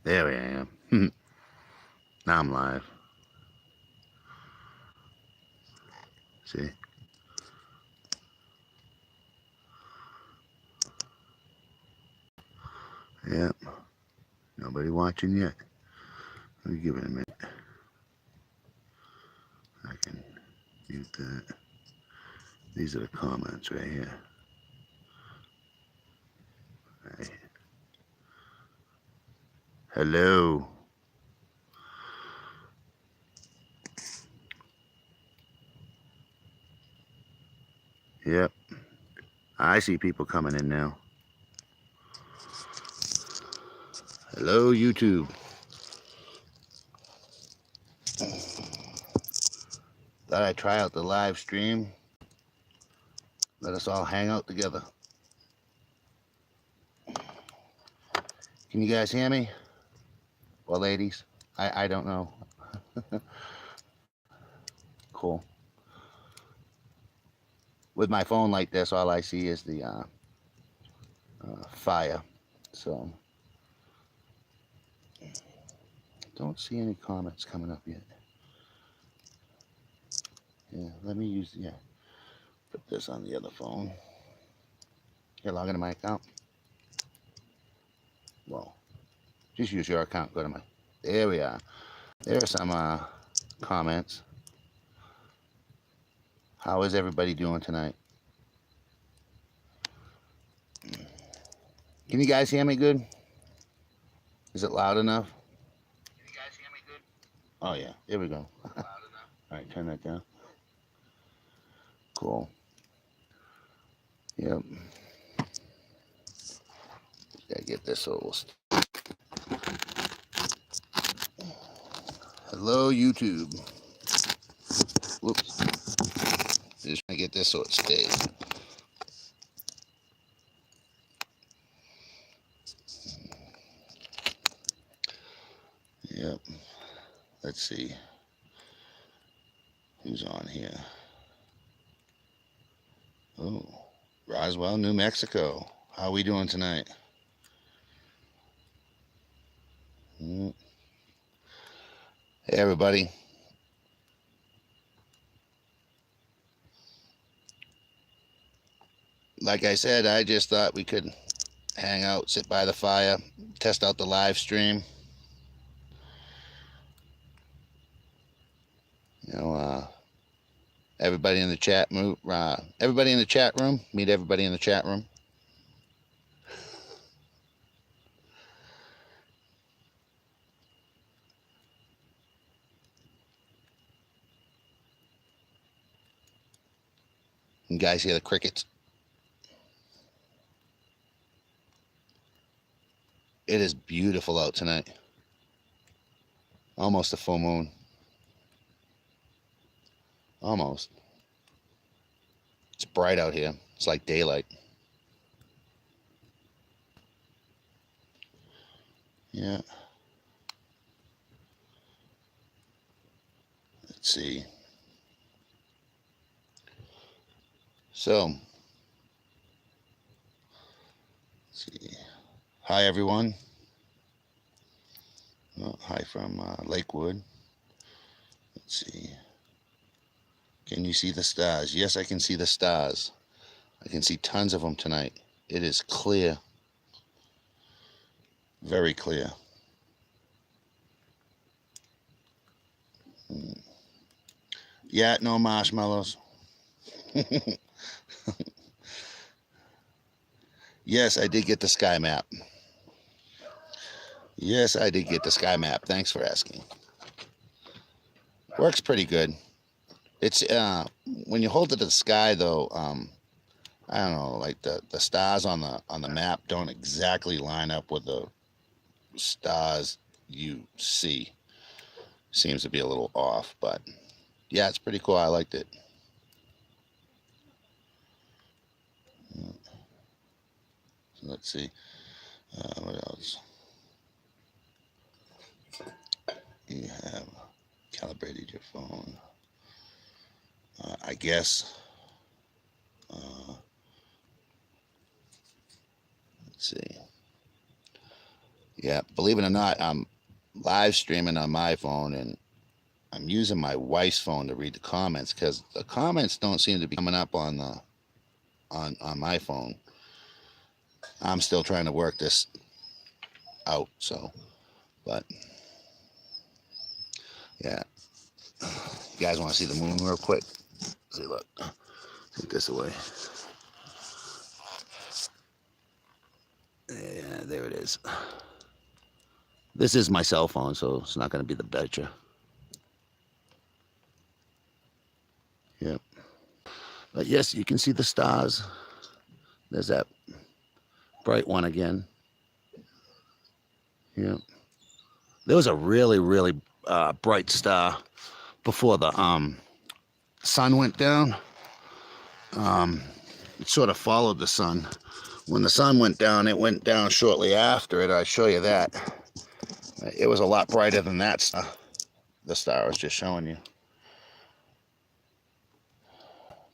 There I am. Now I'm live. See? Yep. Nobody watching yet. Let me give it a minute. I can mute that. These are the comments right here. Right. Hello. Yep. I see people coming in now. Hello, YouTube. Thought I'd try out the live stream. Let us all hang out together. Can you guys hear me? Well, ladies, I don't know. Cool. With my phone like this, all I see is the fire. So, don't see any comments coming up yet. Yeah, let me use, put this on the other phone. Here, log into my account. Well, just use your account. Go to my, there we are. There are some comments. How is everybody doing tonight? Can you guys hear me good? Is it loud enough? Can you guys hear me good? Oh yeah, here we go. Loud enough? All right, turn that down. Cool. Yep. Gotta get this little. Hello, YouTube. Whoops. Just trying to get this so it stays. Yep. Let's see. Who's on here? Oh, Roswell, New Mexico. How are we doing tonight? Hey, everybody. Like I said, I just thought we could hang out, sit by the fire, test out the live stream. You know, everybody in the chat room, meet everybody in the chat room. You guys hear the crickets? It is beautiful out tonight. Almost a full moon. Almost. It's bright out here. It's like daylight. Yeah. Let's see. So, let's see. Hi, everyone. Oh, hi from Lakewood. Let's see. Can you see the stars? Yes, I can see the stars. I can see tons of them tonight. It is clear. Very clear. Yeah, no marshmallows. Yes, I did get the sky map. Yes, I did get the sky map. Thanks for asking. Works pretty good. It's when you hold it to the sky though, I don't know, like the stars on the map don't exactly line up with the stars you see. Seems to be a little off, but yeah, it's pretty cool. I liked it. So let's see. What else? You have calibrated your phone. I guess. Let's see. Yeah, believe it or not, I'm live streaming on my phone, and I'm using my wife's phone to read the comments because the comments don't seem to be coming up on the on my phone. I'm still trying to work this out. So, but yeah, you guys want to see the moon real quick? See, look, take this away. Yeah, there it is. This is my cell phone, so it's not going to be the picture. Yep. But yes, you can see the stars. There's that bright one again. Yep. There was a really, really bright star before the sun went down. It sort of followed the sun. When the sun went down, it went down shortly after it. I'll show you that. It was a lot brighter than that star. The star I was just showing you.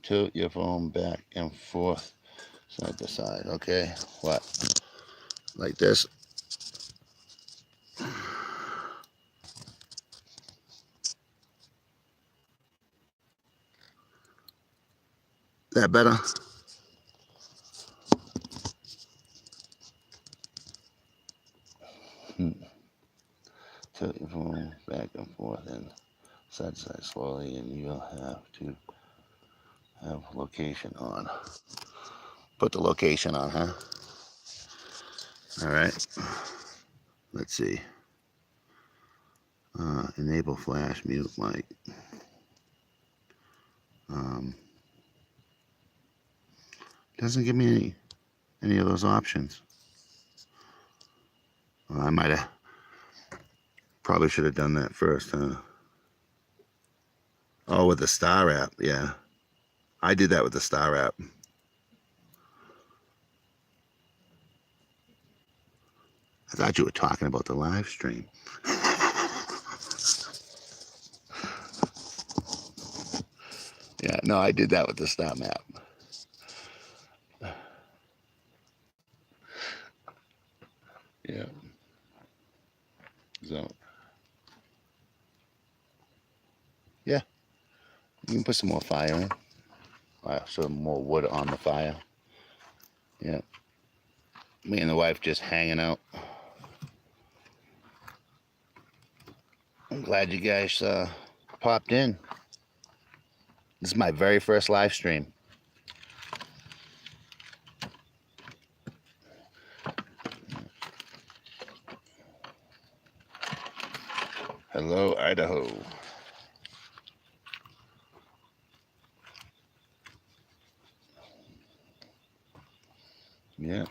Tilt your phone back and forth, side to side. Okay, what? Like this. That better? Tilt your phone back and forth and side to side slowly, and you'll have to have location on. Put the location on, huh? All right. Let's see. Enable flash, mute mic. Doesn't give me any of those options. Well, I might have probably should have done that first, huh? Oh, with the Star app, yeah. I did that with the Star app. I thought you were talking about the live stream. Yeah, no, I did that with the Star map. Yeah. So, yeah, you can put some more fire in. Some more wood on the fire. Yeah. Me and the wife just hanging out. I'm glad you guys popped in. This is my very first live stream. Hello, Idaho. Yeah.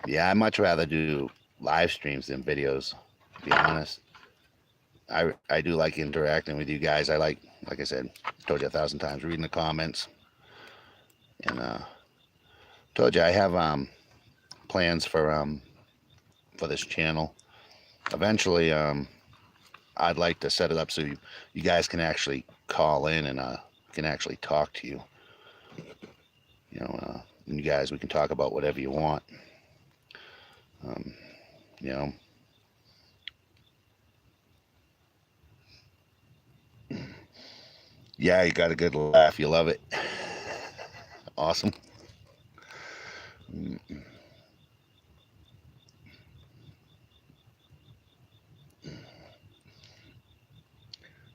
Yeah, I much rather do live streams than videos, to be honest. I do like interacting with you guys. I like I said, told you 1,000 times, reading the comments. And told you I have plans for this channel. Eventually, I'd like to set it up so you guys can actually call in and can actually talk to you. You know, and you guys, we can talk about whatever you want. You know. Yeah, you got a good laugh. You love it. Awesome.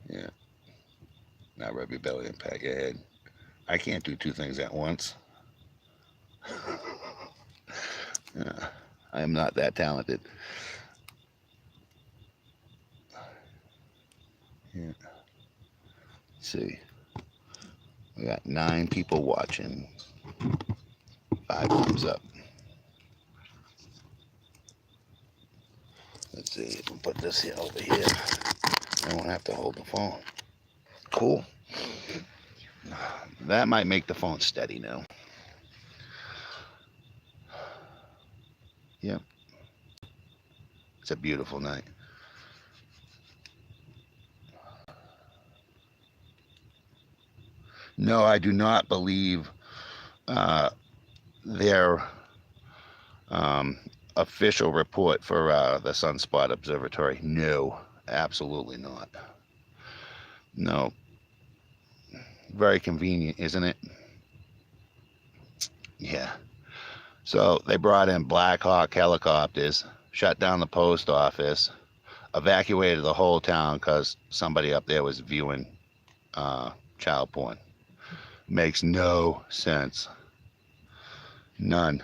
Yeah. Now rub your belly and pat your head. I can't do two things at once. Yeah, I am not that talented. Yeah. Let's see. We got 9 people watching. 5 thumbs up. Let's see. We'll put this here over here. I won't have to hold the phone. Cool. That might make the phone steady now. Yep. It's a beautiful night. No, I do not believe they're official report for the Sunspot Observatory. No, absolutely not. No. Very convenient, isn't it? Yeah. So they brought in Black Hawk helicopters, shut down the post office, evacuated the whole town because somebody up there was viewing child porn. Makes no sense. None.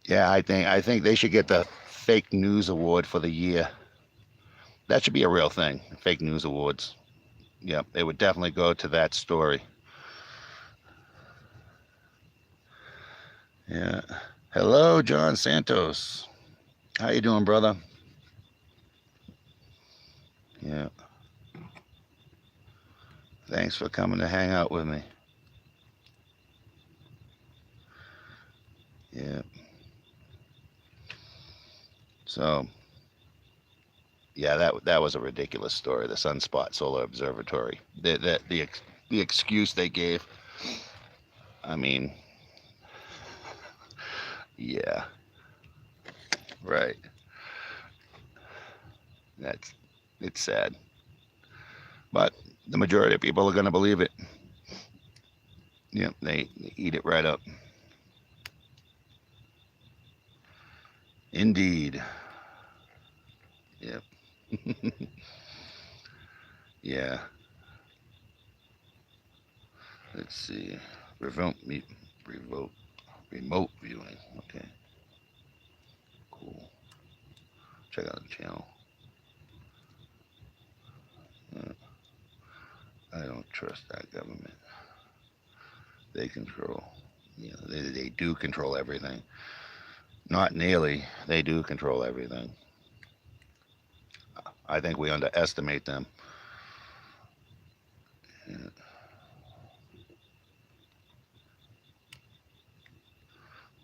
Yeah, I think they should get the fake news award for the year. That should be a real thing. Fake news awards. Yep, it would definitely go to that story. Yeah. Hello, John Santos. How you doing, brother? Yeah. Thanks for coming to hang out with me. Yeah. So, yeah, that was a ridiculous story. The Sunspot Solar Observatory. The excuse they gave. I mean, yeah, right. That's it's sad, but the majority of people are going to believe it. Yeah, they eat it right up. Indeed. Yep. Yeah. Let's see. Remote meet. Remote. Remote viewing. Okay. Cool. Check out the channel. Uh, I don't trust that government. They control. They do control everything. Not nearly. They do control everything. I think we underestimate them. Yeah.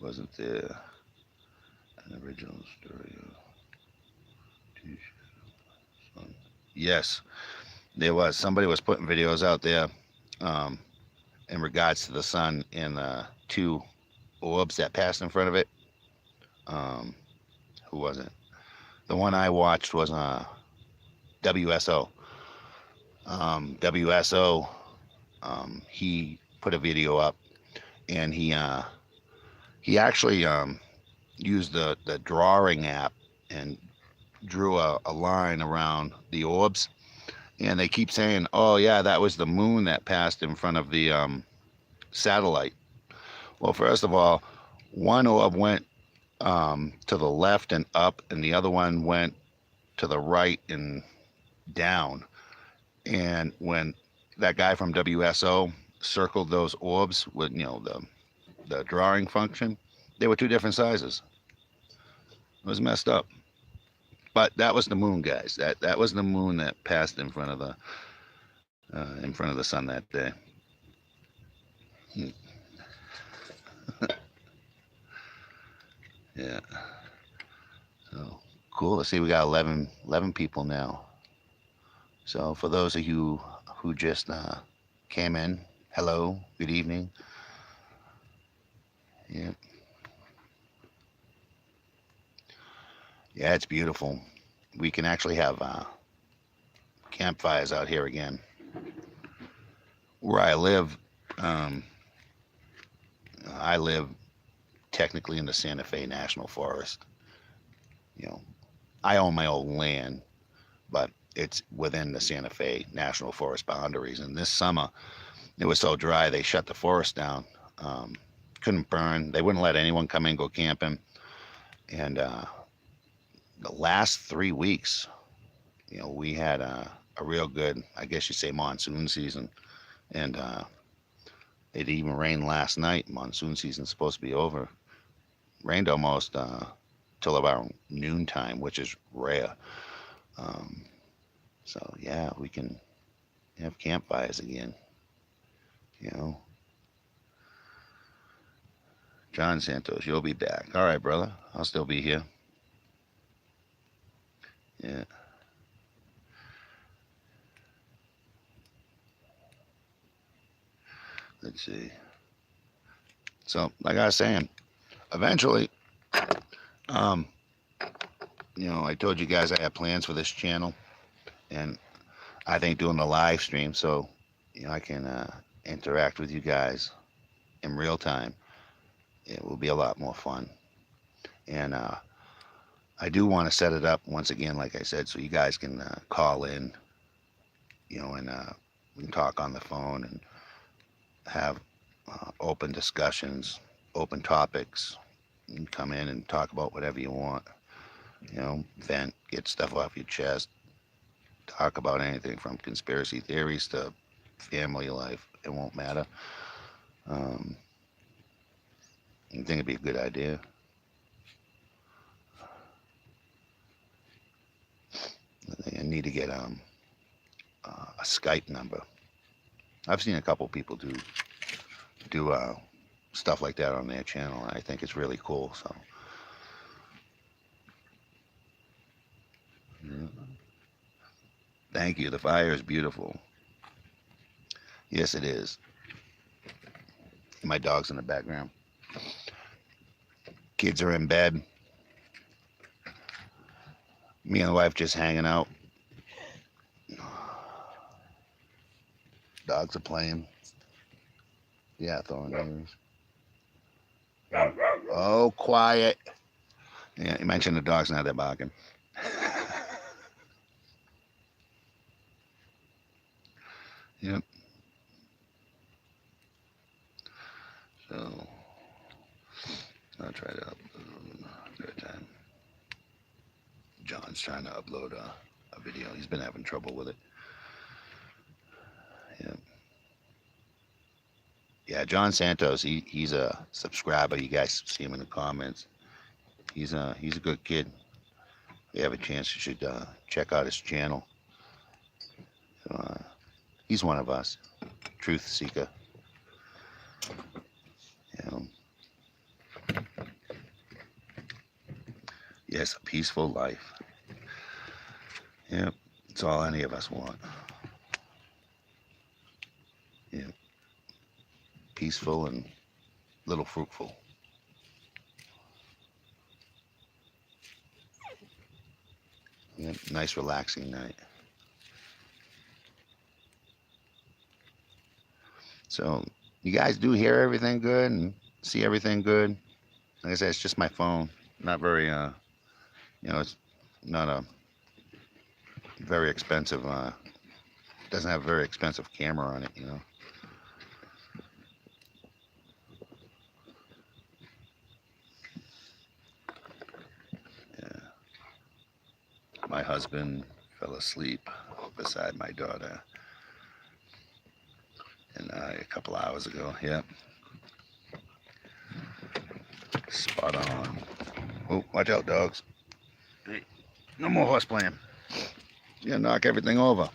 Wasn't there an original story of Sun? Yes, there was. Somebody was putting videos out there um, in regards to the sun and two orbs that passed in front of it. Um, who was it? The one I watched was WSO. WSO. He put a video up, and he actually used the drawing app and drew a line around the orbs. And they keep saying, "Oh yeah, that was the moon that passed in front of the satellite." Well, first of all, one orb went to the left and up, and the other one went to the right and down. And when that guy from WSO circled those orbs with the drawing function, they were two different sizes. It was messed up. But that was the moon, guys. That was the moon that passed in front of the sun that day. Hmm. Yeah. So cool. Let's see. We got 11 people now. So for those of you who just came in, hello, good evening. Yeah. Yeah, it's beautiful. We can actually have campfires out here again. Where um, I live technically in the Santa Fe National Forest. You know, I own my own land, but it's within the Santa Fe National Forest boundaries. And this summer, it was so dry they shut the forest down. Um, couldn't burn. They wouldn't let anyone come in go camping. And the last 3 weeks, we had a real good, I guess you say, monsoon season. And it even rained last night. Monsoon season's supposed to be over. Rained almost till about noontime, which is rare. Um, so yeah, we can have campfires again. You know, John Santos, you'll be back. All right, brother. I'll still be here. Yeah. Let's see. So, like I was saying, eventually, um, I told you guys I have plans for this channel, and I think doing the live stream so I can interact with you guys in real time, it will be a lot more fun. And I do want to set it up once again, like I said, so you guys can call in, and we can talk on the phone and have open discussions, open topics. You can come in and talk about whatever you want, vent, get stuff off your chest, talk about anything from conspiracy theories to family life. It won't matter. Um, I think it'd be a good idea. I think I need to get a Skype number. I've seen a couple people do stuff like that on their channel, and I think it's really cool. So, yeah. Thank you. The fire is beautiful. Yes, it is. My dog's in the background. Kids are in bed. Me and the wife just hanging out. Dogs are playing. Yeah, throwing ears. Oh, quiet. Yeah, you mentioned the dog's not that barking. Yep. So, I'll try to upload another time. John's trying to upload a video. He's been having trouble with it. Yep. Yeah, John Santos, he's a subscriber. You guys see him in the comments. He's a good kid. If you have a chance, you should check out his channel. He's one of us, truth seeker. Yes, a peaceful life. Yep, it's all any of us want. Yep, peaceful and little fruitful. Yep, nice relaxing night. So you guys do hear everything good and see everything good? Like I said, it's just my phone. Not very, it's not a very expensive, doesn't have a very expensive camera on it, Yeah. My husband fell asleep beside my daughter and a couple hours ago. Yep. Spot on. Oh, watch out, dogs. Hey, no more horse playing. You knock everything over.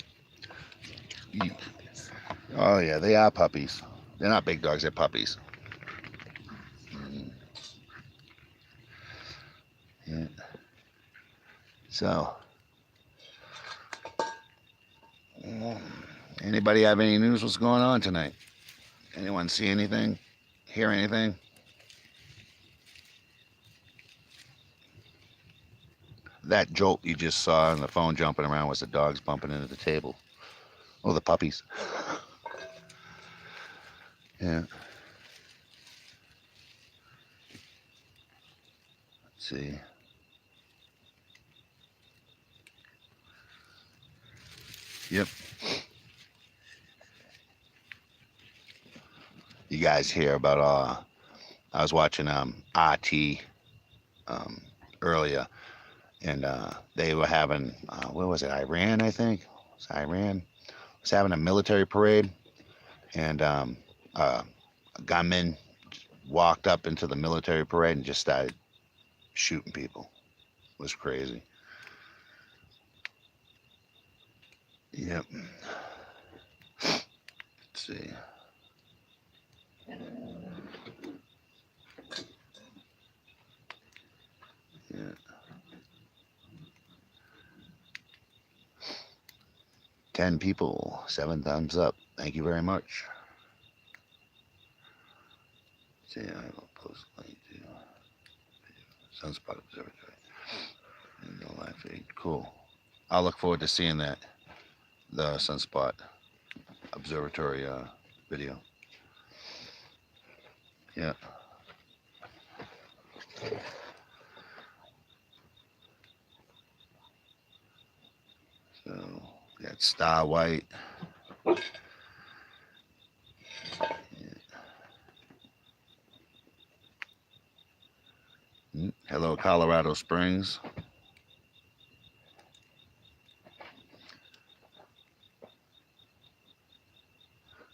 Oh, yeah, they are puppies. They're not big dogs, they're puppies. Yeah. So, anybody have any news? What's going on tonight? Anyone see anything? Hear anything? That jolt you just saw on the phone jumping around was the dogs bumping into the table. Oh, the puppies. Yeah. Let's see. Yep. You guys hear about I was watching RT earlier, and they were having what was it, Iran, I think? It was Iran. It was having a military parade, and a gunman walked up into the military parade and just started shooting people. It was crazy. Yep. Let's see. Yeah. 10 people, 7 thumbs up. Thank you very much. See, I will post link to Sunspot Observatory. And the live feed. Cool. I'll look forward to seeing that. The Sunspot Observatory video. Yeah. So, got Star White. Hello, Colorado Springs.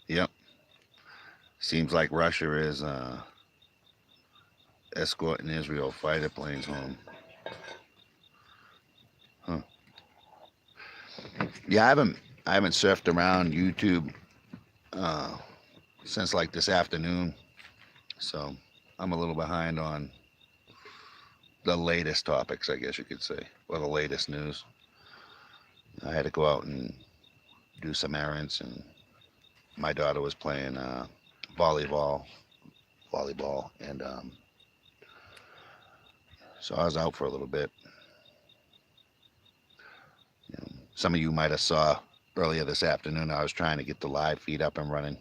Yep. Seems like Russia is escorting Israel fighter planes home. Huh. Yeah, I haven't surfed around YouTube since like this afternoon, so I'm a little behind on the latest topics, I guess you could say, or the latest news. I had to go out and do some errands, and my daughter was playing volleyball, and so I was out for a little bit. You know, some of you might have saw earlier this afternoon, I was trying to get the live feed up and running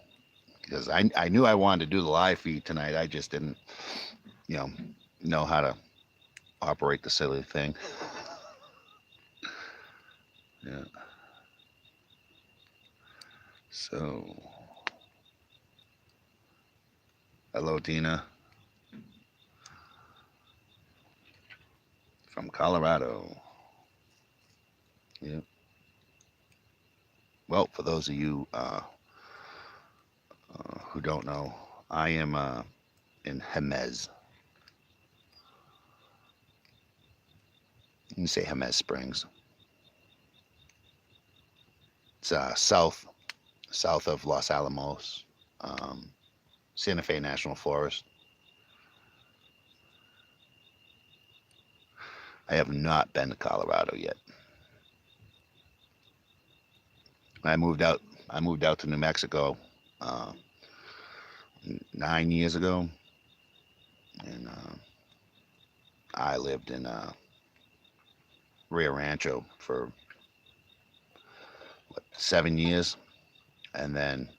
because I knew I wanted to do the live feed tonight. I just didn't, know how to operate the silly thing. Yeah. So, hello, Tina from Colorado. Yeah. Well, for those of you who don't know, I am in Jemez. You can say Jemez Springs. It's south of Los Alamos, Santa Fe National Forest. I have not been to Colorado yet. I moved out to New Mexico 9 years ago, and I lived in Rio Rancho for 7 years, and then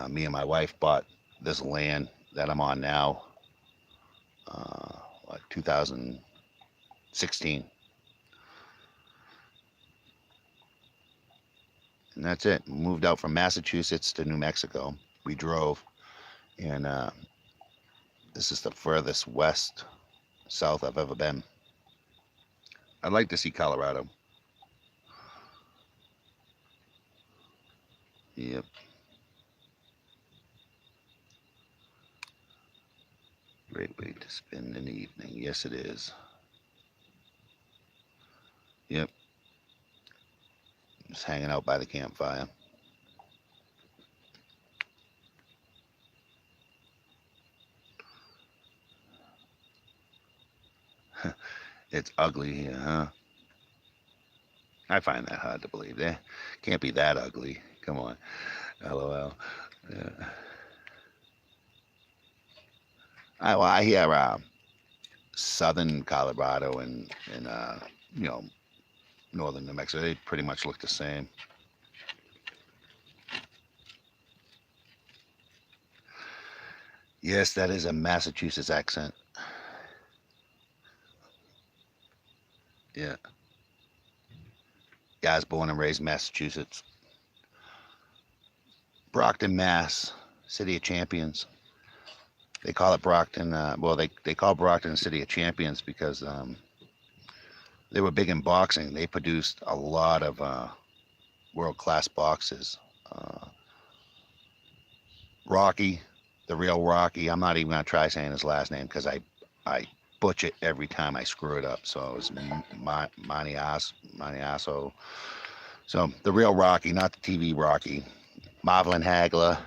me and my wife bought this land that I'm on now, 2016, and that's it. Moved out from Massachusetts to New Mexico. We drove, and this is the furthest south I've ever been. I'd like to see Colorado. Yep. Great way to spend an evening. Yes, it is. Yep. Just hanging out by the campfire. It's ugly here, huh? I find that hard to believe. They can't be that ugly. Come on. LOL. Yeah. I hear southern Colorado and northern New Mexico, they pretty much look the same. Yes, that is a Massachusetts accent. Yeah. Yeah, I was born and raised in Massachusetts. Brockton, Mass. City of Champions. They call it Brockton. They call Brockton the City of Champions because they were big in boxing. They produced a lot of world-class boxers. Rocky, the real Rocky. I'm not even gonna try saying his last name because I butcher it every time I screw it up. So it was Maniaso. So the real Rocky, not the TV Rocky. Marvin Hagler.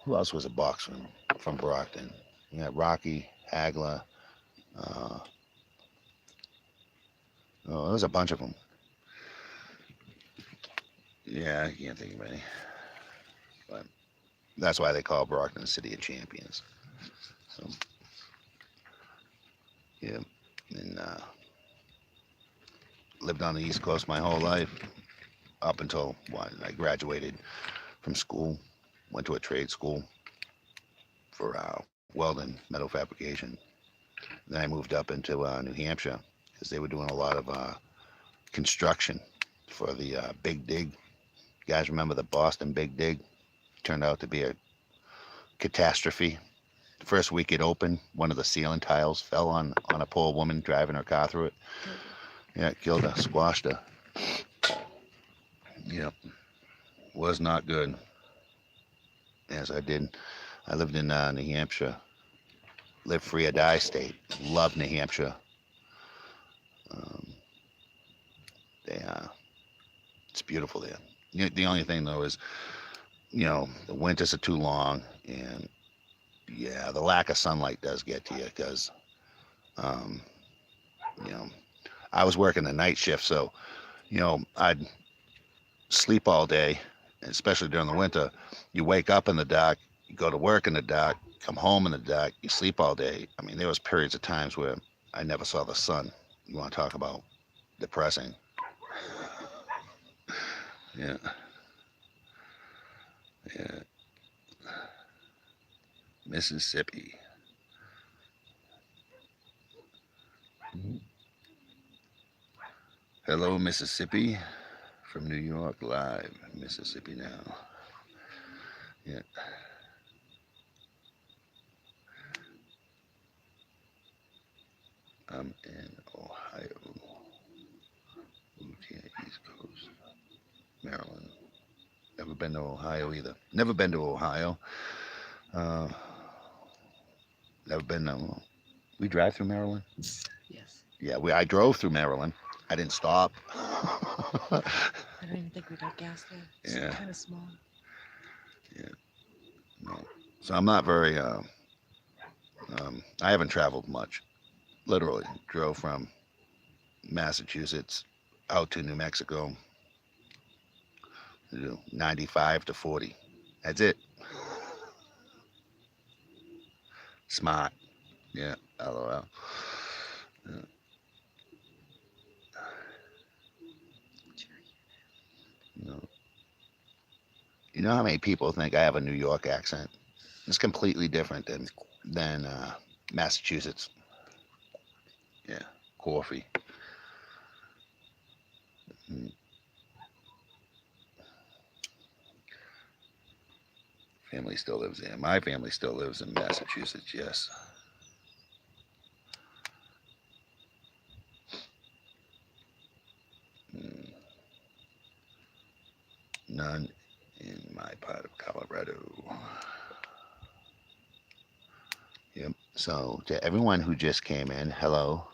Who else was a boxer from Brockton? Yeah, Rocky, Hagler. There's a bunch of them. Yeah, I can't think of any. But that's why they call Brockton the City of Champions. So, yeah. And lived on the East Coast my whole life up until I graduated from school. Went to a trade school for welding, metal fabrication. Then I moved up into New Hampshire because they were doing a lot of construction for the Big Dig. You guys remember the Boston Big Dig? Turned out to be a catastrophe. The first week it opened, one of the ceiling tiles fell on a poor woman driving her car through it. Yeah, it killed her, squashed her. Yep, was not good. As I lived in New Hampshire, live free or die state. Love New Hampshire. Um, they it's beautiful there. The only thing though is, the winters are too long, and yeah, the lack of sunlight does get to you because, um, you know, I was working the night shift, so I'd sleep all day, especially during the winter. You wake up in the dark, you go to work in the dark, come home in the dark, you sleep all day. I mean, there was periods of times where I never saw the sun. You want to talk about depressing? Yeah, yeah. Mississippi. Hello, Mississippi, from New York, live, Mississippi now. Yeah. I'm in Ohio. Moved here, East Coast, Maryland. Never been to Ohio either. Never been to Ohio. Uh, never been to. We drive through Maryland. Yes. Yeah, I drove through Maryland. I didn't stop. I don't even think we got gas there. It's Yeah. kind of small. Yeah. No. So I'm not very. I haven't traveled much. Literally drove from Massachusetts out to New Mexico. 95 to 40. That's it. Smart. Yeah. LOL. Yeah. No. You know how many people think I have a New York accent? It's completely different than Massachusetts. Yeah, coffee. Mm. Family still lives there. My family still lives in Massachusetts. Yes. Mm. None in my part of Colorado. Yep. So to everyone who just came in, hello.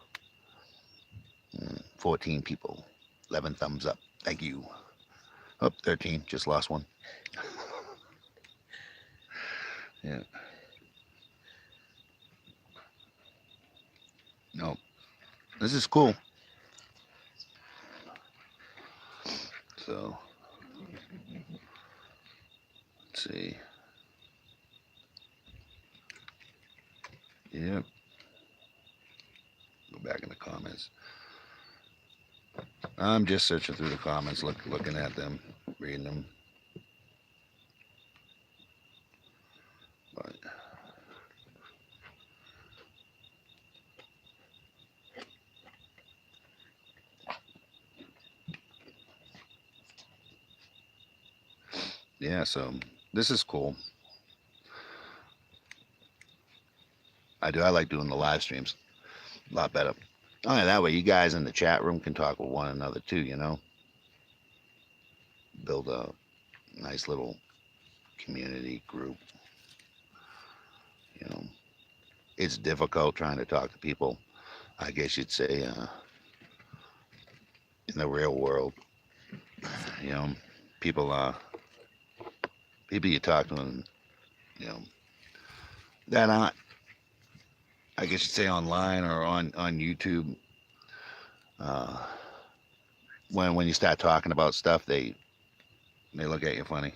14 people. 11 thumbs up. Thank you. Oh, 13. Just lost one. Yeah. No. This is cool. So let's see. Yep. Go back in the comments. I'm just searching through the comments, looking at them, reading them. But yeah, so this is cool. I like doing the live streams a lot better. Oh, yeah, that way you guys in the chat room can talk with one another too, build a nice little community group. You know, it's difficult trying to talk to people, I guess you'd say, in the real world. You know, people, people you talk to, and you know, that aren't, I guess you'd say, online or on YouTube. Uh, when you start talking about stuff, they look at you funny.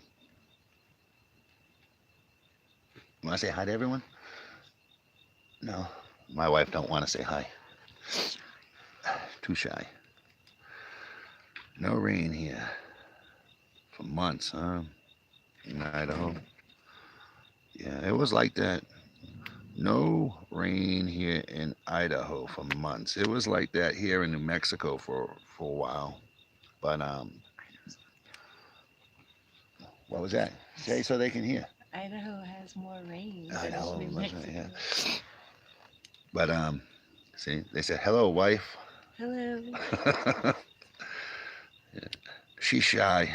You want to say hi to everyone? No, my wife don't want to say hi. Too shy. No rain here for months, huh? In Idaho. Yeah, it was like that. No rain here in Idaho for months. It was like that here in New Mexico for a while. But what was that? Say so they can hear. Idaho has more rain Idaho, than New Mexico. yeah. But see, they said hello, wife. Hello. Yeah. She's shy.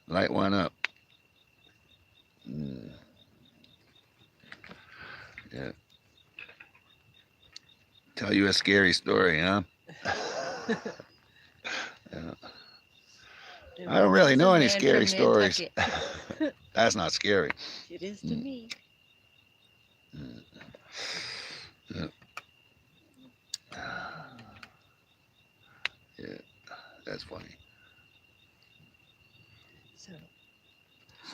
Light one up. Mm. Yeah. Tell you a scary story, huh? Yeah. I don't really know any scary stories. That's not scary. It is to me. Yeah. Yeah, that's funny. So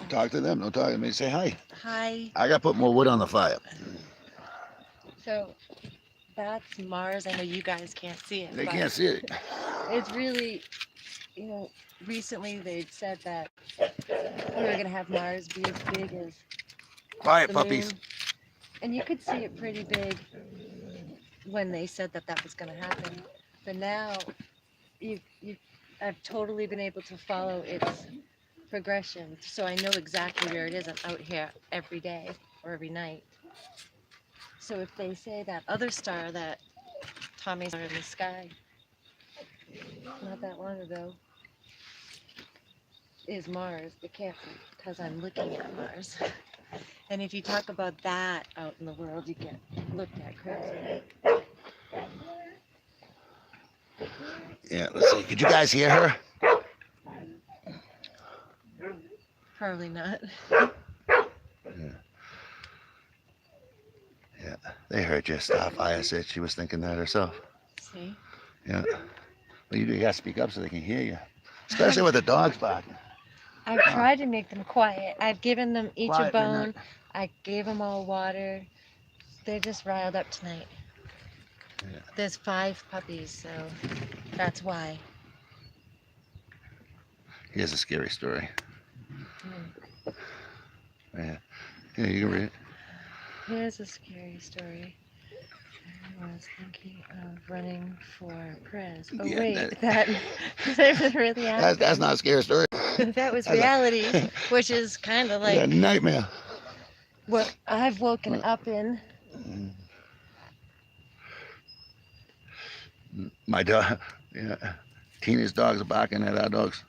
Talk to them. Don't talk to me. Say hi. hi. I got to put more wood on the fire. So that's Mars. I know you guys can't see it. They but can't see it. It's really, recently they'd said that we were gonna have Mars be as big as Quiet, the puppies. moon, and you could see it pretty big when they said that that was gonna happen. But now, I've totally been able to follow its progression, so I know exactly where it is. I'm out here every day or every night. So if they say that other star that Tommy saw in the sky not that long ago is Mars, it can't be because I'm looking at Mars. And if you talk about that out in the world, you get looked at crazy. Yeah, let's see. Could you guys hear her? Probably not. Yeah, they heard you. Starfire said she was thinking that herself. See? Yeah. Well, you got to speak up so they can hear you, especially with the dogs barking. I've tried to make them quiet. I've given them each Quiet a bone. midnight. I gave them all water. They're just riled up tonight. Yeah. There's 5 puppies, so that's why. Here's a scary story. Hmm. Yeah. Yeah, you can read it. Here's a scary story. I was thinking of running for prez. Oh Yeah, wait, that really happened. That's not a scary story. That was That's reality, which is kind of It's a like nightmare. what I've woken up in. My dog, yeah. Tina's dogs are barking at our dogs.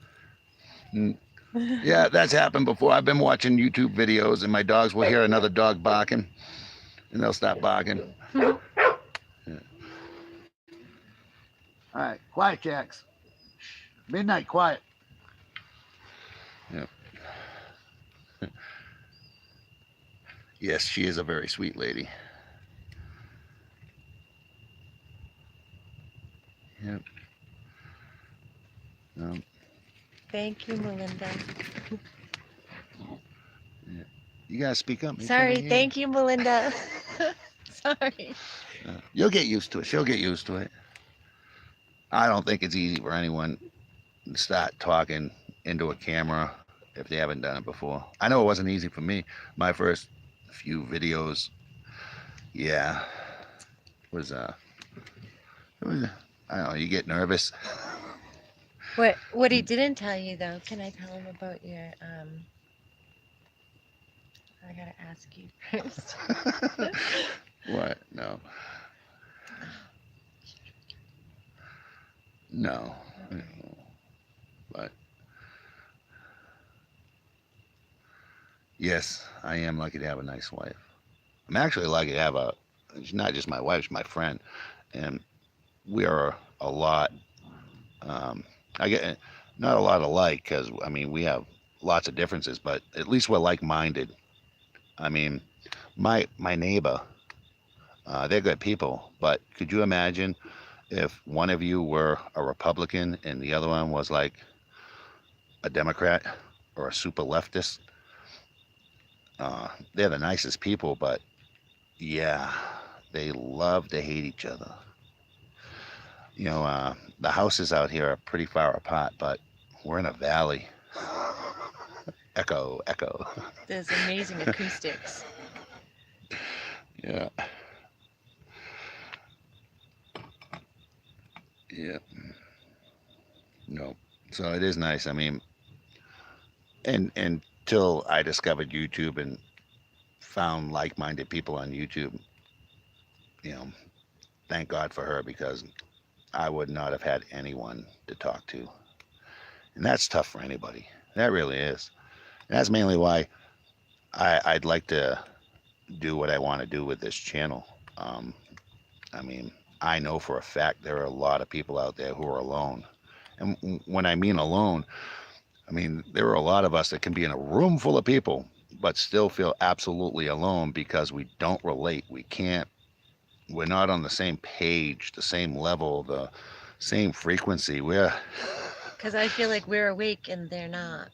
Yeah, that's happened before. I've been watching YouTube videos and my dogs will hear another dog barking and they'll stop barking. Yeah. All right, quiet, Jax. Midnight, quiet. Yep. Yes, she is a very sweet lady. Yep. Thank you, Melinda. Yeah. You gotta speak up. Sorry, thank you, Melinda. Sorry. You'll get used to it. She'll get used to it. I don't think it's easy for anyone to start talking into a camera if they haven't done it before. I know it wasn't easy for me. My first few videos, yeah, was it was, I don't know. You get nervous. What he didn't tell you though, can I tell him about your I gotta ask you first. What? No. No. Okay. But yes, I am lucky to have a nice wife. I'm actually lucky to have she's not just my wife, she's my friend. And we are a lot, I get not a lot alike because, I mean, we have lots of differences, but at least we're like-minded. I mean, my neighbor, they're good people, but could you imagine if one of you were a Republican and the other one was like a Democrat or a super leftist? they're the nicest people, but yeah, they love to hate each other. The houses out here are pretty far apart, but we're in a valley. Echo, echo. There's amazing acoustics. Yeah, yeah. No. So it is nice. I mean, and until I discovered YouTube and found like-minded people on YouTube, you know, thank God for her because I would not have had anyone to talk to. And that's tough for anybody. That really is. And that's mainly why I'd like to do what I want to do with this channel. Um, I mean, I know for a fact there are a lot of people out there who are alone. And when I mean alone, I mean, there are a lot of us that can be in a room full of people, but still feel absolutely alone because we don't relate. We're not on the same page, the same level, the same frequency. Because I feel like we're awake and they're not.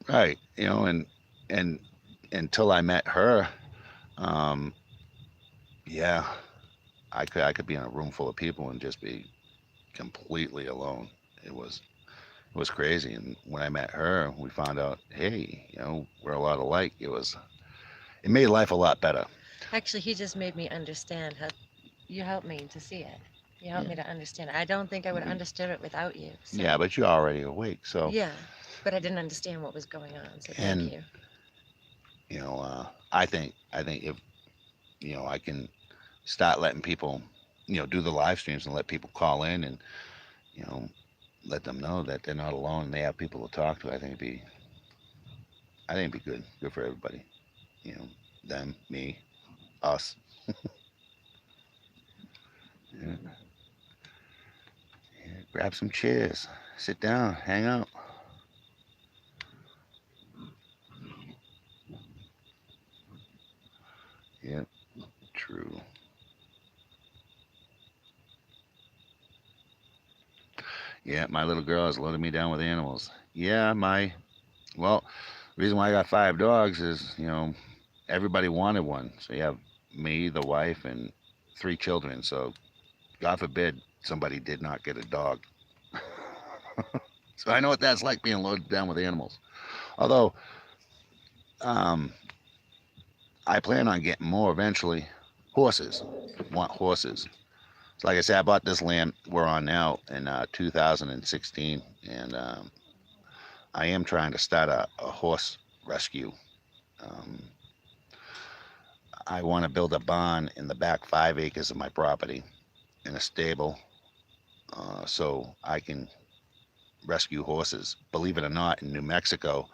Right, and until I met her, um, yeah, I could be in a room full of people and just be completely alone. It was it was crazy. And when I met her, we found out, hey, we're a lot alike. It made life a lot better. Actually, he just made me understand how you helped me to see it. You helped Yeah, me to understand it. I don't think I would have understood it without you. So, yeah, but you're already awake, so yeah, but I didn't understand what was going on. So, thank and you. I think if I can start letting people do the live streams and let people call in and you know let them know that they're not alone and they have people to talk to. I think it'd be good for everybody. You know, them, me, us. Yeah, yeah, grab some chairs, sit down, hang out. Yep, true. Yeah, my little girl has loaded me down with animals. Yeah, well, the reason why I got 5 dogs is, everybody wanted one. So you have me, the wife, and 3 children. So God forbid somebody did not get a dog. So I know what that's like being loaded down with animals. Although, um, I plan on getting more eventually. Horses. Want horses. So like I said, I bought this land we're on now in 2016, and I am trying to start a horse rescue. Um, I want to build a barn in the back 5 acres of my property and a stable, so I can rescue horses. Believe it or not, in New Mexico,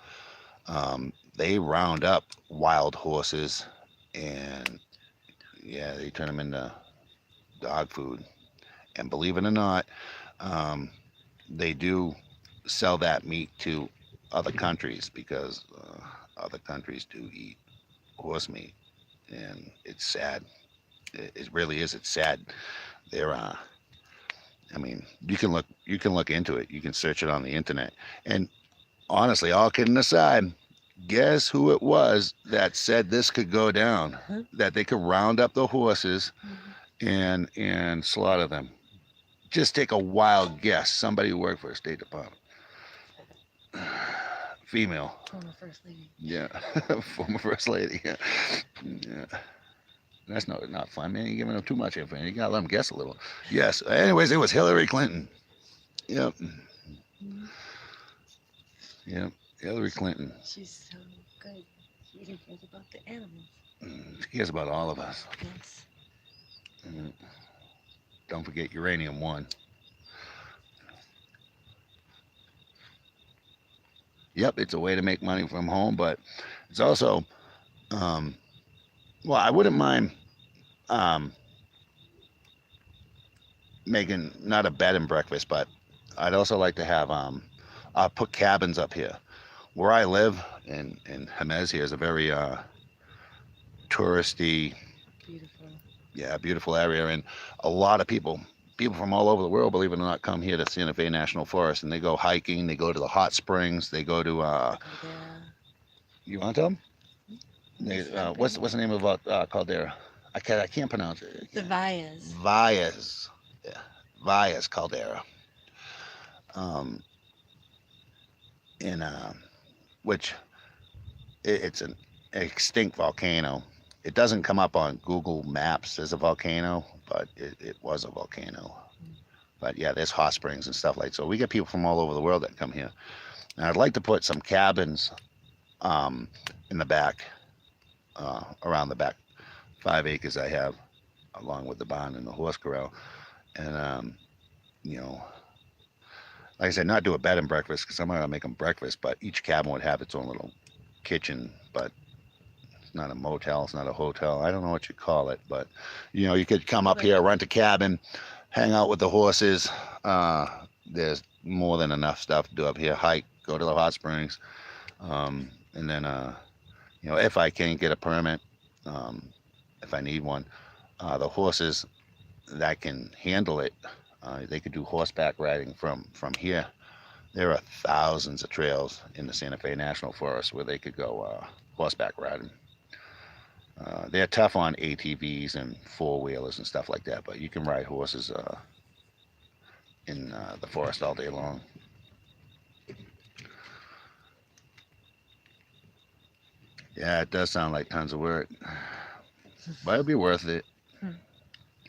they round up wild horses and yeah, they turn them into dog food. And believe it or not, um, they do sell that meat to other countries because other countries do eat horse meat, and it's sad. It really is. It's sad. They're I mean, you can look into it. You can search it on the internet. And honestly, all kidding aside, guess who it was that said this could go down? Huh? That they could round up the horses Mhm. and slaughter them. Just take a wild guess. Somebody who worked for the State Department. Female. Former First Lady. Yeah. Former First Lady. Yeah. Yeah. That's not fun, man. You're giving them too much information. You gotta let them guess a little. Yes. Anyways, it was Hillary Clinton. Yep. Mhm. Yep. Hillary Clinton. She's so good. She even cares about the animals. She cares about all of us. Yes. Mm, don't forget uranium one. Yep, it's a way to make money from home, but it's also, um, well, I wouldn't mind um, making not a bed and breakfast, but I'd also like to have put cabins up here where I live in Jemez. Here is a very touristy, Beautiful. yeah, beautiful area, and a lot of people from all over the world, believe it or not, come here to Santa Fe National Forest, and they go hiking, they go to the hot springs, they go to Go there. you want to tell them? There's What's the something. name of caldera? I can't pronounce it. The Vayas. Valles, yeah, Valles caldera, um, in which it's an extinct volcano. It doesn't come up on Google Maps as a volcano, but it was a volcano. But yeah, there's hot springs and stuff like so. We get people from all over the world that come here. And I'd like to put some cabins um, in the back, around the back 5 acres I have, along with the barn and the horse corral. And you know, like I said, not do a bed and breakfast because I'm not gonna make them breakfast, but each cabin would have its own little kitchen. But it's not a motel, it's not a hotel. I don't know what you call it, but you could come up Like here, rent a cabin, hang out with the horses. Uh, there's more than enough stuff to do up here. Hike, go to the hot springs, and then if I can get a permit, um, if I need one, the horses that can handle it, they could do horseback riding from here. There are thousands of trails in the Santa Fe National Forest where they could go horseback riding. They're tough on ATVs and four wheelers and stuff like that, but you can ride horses in the forest all day long. Yeah, it does sound like tons of work, but it'll be worth it. Hmm.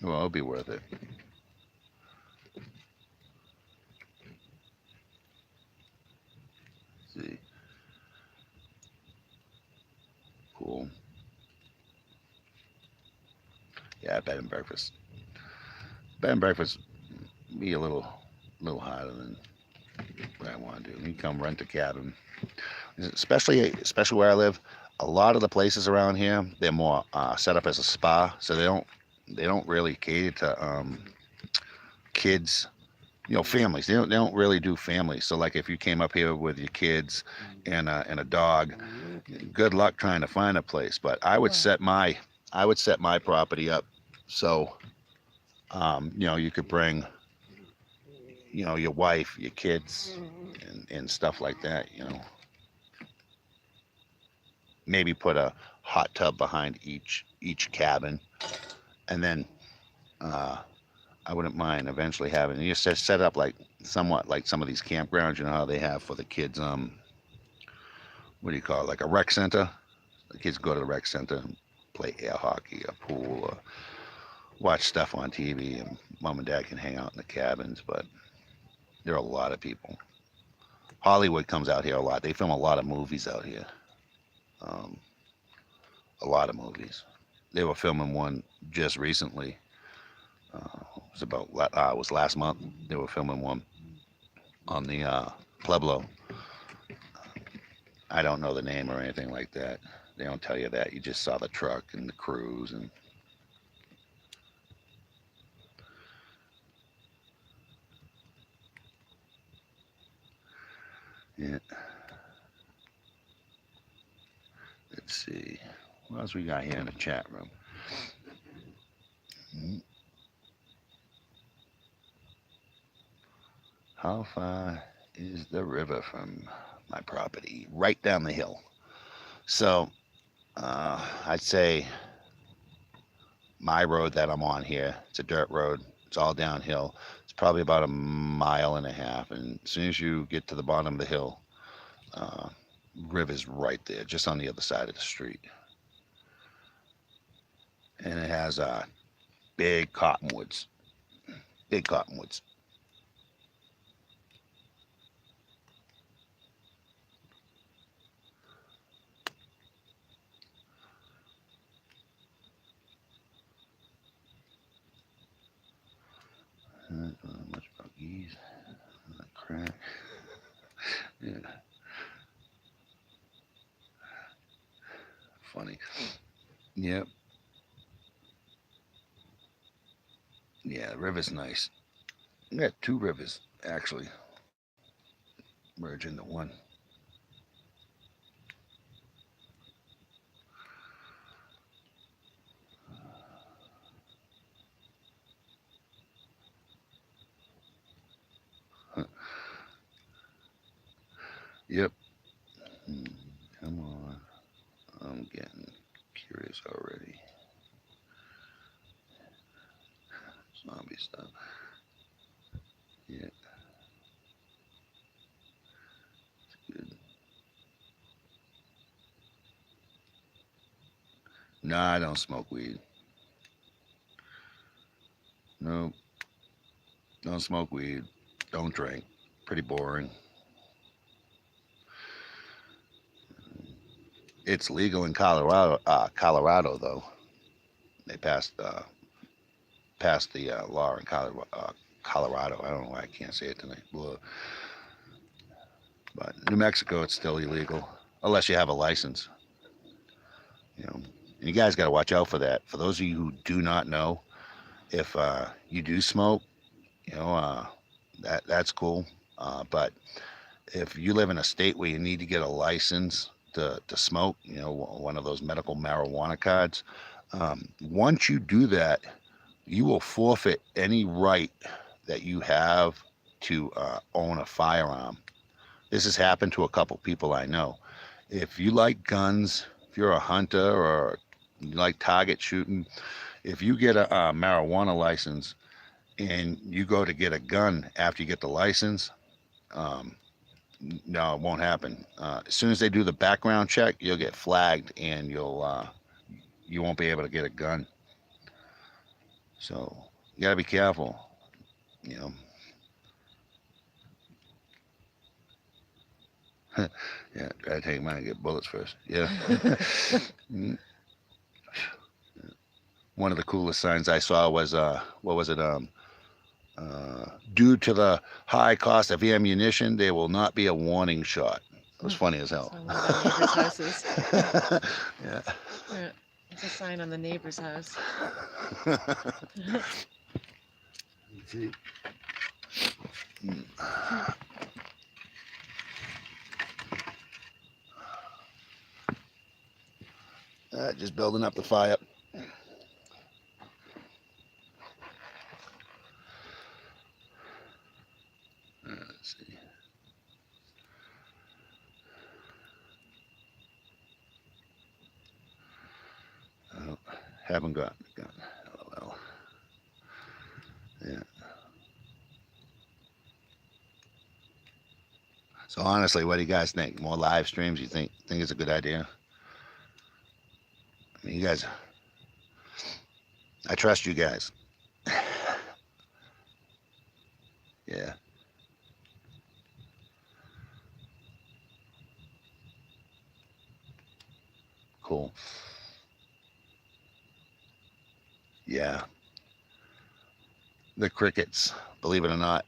Well, it'll be worth it. Let's see, cool. Yeah, bed and breakfast. Bed and breakfast be a little harder than what I want to do. You come rent a cabin, especially where I live. A lot of the places around here, they're more set up as a spa, so they don't really cater to kids, families. They don't really do families. So like if you came up here with your kids and a dog, good luck trying to find a place. But Well, I would set my property up so you could bring your wife, your kids, and stuff like that. Maybe put a hot tub behind each cabin, and then uh, I wouldn't mind eventually having you just set up like somewhat like some of these campgrounds. You know how they have for the kids. What do you call it? Like a rec center. The kids go to the rec center and play air hockey or pool or watch stuff on TV, and mom and dad can hang out in the cabins. But there are a lot of people. Hollywood comes out here a lot. They film a lot of movies out here. Um, a lot of movies. They were filming one just recently. It was last month. They were filming one on the Pueblo. I don't know the name or anything like that. They don't tell you that. You just saw the truck and the crews and yeah. Let's see. What else we got here in the chat room? Hmm. How far is the river from my property? Right down the hill. So I'd say my road that I'm on here, it's a dirt road. It's all downhill. It's probably about a mile and a half. And as soon as you get to the bottom of the hill, uh, river's right there, just on the other side of the street. And it has big cottonwoods. Big cottonwoods. Not much about geese. Crack. Yeah, funny. Yep. Yeah, the river's nice. We got two rivers actually merge into one. Yep. Hmm, come on. I'm getting serious already. Zombie stuff. Yeah, good. Nah, I don't smoke weed. No, don't smoke weed. Don't drink. Pretty boring. It's legal in Colorado. Colorado, though, they passed the law in Colorado. Colorado. I don't know why I can't say it tonight. But New Mexico, it's still illegal unless you have a license. And you guys got to watch out for that. For those of you who do not know, if you do smoke, that's cool. But if you live in a state where you need to get a license to smoke, one of those medical marijuana cards, once you do that, you will forfeit any right that you have to own a firearm. This has happened to a couple people I know. If you like guns, if you're a hunter or you like target shooting, if you get a marijuana license and you go to get a gun after you get the license, um, no, it won't happen. As soon as they do the background check, you'll get flagged and you won't be able to get a gun. So you got to be careful. You know. Yeah, try to take mine and get bullets first. Yeah. One of the coolest signs I saw was what was it? Due to the high cost of ammunition, there will not be a warning shot. It was funny as hell. One of our neighbors' houses. Yeah. Yeah, it's a sign on the neighbor's house. See. Just building up the fire. Let's see. Oh, haven't got the gun. LOL. Yeah. So honestly, what do you guys think? More live streams? You think it's a good idea? I mean, you guys, I trust you guys. Yeah. Cool. Yeah. The crickets, believe it or not,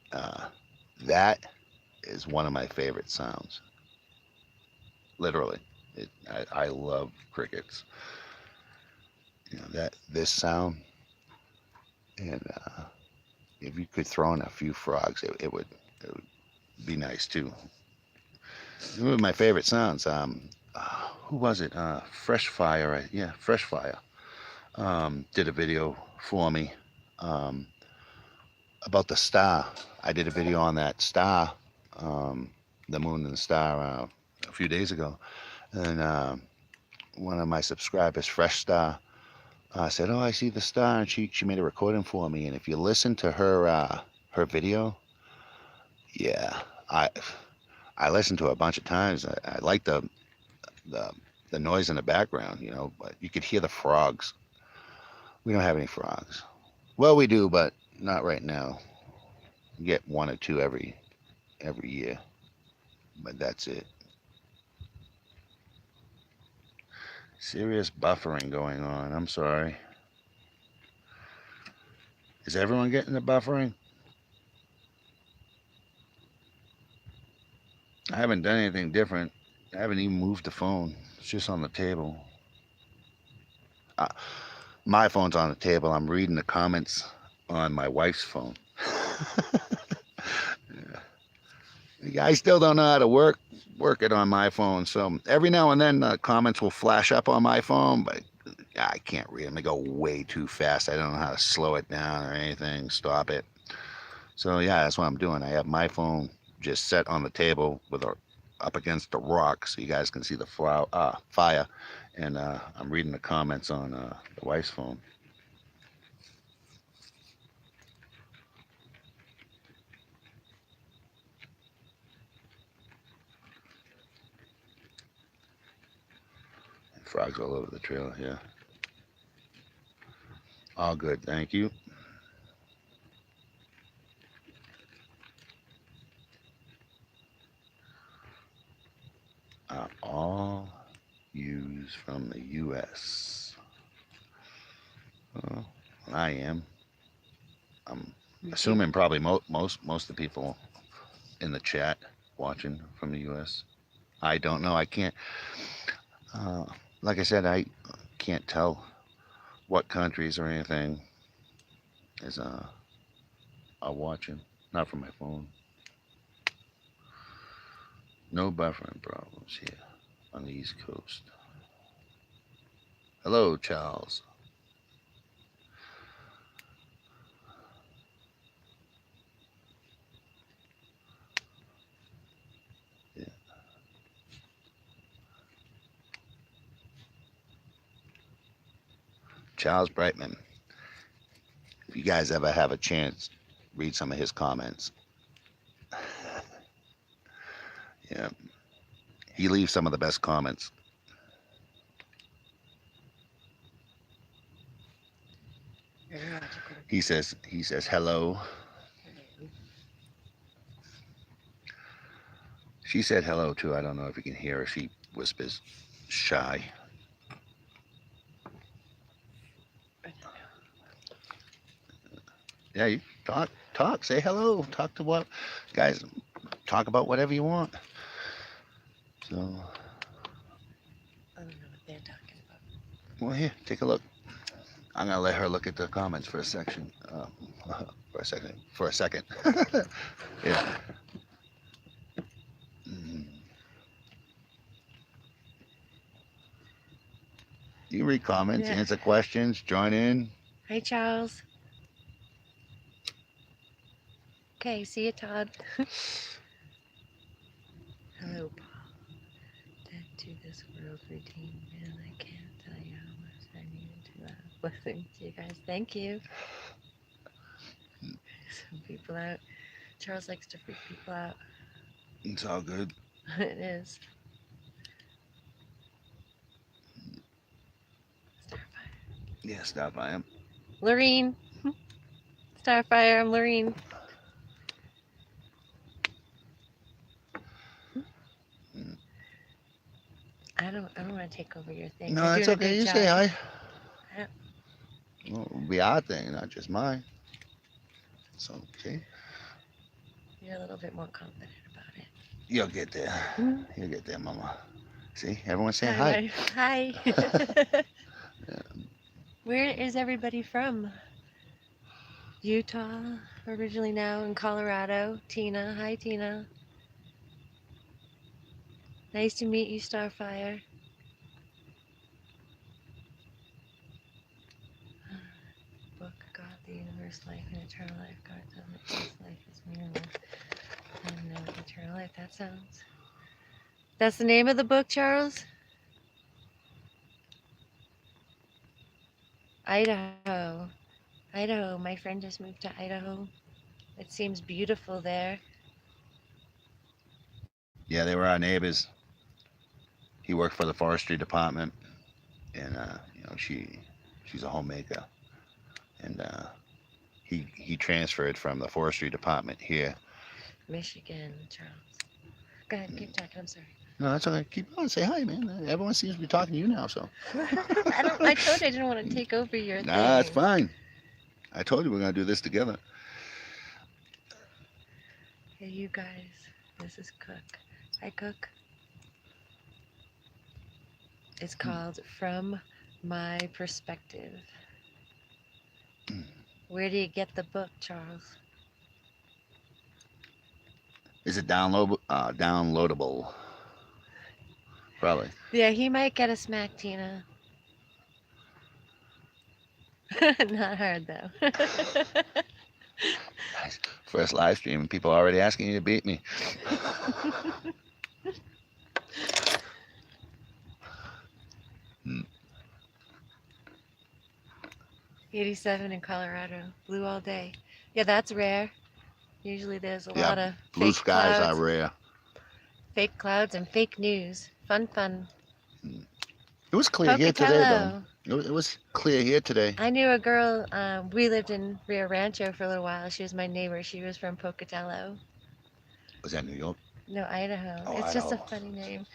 that is one of my favorite sounds. Literally, I love crickets. This sound, and if you could throw in a few frogs, it would be nice too. One of my favorite sounds. Who was it? Fresh Fire. Yeah, Fresh Fire. Did a video for me about the star. I did a video on that star, the moon and the star, a few days ago, and one of my subscribers, Fresh Star, said, "Oh, I see the star," and she made a recording for me. And if you listen to her video, yeah, I listened to it a bunch of times. I like the the noise in the background, but you could hear the frogs. We don't have any frogs. Well, we do, but not right now. We get one or two every year, but that's it. Serious buffering going on. I'm sorry. Is everyone getting the buffering? I haven't done anything different. I haven't even moved the phone. It's just on the table. My phone's on the table. I'm reading the comments on my wife's phone. Yeah. I still don't know how to work it on my phone. So every now and then comments will flash up on my phone, but I can't read them. They go way too fast. I don't know how to slow it down or anything, stop it. So yeah, that's what I'm doing. I have my phone just set on the table with up against the rock so you guys can see the fire. And I'm reading the comments on the wife's phone. Frogs all over the trail here. All good, thank you. All used from the U.S. Well, I am. I'm assuming probably most of the people in the chat watching from the U.S. I don't know. I can't. Uh, like I said, I can't tell what countries or anything is are watching. Not from my phone. No buffering problems here on the East Coast. Hello, Charles. Yeah. Charles Brightman. If you guys ever have a chance, read some of his comments. Yeah. He leaves some of the best comments. He says hello. She said hello too. I don't know if you can hear her. She whispers shy. Yeah, you talk, say hello, talk to what guys, talk about whatever you want. So I don't know what they're talking about. well, here, take a look. I'm gonna let her look at the comments for a section. For a second. Yeah. You read comments, Yeah. answer questions, join in. Hi, Charles. Okay, see you, Todd. Hello, Paul. Dead to this world routine, man. I can't tell you how much I needed to listen to you guys. Thank you. Some people out. Charles likes to freak people out. It's all good. It is. Starfire. Yeah, stop by him. Lorene. Starfire, I'm Lorene. I don't want to take over your thing. No, You're that's doing a okay. great You job. say hi. Yeah. Well, it'll be our thing, not just mine. So, see? You're a little bit more confident about it. You'll get there. Mhm. You'll get there, Mama. See, everyone's saying Hi. hi. Hi. Where is everybody from? Utah, originally now in Colorado. Tina. Hi, Tina. Nice to meet you, Starfire. Book God, the universe, life, and eternal life. God doesn't exist. Life is meaningless. And no eternal life. That sounds. That's the name of the book, Charles? Idaho. Idaho. My friend just moved to Idaho. It seems beautiful there. Yeah, they were our neighbors. He worked for the forestry department, and she's a homemaker, and he transferred from the forestry department here. Michigan, Charles. Go ahead, keep talking. I'm sorry. No, that's okay. Keep on. Say hi, man. Everyone seems to be talking to you now, so. I told you I didn't want to take over your thing. Nah, it's fine. I told you we're gonna do this together. Hey, you guys. This is Cook. Hi, Cook. It's called From My Perspective. Where do you get the book, Charles? Is it downloadable? Probably. Yeah, he might get a smack, Tina. Not hard, though. Nice. First live stream, and people already asking you to beat me. Hmm. 87 in Colorado. Blue all day. Yeah, that's rare. Usually there's a Yeah, lot of blue fake skies are clouds, rare. and fake news. Fun. Hmm. It was clear here today, though. Pocatello. It was clear here today. I knew a girl, we lived in Rio Rancho for a little while. She was my neighbor. She was from Pocatello. Was that New York? No, Idaho. Oh, It's just a Idaho. funny name.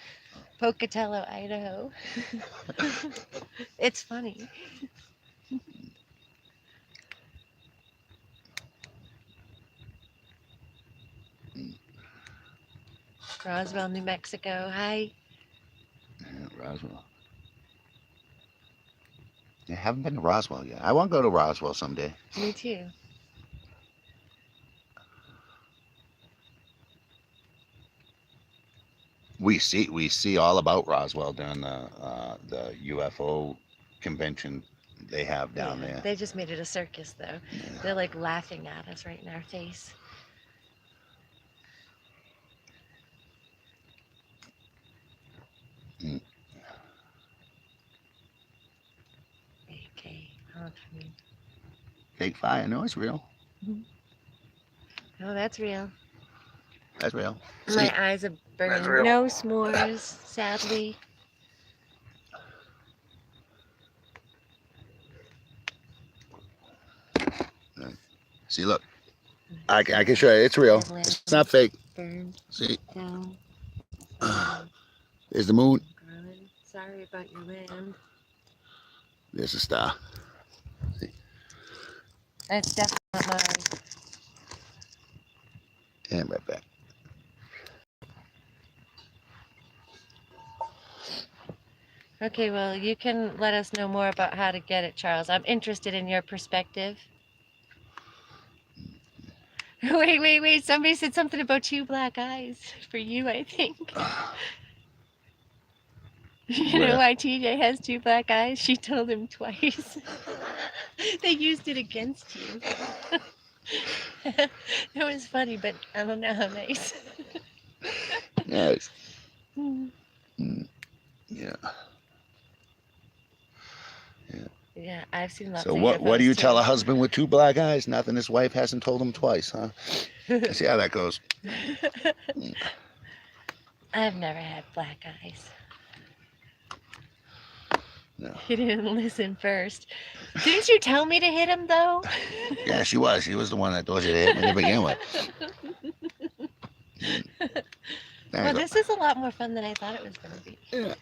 Pocatello, Idaho. It's funny. Hmm. Roswell, New Mexico. Hi. Yeah, Roswell. I haven't been to Roswell yet. I want to go to Roswell someday. Me too. We see all about Roswell during the UFO convention they have down Yeah, there. they just made it a circus, though. Yeah. They're like laughing at us right in our face. Mm. Okay. Oh, I mean, Fake fire. No, it's real. oh, that's real. That's real. See, My eyes are that's burning. real. No s'mores, sadly. See, look. I can show you. It's real. It's not fake. Burn See, down. there's the moon. Garland, sorry about your land. There's a star. See, That's definitely not mine. and right back. Okay, well, you can let us know more about how to get it, Charles. I'm interested in your perspective. Wait. Somebody said something about two black eyes for you, I think. You know Where? why TJ has two black eyes? She told him twice. They used it against you. It was funny, but I don't know how nice. Yes. Yeah. Yeah, I've seen lots So of what do UFOs you tell too. a husband with two black eyes? Nothing his wife hasn't told him twice, huh? See how that goes. I've never had black eyes. No. He didn't listen first. Didn't you tell me to hit him though? Yeah, she was. She was the one that told you to hit me to begin with. Well, this is a lot more fun than I thought it was going to be. Yeah.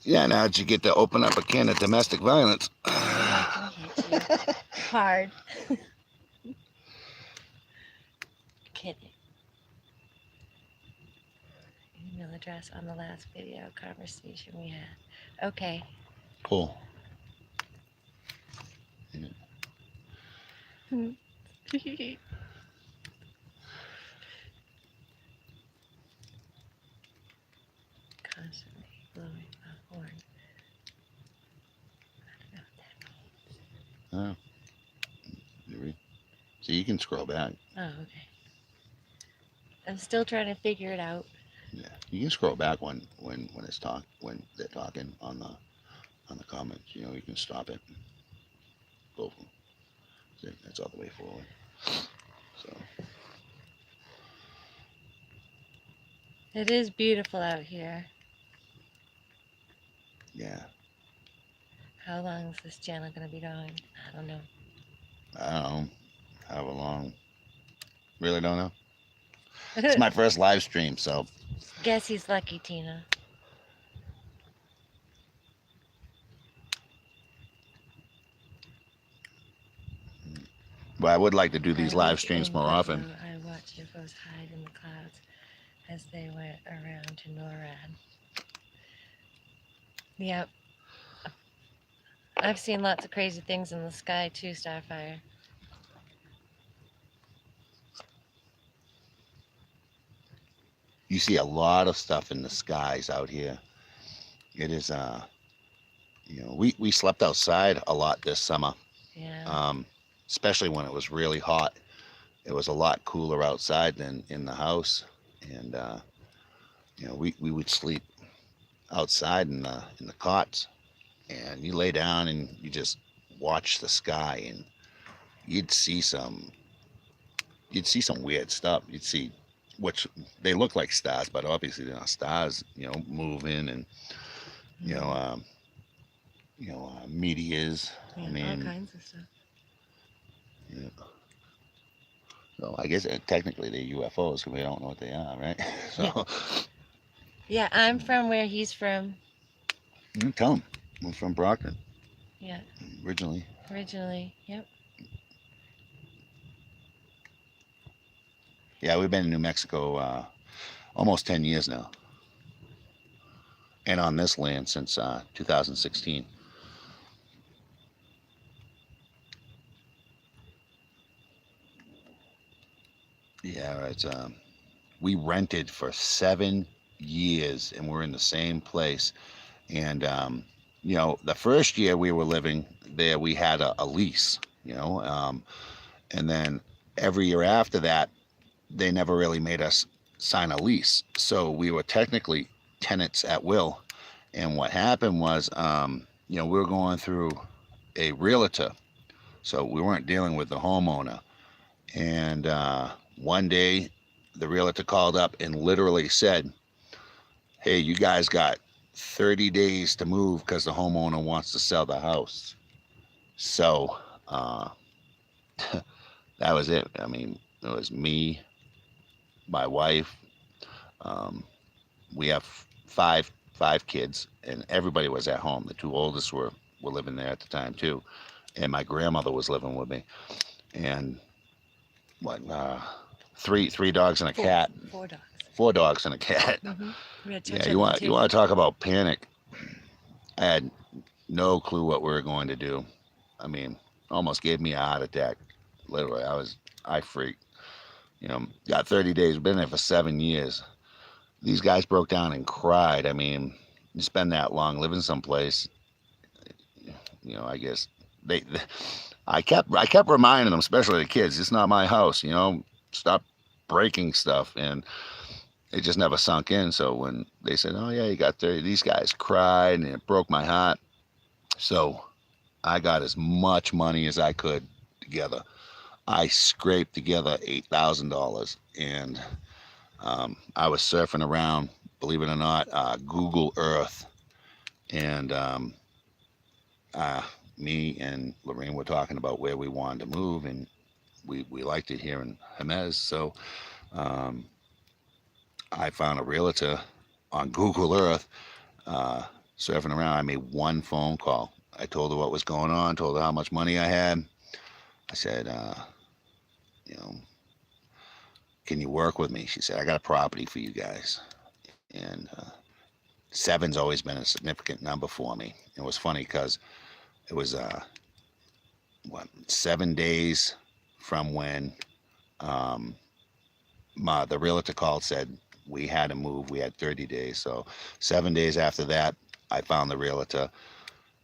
Yeah, now that you get to open up a can of domestic violence. I can hit you hard. Kidding. Email address on the last video conversation we had. Okay. Pull. Yeah. Constantly blowing a horn. I don't know what that means. Oh. So you can scroll back. Oh, okay. I'm still trying to figure it out. Yeah, you can scroll back when it's when they're talking on the comments. You know, you can stop it. Go. See, that's all the way forward. So. It is beautiful out here. Yeah. How long is this channel going to be going? I don't know. I don't know. However long. Really don't know. It's my first live stream, so. Guess he's lucky, Tina. But I would like to do these I live was streams in more often. Pueblo. I watched UFOs hide in the clouds as they went around to NORAD. Yep. I've seen lots of crazy things in the sky too, Starfire. You see a lot of stuff in the skies out here. It is, you know, we slept outside a lot this summer. Yeah. Especially when it was really hot. It was a lot cooler outside than in the house. And We would sleep outside in the cots, and you lay down and you just watch the sky, and you'd see some you'd see some weird stuff. You'd see which they look like stars, but obviously they're not stars. Moving and you know Mhm. um, meteors. I Yeah, all mean, kinds of stuff. you know, so I guess technically they're UFOs because we don't know what they are, right? Yeah. So Yeah, I'm from where he's from. you tell them I'm from Brockton Yeah, originally. originally. Yep. Yeah, we've been in New Mexico almost 10 years now, and on this land since 2016. Yeah, it's we rented for 7 years, and we're in the same place. And the first year we were living there, we had a lease. And then every year after that, they never really made us sign a lease, so we were technically tenants at will. And what happened was, we were going through a realtor, so we weren't dealing with the homeowner. And one day, the realtor called up and literally said, "Hey, you guys got 30 days to move because the homeowner wants to sell the house." So uh, that was it. I mean, it was me, my wife. Um, we have five kids, and everybody was at home. The two oldest were living there at the time too, and my grandmother was living with me. And what three dogs and a Four. cat. 4 dogs. 4 dogs and a cat. We had Yeah, Churchill and you two. want to talk about panic? I had no clue what we were going to do. I mean, almost gave me a heart attack. Literally, I freaked. Got 30 days. Been there for 7 years. These guys broke down and cried. I mean, you spend that long living someplace, I guess they I kept reminding them, especially the kids, it's not my house. Stop breaking stuff, and it just never sunk in. So when they said, "Oh yeah, you got 30," these guys cried, and it broke my heart. So I got as much money as I could together. I scraped together $8,000, and I was surfing around, believe it or not, Google Earth, and uh, me and Lorraine were talking about where we wanted to move, and we liked it here in Jemez. So um, I found a realtor on Google Earth, uh, surfing around. I made one phone call. I told her what was going on, told her how much money I had. I said, you know, "Can you work with me?" She said, "I got a property for you guys." And seven's always been a significant number for me. It was funny because it was 7 days from when um, the realtor called, said we had to move. We had 30 days. So 7 days after that, I found the realtor,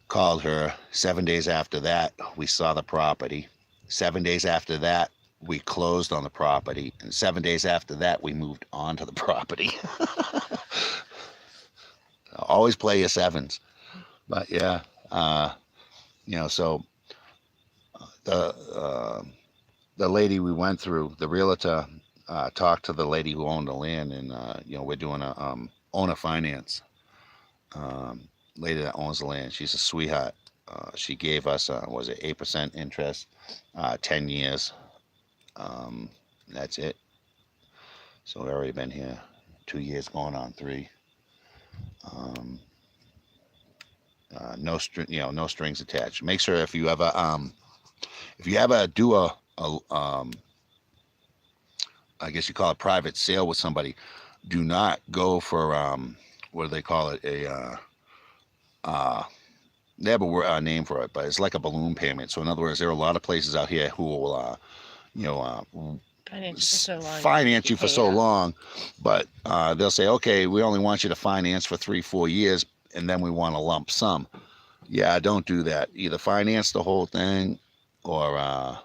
called her. 7 days after that, we saw the property. 7 days after that, we closed on the property. And 7 days after that, we moved onto the property. Always play your sevens. But yeah, so the uh, the lady we went through, the realtor, talked to the lady who owned the land, and we're doing a owner finance. Um, Lady that owns the land, she's a sweetheart. She gave us was it 8% interest, 10 years. Um, that's it. So we've already been here 2 years, going on three. Um, no strings attached. Make sure if you ever do a I guess you call it private sale with somebody, do not go for what do they call it? Uh, they have a name for it, but it's like a balloon payment. So in other words, there are a lot of places out here who will, you know, uh, Finance you for so long, finance you you for pay it so up. long, but they'll say, okay, we only want you to finance for 3, 4 years, and then we want a lump sum. Yeah, don't do that. Either finance the whole thing, or uh,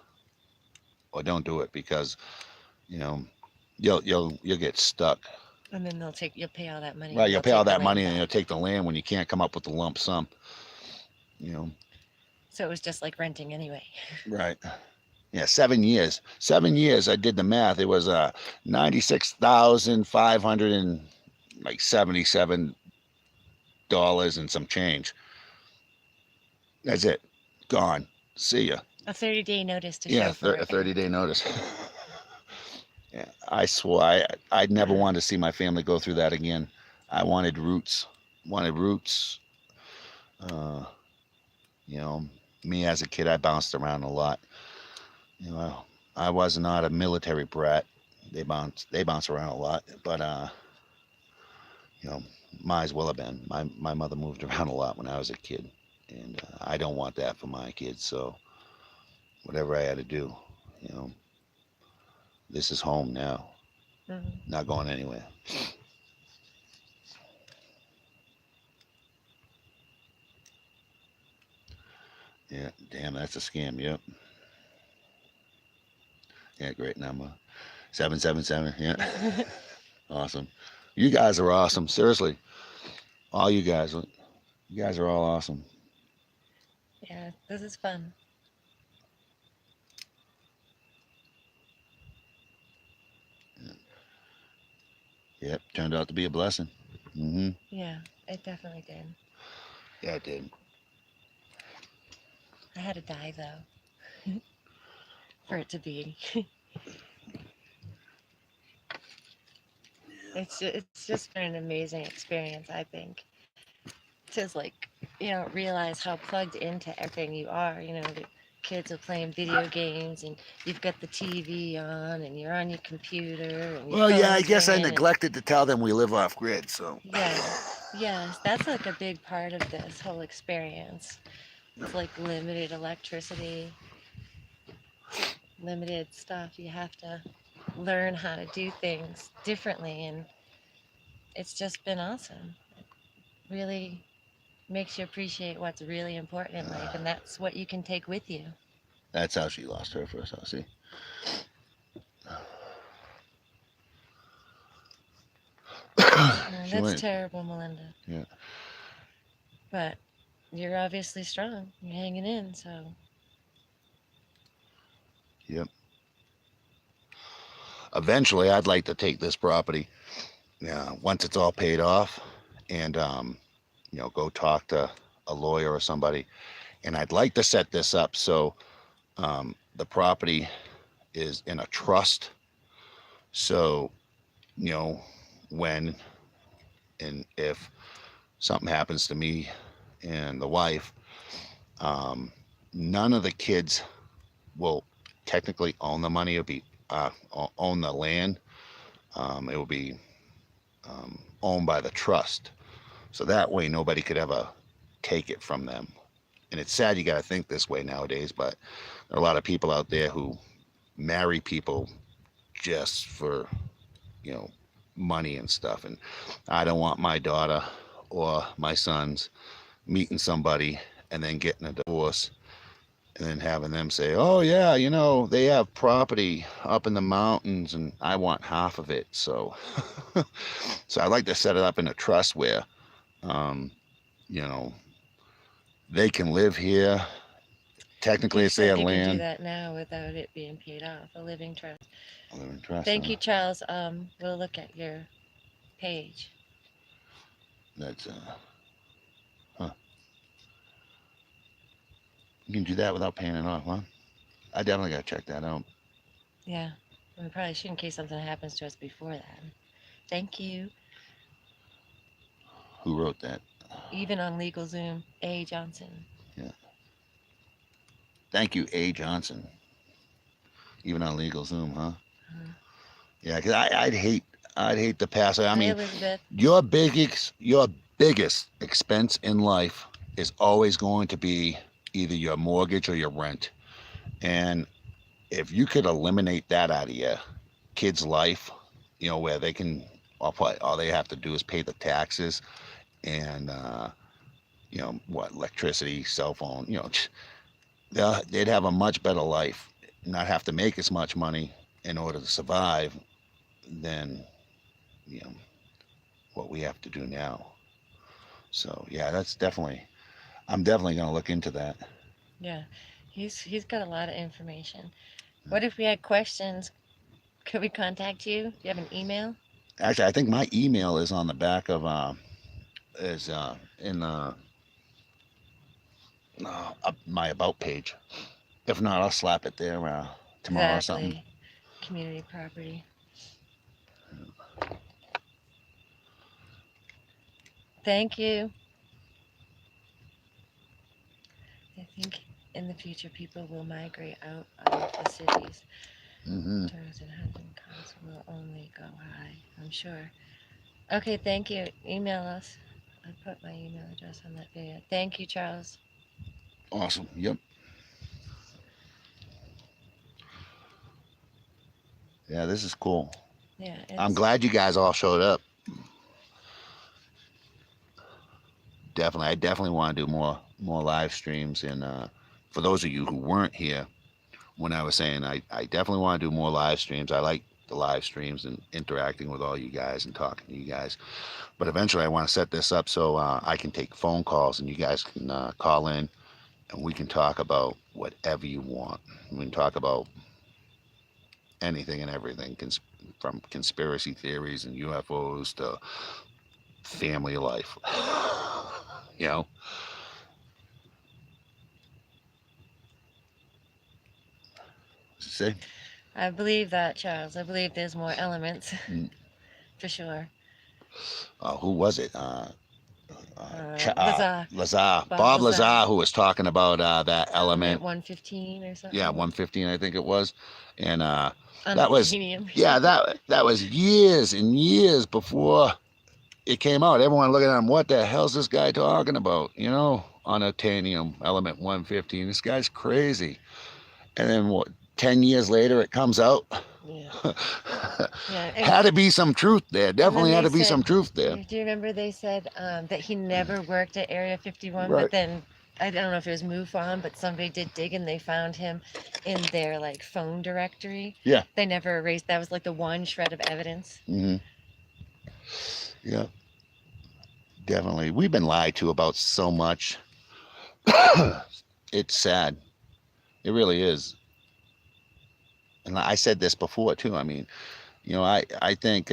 or don't do it, because you know you'll get stuck. And then you'll pay all that money Right, and you'll they'll pay all take the that land money and you'll back. take the land when you can't come up with the lump sum. You know. So it was just like renting anyway. Right. Yeah, 7 years. 7 years. I did the math. It was 96,500 and like $77 and some change. That's it. Gone. See ya. A 30-day notice to Yeah, show for a it. 30-day notice. Yeah, I swore I'd never wanted to see my family go through that again. I wanted roots. Wanted roots. Uh, you know, me as a kid, I bounced around a lot. You know, I was not a military brat. They bounce around a lot, but you know, might as well have been. My mother moved around a lot when I was a kid, and I don't want that for my kids. So whatever I had to do, you know, this is home now. Mhm. Not going anywhere. Yeah, damn, that's a scam. Yep. Yeah, great number. 777. Yeah, awesome. You guys are awesome. Seriously, all you guys. You guys are all awesome. Yeah, this is fun. Yep, turned out to be a blessing. Mm-hmm. Yeah, it definitely did. Yeah, it did. I had to die though for it to be. It's just been an amazing experience, I think. To like, realize how plugged into everything you are. The kids are playing video games and you've got the TV on and you're on your computer and your Well, yeah, I phone's guess I ringing and neglected to tell them we live off grid, so. yes, yes, that's like a big part of this whole experience. It's like limited electricity, limited stuff. You have to learn how to do things differently and it's just been awesome. Really makes you appreciate what's really important in life, and that's what you can take with you. That's how she lost her first house, see? Oh, She that's went, terrible, Melinda. yeah. But you're obviously strong. You're hanging in, so Yep. Eventually, I'd like to take this property, once it's all paid off, and, go talk to a lawyer or somebody. And I'd like to set this up so the property is in a trust. So, you know, when and if something happens to me and the wife, um, none of the kids will technically own the money. It'll be own the land. It will be owned by the trust. So that way nobody could ever take it from them. And it's sad you got to think this way nowadays, but there are a lot of people out there who marry people just for, you know, money and stuff. And I don't want my daughter or my sons meeting somebody and then getting a divorce and then having them say, oh yeah, they have property up in the mountains and I want half of it. So so I like to set it up in a trust where um, you know they can live here. Technically you it's their said you can do land. that now without it being paid off. A living trust. I live in trust, Thank you, Charles. We'll look at your page. that's huh. You can do that without paying it off, huh? I definitely gotta check that out. Yeah, we probably should in case something happens to us before that. Thank you. Who wrote that? Even on LegalZoom, A. Johnson. Yeah. Thank you, A. Johnson. Even on LegalZoom, huh? Uh, Yeah, because I'd hate to pass it. I Hi, mean, Elizabeth. your biggest expense in life is always going to be either your mortgage or your rent. And if you could eliminate that out of your kid's life, where they can, all they have to do is pay the taxes and what, electricity, cell phone, they'd have a much better life, not have to make as much money in order to survive than, you know. what we have to do now. So yeah, that's definitely. I'm definitely going to look into that. Yeah, he's got a lot of information. What if we had questions? Could we contact you? Do you have an email? Actually, I think my email is on the back of is in my about page. If not, I'll slap it there tomorrow or something. Exactly. Community property. Thank you. I think in the future people will migrate out of the cities. Hmm. Tours and hunting costs will only go high, I'm sure. Okay, thank you. Email us. I put my email address on that video. Thank you, Charles. Awesome. Yep. Yeah, this is cool. Yeah, I'm it's glad you guys all showed up. Definitely, I definitely want to do more live streams. And for those of you who weren't here when I was saying, I definitely want to do more live streams. I like the live streams and interacting with all you guys and talking to you guys. But eventually, I want to set this up so I can take phone calls and you guys can call in and we can talk about whatever you want. We can talk about anything and everything, from conspiracy theories and UFOs to family life. You know, see? I believe that, Charles. I believe there's more elements Mm. for sure. Who was it? Lazar, Lazar, Bob Bob Lazar, Lazar, who was talking about that element element. 115 or Yeah, something. 115, I think it was, and that was Unobtainium. yeah, that was years and years before it came out. Everyone looking at him, what the hell's this guy talking about? You know, unobtainium element 115. This guy's crazy. And then what? 10 years later, it comes out. Yeah. Yeah. Had to be some truth there. And then Definitely had they to be said, some truth there. do you remember they said that he never worked at Area 51, Right. but then I don't know if it was MUFON, but somebody did dig and they found him in their like phone directory. Yeah. They never erased. That was like the one shred of evidence. Mm-hmm. Yeah. Definitely. We've been lied to about so much. It's sad. It really is. And I said this before too. I mean, I think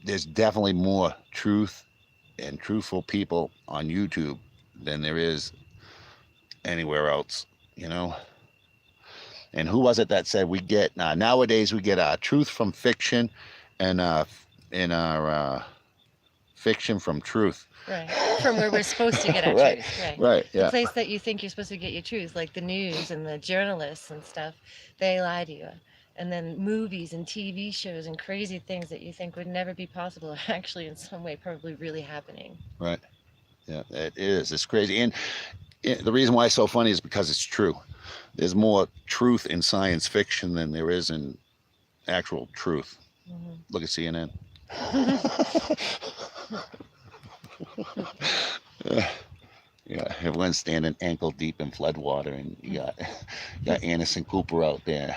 there's definitely more truth and truthful people on YouTube than there is anywhere else, you know. And who was it that said we get nowadays we get truth from fiction and in our fiction from truth. Right. From where we're supposed to get our Right. truth. Right. Right. The Yeah. place that you think you're supposed to get your truth, like the news and the journalists and stuff, they lie to you. And then movies and TV shows and crazy things that you think would never be possible are actually in some way probably really happening. Right. Yeah. It is. It's crazy. And the reason why it's so funny is because it's true. There's more truth in science fiction than there is in actual truth. Mm-hmm. Look at CNN. Yeah, everyone's standing ankle deep in floodwater, and you got Anderson Cooper out there.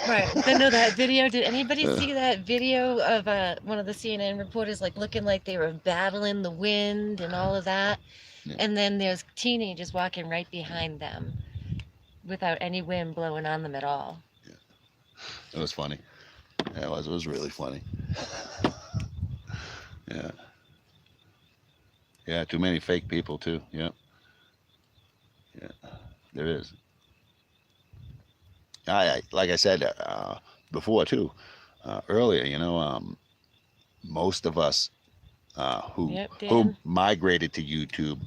Right. Then no, that video. Did anybody see that video of one of the CNN reporters like looking like they were battling the wind and all of that? Yeah. And then there's teenagers walking right behind them without any wind blowing on them at all. Yeah. It was funny. Yeah, it was really funny. Yeah. Yeah, too many fake people too. Yeah. Yeah, there is. I like I said before too, earlier. Most of us who Yep, who Dan. migrated to YouTube,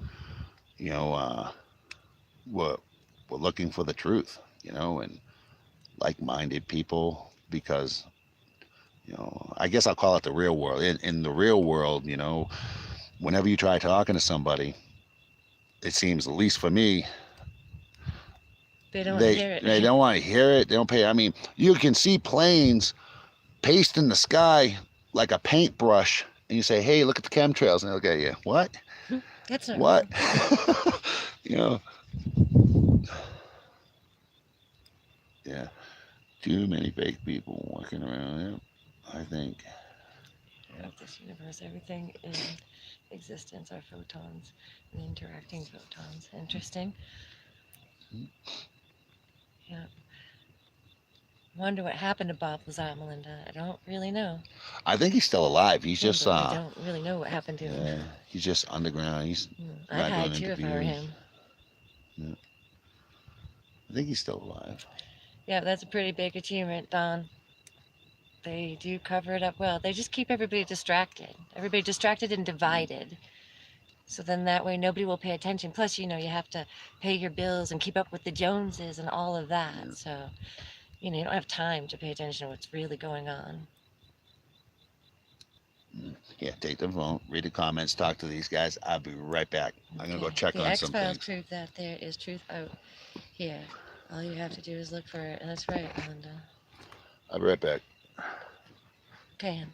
you know, were looking for the truth, and like-minded people because, I guess I'll call it the real world. In the real world, whenever you try talking to somebody, it seems, at least for me, They don't hear it. they don't want to hear it. They don't pay. I mean, you can see planes pasting the sky like a paintbrush, and you say, "Hey, look at the chemtrails," and they'll look at you. What? That's not What? real. you know? Yeah. Too many fake people walking around. Yeah, I think. Of this universe, everything in existence are photons and interacting photons. Interesting. Yeah. Wonder what happened to Bob Lazar, Melinda. I don't really know. I think he's still alive. He's just But we don't really know what happened to him. yeah, he's just underground. He's I'd not doing hide too if I were interviews. him. Yeah. I think he's still alive. Yeah, that's a pretty big achievement, Don. They do cover it up well. They just keep everybody distracted. Everybody distracted and divided. So then that way nobody will pay attention. Plus, you know, you have to pay your bills and keep up with the Joneses and all of that. Yeah. So, you know, you don't have time to pay attention to what's really going on. Yeah, take the phone, read the comments, talk to these guys. I'll be right back. I'm gonna go check The on some X-Files things. prove that there is truth out here. All you have to do is look for it. And that's right, Melinda. I'll be right back. Okay.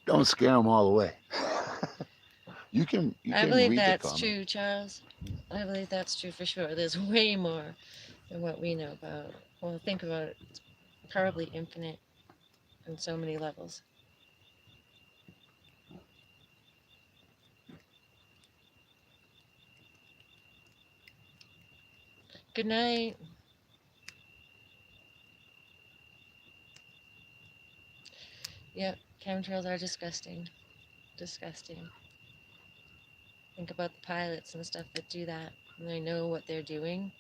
Don't scare them all away. you can I believe read the that's comment. true, Charles. I believe that's true for sure. There's way more than what we know about. Well, think about it. It's probably infinite on so many levels. Good night. Yep, chemtrails are disgusting. Disgusting. Think about the pilots and stuff that do that. And they know what they're doing.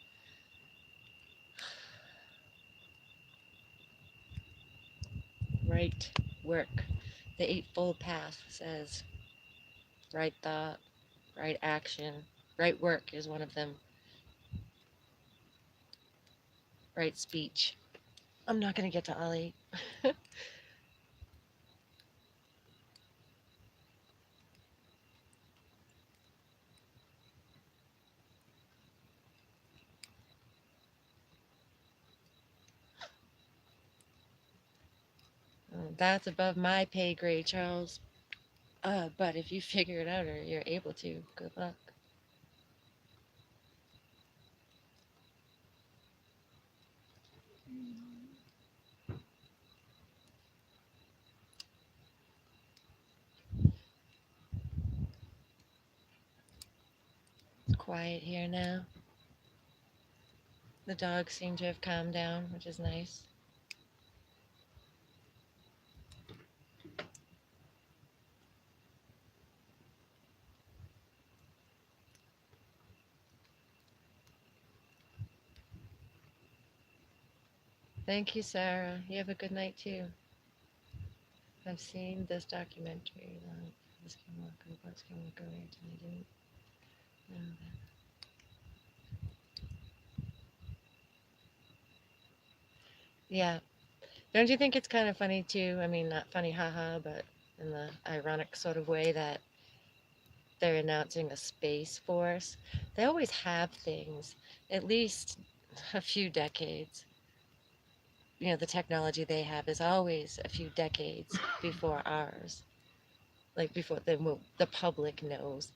Right work. The Eightfold Path says right thought, right action, right work is one of them. Right speech. I'm not going to get to all 8. That's above my pay grade, Charles. But if you figure it out or you're able to, good luck. It's quiet here now. The dogs seem to have calmed down, which is nice. Thank you, Sarah. You have a good night too. I've seen this documentary about the Skinwalker, about Skinwalker Ranch, and I didn't know that. Yeah. Don't you think it's kind of funny too? I mean, not funny, haha, but in the ironic sort of way that they're announcing a space force. They always have things, at least a few decades. You know, the technology they have is always a few decades before ours, like before the public knows.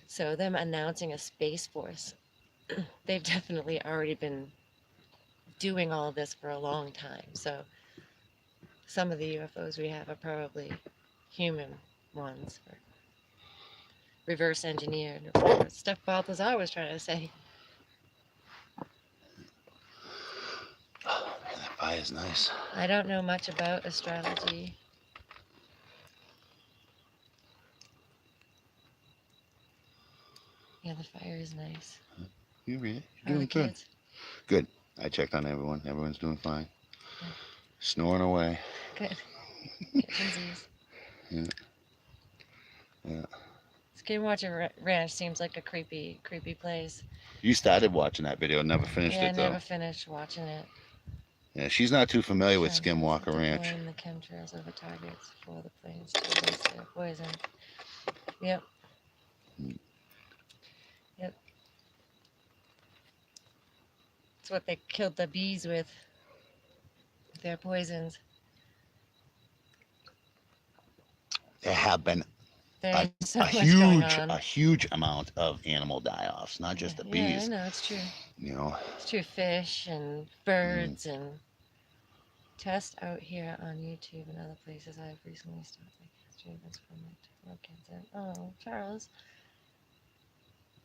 So them announcing a space force, they've definitely already been doing all of this for a long time. So some of the UFOs we have are probably human ones, or reverse engineered, or whatever stuff Bob was always trying to say. Oh man, that pie is nice. I don't know much about astrology. Yeah, the fire is nice. You read it. How are You're the doing good. kids? Good. I checked on everyone. Everyone's doing fine. Yeah. Snoring away. Good. Kittенsies. Yeah. Yeah. Skinwalker Ranch seems like a creepy place. You started watching that video, never finished Yeah, I it though. never finished watching it. Yeah, she's not too familiar with Chemtrails Skinwalker Ranch. deploying the chemtrails over targets for the planes to release their poison. Yep. Yep. It's what they killed the bees with. Their poisons. There have been There's so a much going huge on. a huge amount of animal die-offs, not Yeah, just the yeah, I bees. know, it's true. You know, It's true. Fish and mm, birds and test out here on YouTube and other places. I've recently stopped my capturing this from my kids. And oh, Charles,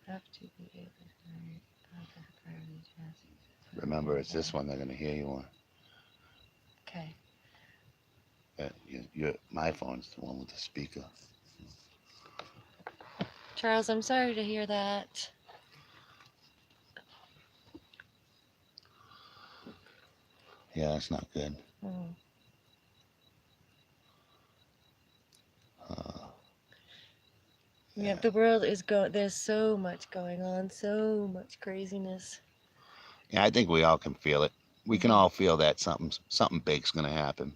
have to be able to hurry out the priority task. remember, it's this one they're gonna hear you on. Okay. My phone's the one with the speaker. Charles, I'm sorry to hear that. Yeah, it's not good. Hmm. Uh, Yeah, the world is going. There's so much going on, so much craziness. yeah, I think we all can feel it. We can Mhm. all feel that something big's gonna happen.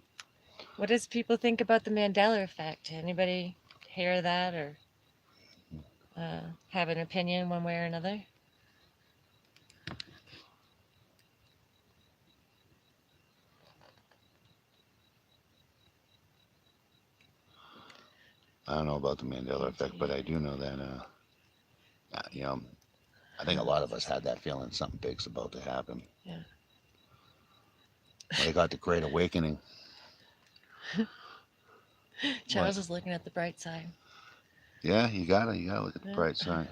What does people think about the Mandela effect? Anybody hear that or have an opinion one way or another? I don't know about the Mandela effect, but I do know that you know, I think a lot of us had that feeling something big's about to happen. Yeah. They got the Great Awakening. Charles What? is looking at the bright side. Yeah, you gotta look at the Yeah. bright side.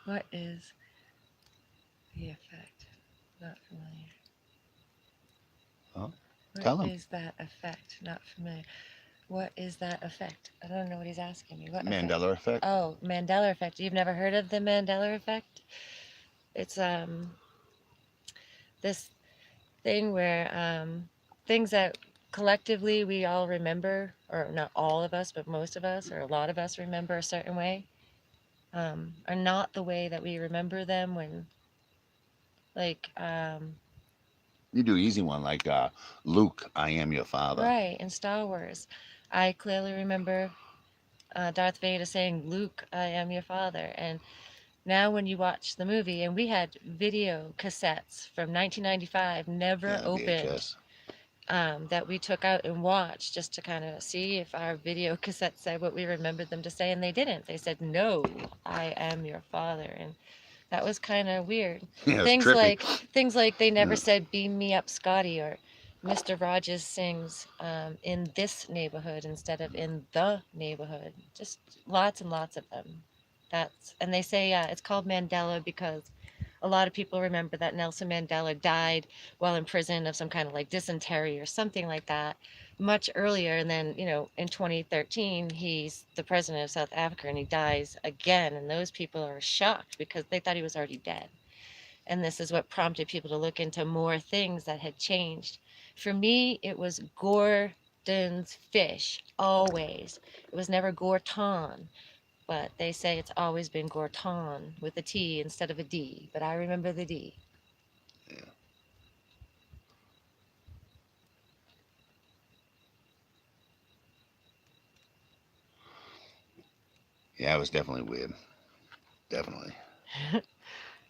What is the effect? Not familiar. Oh, What tell him. is that effect? Not familiar. What is that effect? I don't know what he's asking me. What effect? Mandela effect. Oh, Mandela effect. You've never heard of the Mandela effect? It's this thing where things that collectively we all remember, or not all of us, but most of us, or a lot of us remember a certain way, are not the way that we remember them when, like, You do easy one like Luke, I am your father. right, in Star Wars. I clearly remember Darth Vader saying, Luke, I am your father. And now when you watch the movie, and we had video cassettes from 1995, never Yeah, opened, VHS. that we took out and watched just to kind of see if our video cassettes said what we remembered them to say, and they didn't. They said, "No, I am your father," and that was kind of weird. Yeah, it's Things trippy. like things like they never Yeah. said "Beam me up, Scotty" or "Mr. Rogers sings in this neighborhood" instead of "in the neighborhood." Just lots and lots of them. That's and they say it's called Mandela because a lot of people remember that Nelson Mandela died while in prison of some kind of like dysentery or something like that much earlier. And then, in 2013, he's the president of South Africa and he dies again. And those people are shocked because they thought he was already dead. And this is what prompted people to look into more things that had changed. For me, it was Gordon's fish, always. It was never Gorton, but they say it's always been Gorton with a T instead of a D, but I remember the D. Yeah. Yeah, it was definitely weird. Definitely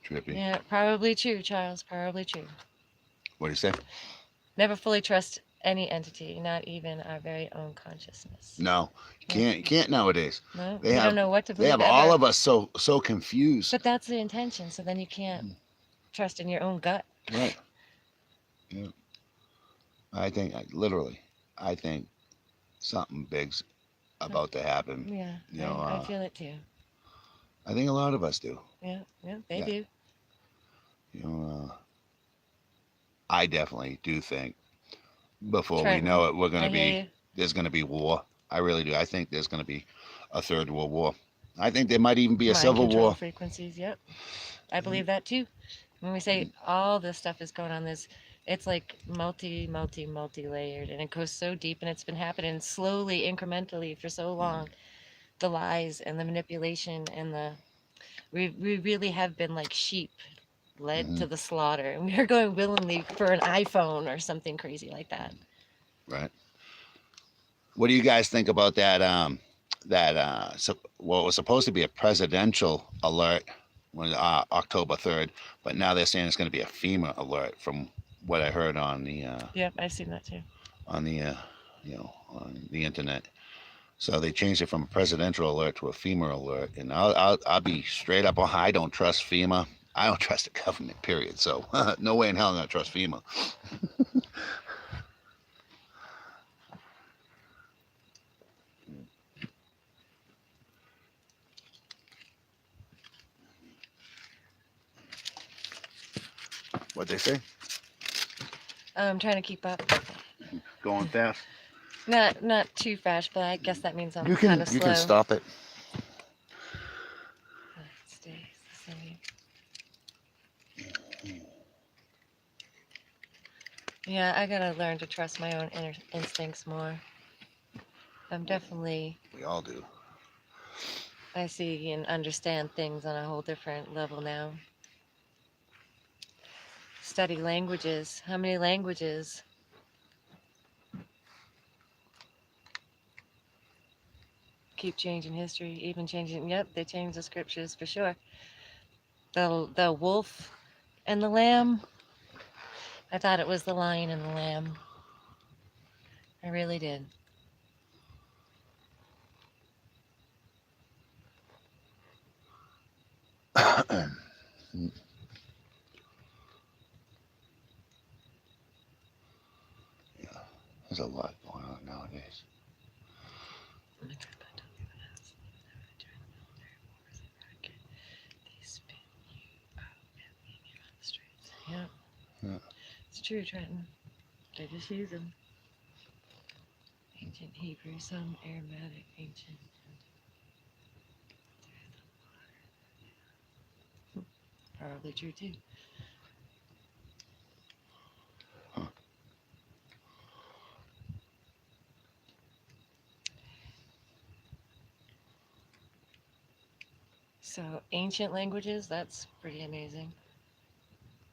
trippy. Yeah, probably true, Charles, probably true. What do you say? Never fully trust any entity, not even our very own consciousness. No, you No, can't. You can't nowadays. no, They you don't have know what to they believe have all ever. of us so confused. But that's the intention, so then you can't trust in your own gut. Right. Yeah. I think literally. I think something big's about to happen. Yeah, You know. I feel it too. I think a lot of us do. Yeah, yeah, they Yeah. do. You know. I definitely do think before we Trenton, know it, I hear you. there's gonna be war. I really do. I think there's gonna be a third world war. I think there might even be a Mind civil control war. frequencies, yep. I believe that too. When we say all this stuff is going on, it's like multi layered, and it goes so deep, and it's been happening slowly, incrementally for so long. The lies and the manipulation and we really have been like sheep led Hmm. to the slaughter, and we are going willingly for an iPhone or something crazy like that. Right. What do you guys think about that? What was supposed to be a presidential alert was October 3rd, but now they're saying it's going to be a FEMA alert from what I heard on the Yep, I've seen that too. on the on the internet. So they changed it from a presidential alert to a FEMA alert. And I'll be straight up on. I don't trust FEMA. I don't trust the government. Period. So no way in hell I'm gonna trust FEMA. What they say? I'm trying to keep up. Going fast. Not too fast, but I guess that means I'm You kind can of slow. you can stop it. It stays the same. Yeah, I gotta learn to trust my own inner instincts more. I'm definitely, We all do. I see and understand things on a whole different level now. Study languages. How many languages? Keep changing history, even changing. Yep, they change the scriptures for sure. The wolf and the lamb. I thought it was the lion and the lamb. I really did. Yeah, there's a lot going on nowadays. Yeah. Yeah. It's true, Trenton. They just use them. Ancient Hebrew, some Aramaic, ancient. Probably true too. Huh. So ancient languages, that's pretty amazing.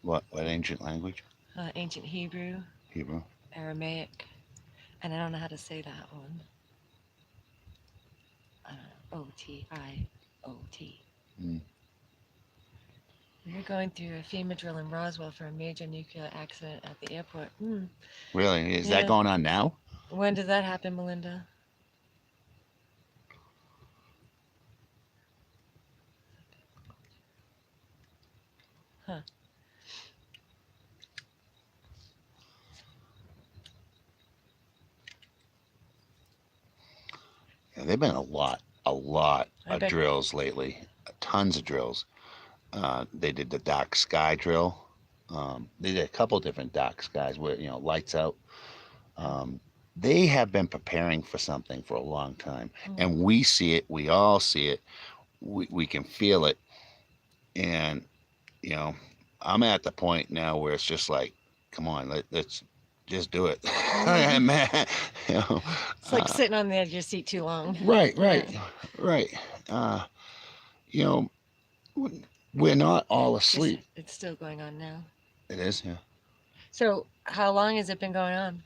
What ancient language? Ancient Hebrew, Hebrew. Aramaic, and I don't know how to say that one. OTIOT. Mm. We were going through a FEMA drill in Roswell for a major nuclear accident at the airport. Really? Is Yeah. that going on now? When did that happen, Melinda? Huh. Yeah, there've been a lot I of bet. drills lately. Tons of drills. They did the dark sky drill. They did a couple different dark skies where lights out. Um, they have been preparing for something for a long time, and we see it. We all see it. We can feel it, and you know, I'm at the point now where it's just like, come on, let's just do it. Man, you know, It's like sitting on the edge of your seat too long. right, Yeah. right. You know, we're not all asleep. It's still going on now. It is, yeah. So, how long has it been going on?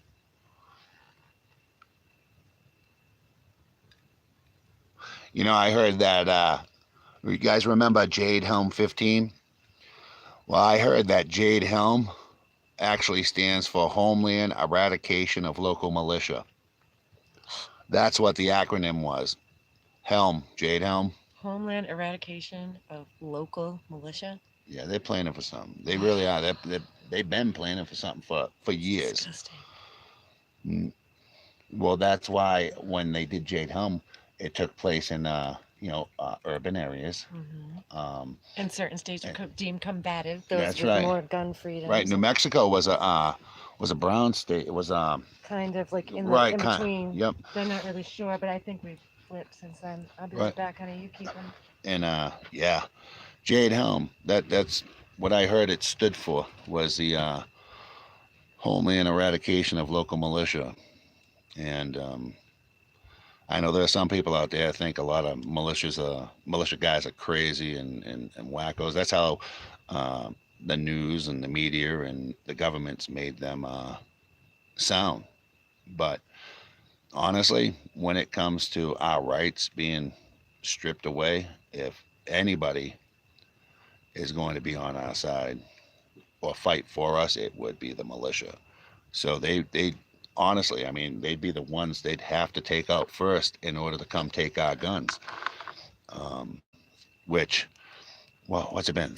I heard that. You guys remember Jade Helm 15? Well, I heard that Jade Helm actually stands for Homeland Eradication of Local Militia. That's what the acronym was. Helm, Jade Helm. Homeland Eradication of Local Militia? Yeah, they're planning for something. They really are. They've been planning for something for years. Disgusting. Well, that's why when they did Jade Helm, it took place in urban areas. And certain states were deemed combative. Those That's with right. more gun freedoms. Right. New Mexico was a brown state. It was kind of like in the right, in between. Yep. They're not really sure, but I think we've flipped since then. I'll be right back, honey. You keep them. And yeah, Jade Helm. That's what I heard it stood for, was the Homeland Eradication of Local Militia. And I know there are some people out there think a lot of militia guys are crazy and wackos. That's how the news and the media and the governments made them sound. But honestly, when it comes to our rights being stripped away, if anybody is going to be on our side or fight for us, it would be the militia. So they honestly, I mean, they'd be the ones they'd have to take out first in order to come take our guns. Which, well, what's it been?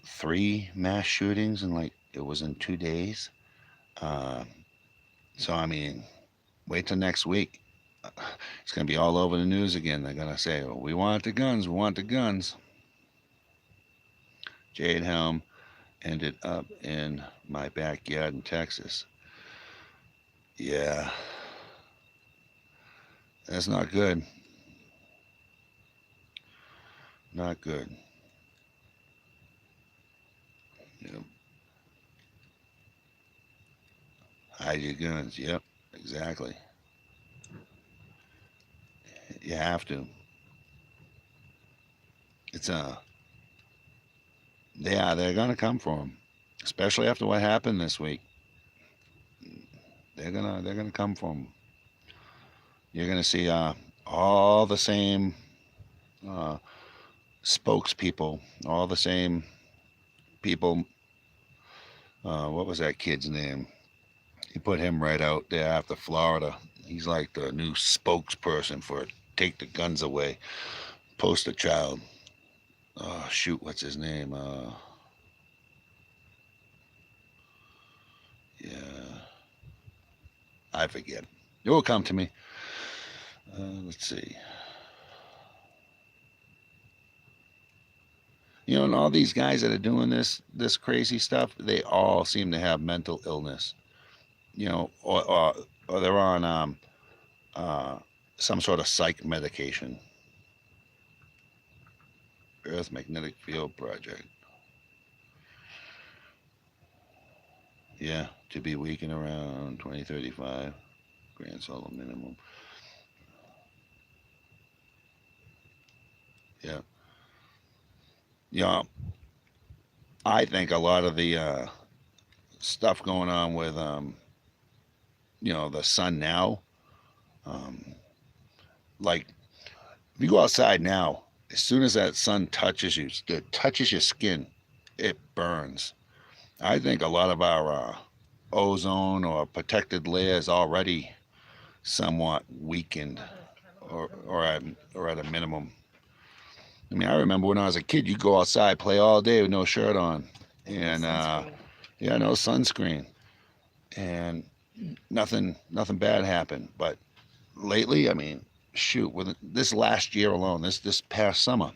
Three mass shootings and like it was in 2 days. Uh, so I mean, wait till next week. It's gonna be all over the news again. They're gonna say, "Oh, we want the guns. We want the guns." Jade Helm ended up in my backyard in Texas. Yeah, that's not good. Not good. You know, hide your guns. Yep, exactly. You have to. It's they're gonna come for them, especially after what happened this week. They're gonna come for them. You're gonna see all the same uh, spokespeople, all the same people. What was that kid's name? He put him right out there after Florida. He's like the new spokesperson for take the guns away, poster child. Oh shoot, what's his name? Yeah, I forget. It will come to me. Let's see. You know, and all these guys that are doing this crazy stuff, they all seem to have mental illness. You know, or they're on uh, some sort of psych medication. Earth Magnetic Field Project. Yeah, to be weakened around 2035. Grand solar minimum. Yeah. Yeah. I think a lot of the stuff going on with, the sun now, um, like if you go outside now, as soon as that sun touches you, it touches your skin, it burns. I think a lot of our ozone or protected layer is already somewhat weakened or at a minimum. I mean, I remember when I was a kid, you'd go outside, play all day with no shirt on, and yeah, no sunscreen, and nothing bad happened. But lately, I mean, shoot, with this last year alone, this past summer,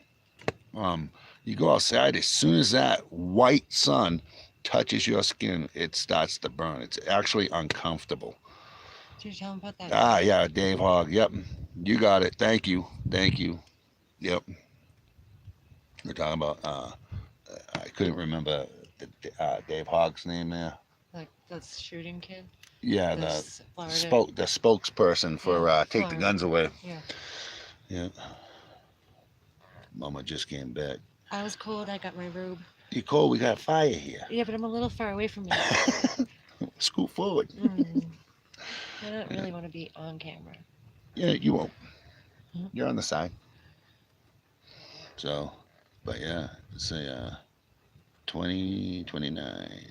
um, you go outside, as soon as that white sun touches your skin, it starts to burn. It's actually uncomfortable. Did you tell him about that? Ah, yeah, Dave Hogg. Yep, you got it. Thank you. Yep. We're talking about. I couldn't remember Dave Hogg's name there. Like the shooting kid? Yeah, the spokesperson for take the guns away. Yeah. Yeah. Mama just came back. I was cold. I got my robe. You cold? We got fire here. Yeah, but I'm a little far away from you. Scoot forward. I don't really want to be on camera. Yeah, you won't. You're on the side. So, but yeah, it's a 2029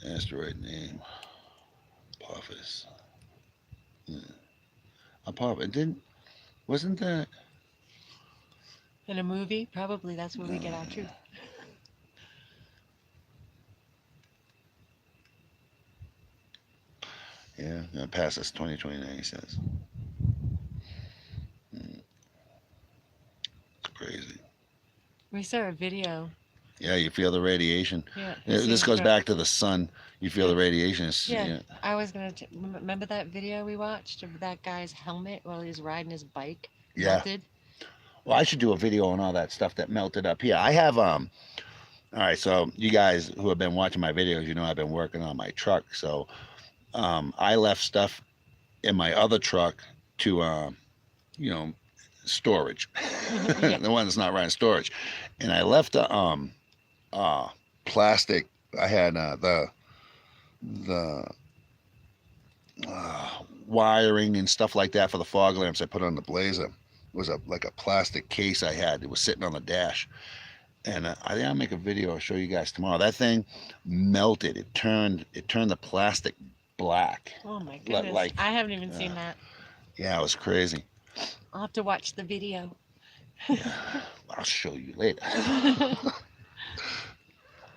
asteroid name. Apophis. Yeah. Apophis. Wasn't that in a movie? Probably that's where we get our truth. Yeah, gonna pass us 2029, he says. It's crazy. We saw a video. Yeah, you feel the radiation. Yeah. This goes back to the sun. You feel the radiation. Yeah. I was going to remember that video we watched of that guy's helmet while he was riding his bike melted? Well, I should do a video on all that stuff that melted up here. I have all right, so you guys who have been watching my videos, you know I've been working on my truck. So I left stuff in my other truck to storage. The one that's not right in storage. And I left a plastic. I had the wiring and stuff like that for the fog lamps I put on the Blazer. It was like a plastic case I had. It was sitting on the dash. And I think I'll make a video. I'll show you guys tomorrow. That thing melted. It turned the plastic black. Oh my goodness. Like, I haven't even seen that. yeah, it was crazy. I'll have to watch the video. Yeah, I'll show you later.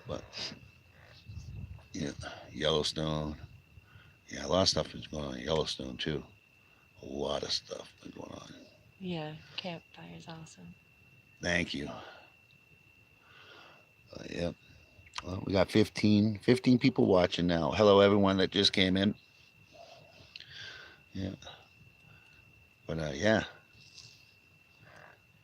But yeah, Yellowstone. Yeah, a lot of stuff is going on in Yellowstone too. A lot of stuff is going on. Yeah, campfire is awesome. Thank you. Yep. Well, we got 15 people watching now. Hello, everyone that just came in. Yeah. But yeah,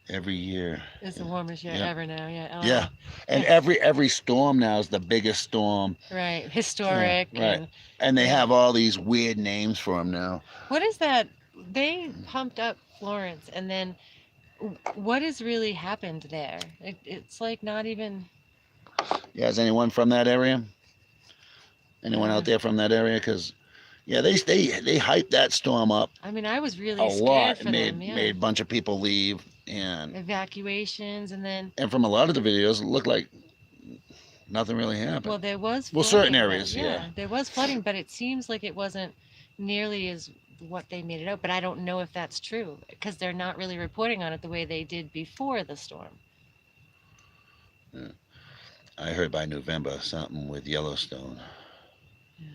every year. It's the warmest year Yep. ever now. Yeah. LOL. Yeah, and every storm now is the biggest storm. Right. Historic. Yeah, right. And they have all these weird names for them now. What is that? They pumped up Florence, and then what has really happened there? It's like not even. Yeah, is anyone from that area? Anyone out there from that area? Because yeah, they hyped that storm up. I mean, I was really a scared lot. for them. Yeah. Made a bunch of people leave, and evacuations, and then. And from a lot of the videos, it looked like nothing really happened. Well, there was. Well, certain areas, yeah. There was flooding, but it seems like it wasn't nearly as what they made it out. But I don't know if that's true because they're not really reporting on it the way they did before the storm. Yeah. I heard by November something with Yellowstone. Yeah.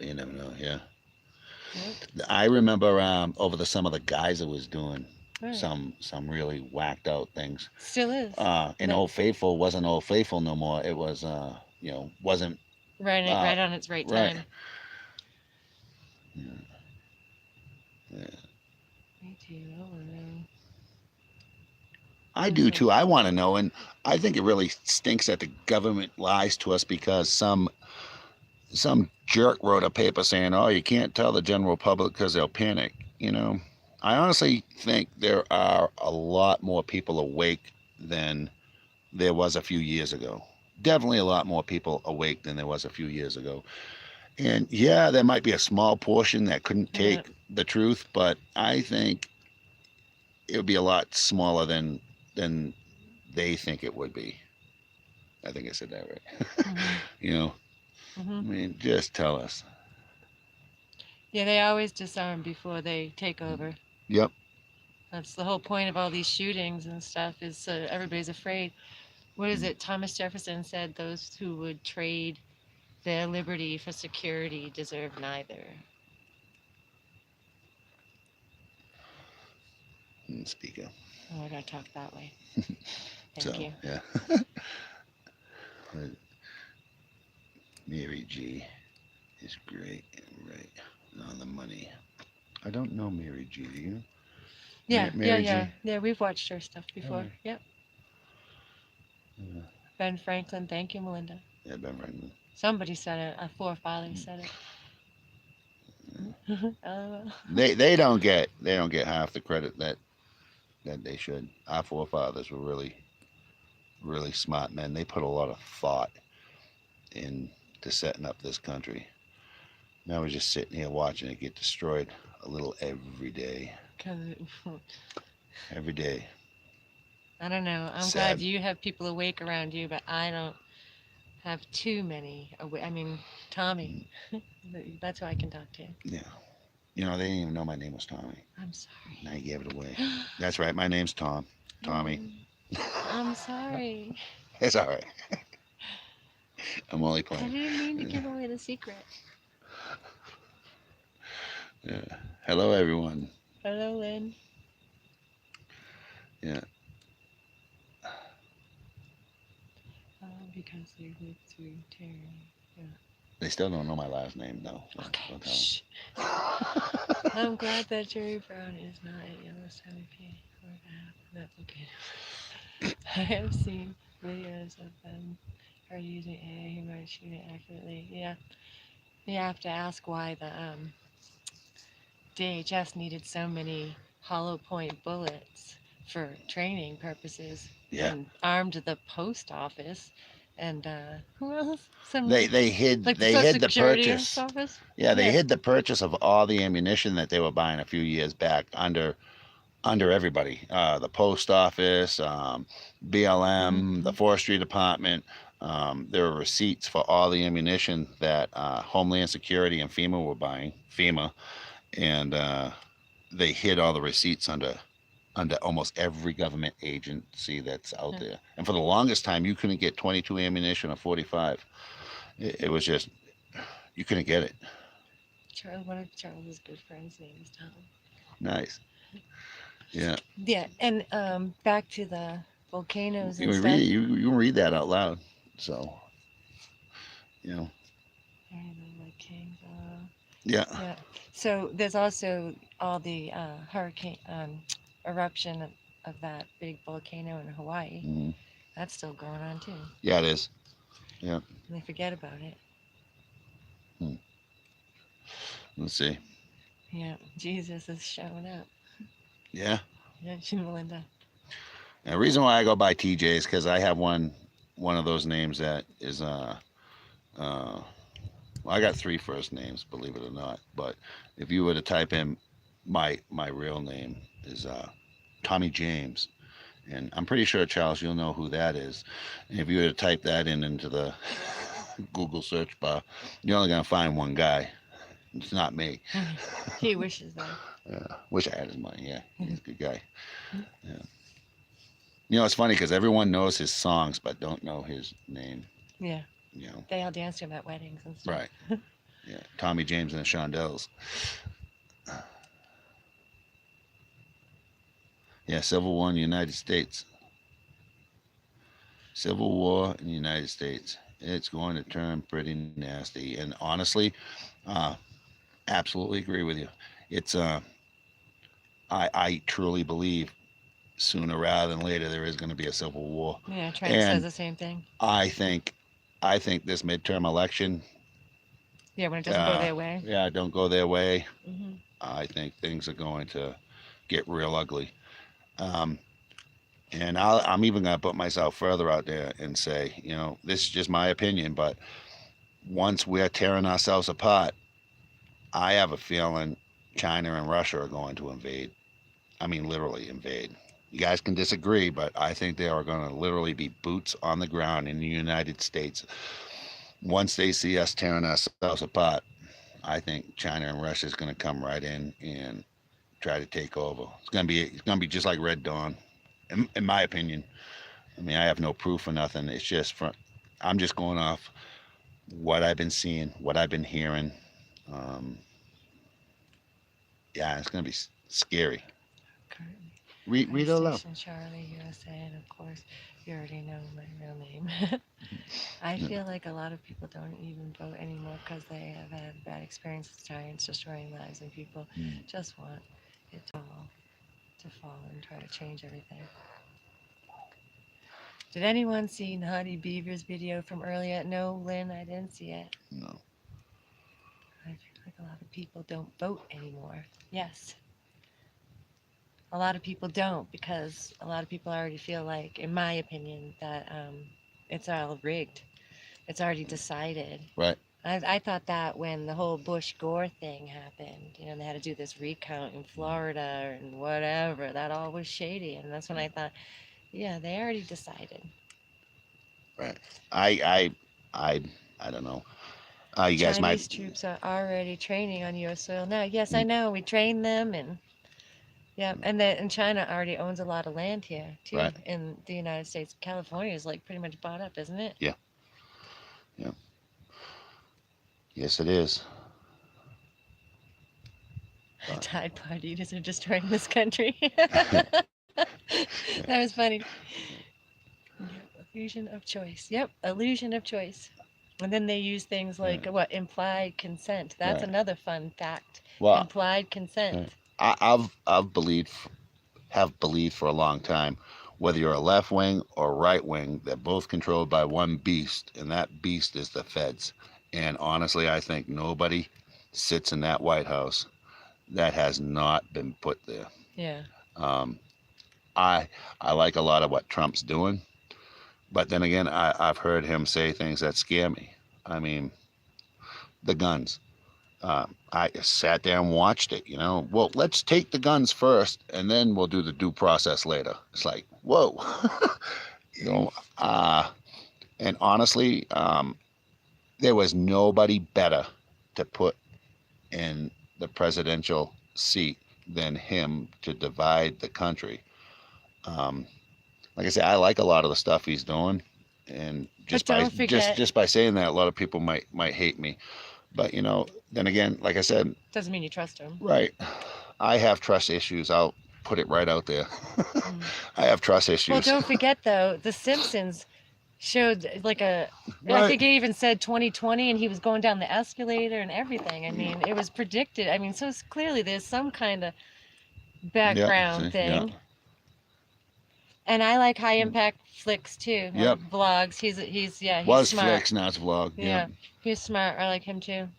You never know, yeah. Yep. I remember over the summer the geyser was doing some really whacked out things. Still is. In Old Faithful wasn't Old Faithful no more. It was wasn't right on its right time. Yeah. Yeah. Me too. I want to know. I do too. I want to know, and I think it really stinks that the government lies to us because some jerk wrote a paper saying, "Oh, you can't tell the general public because they'll panic." You know, I honestly think there are a lot more people awake than there was a few years ago. Definitely a lot more people awake than there was a few years ago. And yeah, there might be a small portion that couldn't take the truth, but I think it would be a lot smaller than they think it would be. I think I said that right. Mm-hmm. You know, I mean, just tell us. Yeah, they always disarm before they take over. Yep. That's the whole point of all these shootings and stuff is so everybody's afraid. What is it? Thomas Jefferson said those who would trade their liberty for security deserve neither. Speaker. Oh, I gotta talk that way. Thank you. Yeah. Mary G is great and right on the money. I don't know Mary G. Do you? Yeah, Mary G? Yeah. We've watched her stuff before. Yep. Yeah. Ben Franklin. Thank you, Melinda. Yeah, Ben Franklin. Somebody said it. A forefather said they it. don't get half the credit that they should. Our forefathers were really smart men. They put a lot of thought into setting up this country. Now we're just sitting here watching it get destroyed a little every day. Every day. I don't know. I'm glad you have people awake around you, but I don't have too many. I mean, Tommy. That's who I can talk to. Yeah. You know, they didn't even know my name was Tommy. I'm sorry. And I gave it away. That's right. My name's Tom. Tommy. I'm sorry. It's all right. I'm only playing. I didn't mean to give away the secret. Yeah. Hello, everyone. Hello, Lynn. Yeah. Because they lived through tyranny. Yeah. They still don't know my last name, though. So okay. Shh. I'm glad that Jerry Brown is not at Yellowstone or that's okay. I have seen videos of her using AI who might shoot it accurately. Yeah. You have to ask why the DHS needed so many hollow point bullets for training purposes. Yeah. And armed the post office. And who else? They hid the purchase. Office? Yeah, they hid the purchase of all the ammunition that they were buying a few years back under everybody. The post office, BLM, the forestry department, There were receipts for all the ammunition that Homeland Security and FEMA were buying. FEMA, and they hid all the receipts under almost every government agency that's out there. And for the longest time, you couldn't get 22 ammunition or 45. It was just you couldn't get it. One of Charles's good friends' name is Tom. Nice. Yeah. Yeah, and back to the volcanoes You and can stuff. you can read that out loud. So, you know. I don't know what kings are. Yeah. Yeah. So there's also all the hurricane eruption of that big volcano in Hawaii. Hmm. That's still going on too. Yeah, it is. Yeah. And they forget about it. Hmm. Let's see. Yeah, Jesus is showing up. Yeah. Yeah, Melinda. And the reason why I go by TJ is because I have one of those names that is well, I got 3 first names, believe it or not. But if you were to type in my real name is Tommy James, and I'm pretty sure, Charles, you'll know who that is. And if you were to type that into the Google search bar, you're only gonna find one guy. It's not me. He wishes that. Wish I had his money. Yeah, he's a good guy. Yeah. You know, it's funny because everyone knows his songs, but don't know his name. Yeah. You know. They all dance to him at weddings and stuff. Right. Yeah. Tommy James and the Shondells. Yeah, Civil War in the United States. Civil War in the United States. It's going to turn pretty nasty. And honestly, absolutely agree with you. It's I truly believe sooner rather than later there is going to be a civil war. Yeah, Trump And says the same thing. I think this midterm election. Yeah, when it doesn't go their way. Yeah, don't go their way. Mm-hmm. I think things are going to get real ugly. And I'm even going to put myself further out there and say, you know, this is just my opinion, but once we're tearing ourselves apart, I have a feeling China and Russia are going to invade. I mean, literally invade. You guys can disagree, but I think they are going to literally be boots on the ground in the United States. Once they see us tearing ourselves apart, I think China and Russia is going to come right in and try to take over. It's going to be just like Red Dawn, in my opinion. I mean, I have no proof or nothing. It's just I'm just going off what I've been seeing, what I've been hearing. Yeah, it's going to be scary. Read it aloud. Charlie, USA, and of course, you already know my real name. I feel like a lot of people don't even vote anymore because they have had bad experiences, giants destroying lives, and people just want it all to fall and try to change everything. Did anyone see Naughty Beaver's video from earlier? No, Lynn, I didn't see it. No. I feel like a lot of people don't vote anymore. Yes. A lot of people don't because a lot of people already feel like, in my opinion, that it's all rigged. It's already decided. Right. I thought that when the whole Bush-Gore thing happened, you know, they had to do this recount in Florida and whatever, that all was shady. And that's when I thought, yeah, they already decided. Right. I don't know. You guys might. Chinese troops are already training on U.S. soil now. Yes, I know. We train them, and yeah, and China already owns a lot of land here too. Right. In the United States, California is like pretty much bought up, isn't it? Yeah. Yeah. Yes, it is. Tide Pod eaters are destroying this country. That was funny. Yep, illusion of choice. Yep, illusion of choice. And then they use things like what implied consent. That's another fun fact. Well, implied consent. I've believed for a long time, whether you're a left wing or right wing, they're both controlled by one beast, and that beast is the feds. And honestly, I think nobody sits in that White House that has not been put there. Yeah. I like a lot of what Trump's doing, but then again, I've heard him say things that scare me. I mean, the guns. I sat there and watched it, you know. Well, let's take the guns first, and then we'll do the due process later. It's like, whoa. You know, And honestly, there was nobody better to put in the presidential seat than him to divide the country. Um, like I say, I like a lot of the stuff he's doing, and But don't forget, just by saying that, a lot of people might hate me. But you know, then again, like I said, doesn't mean you trust him. right, I have trust issues. I'll put it right out there. I have trust issues. Well, don't forget though, The Simpsons showed like a. I Right. think it even said 2020, and he was going down the escalator and everything. I mean, it was predicted. I mean, so clearly there's some kind of background thing. Yeah. And I like high impact flicks too. Yep. Vlogs. He's Was smart. flicks, now it's vlog. Yeah, he's smart. I like him too.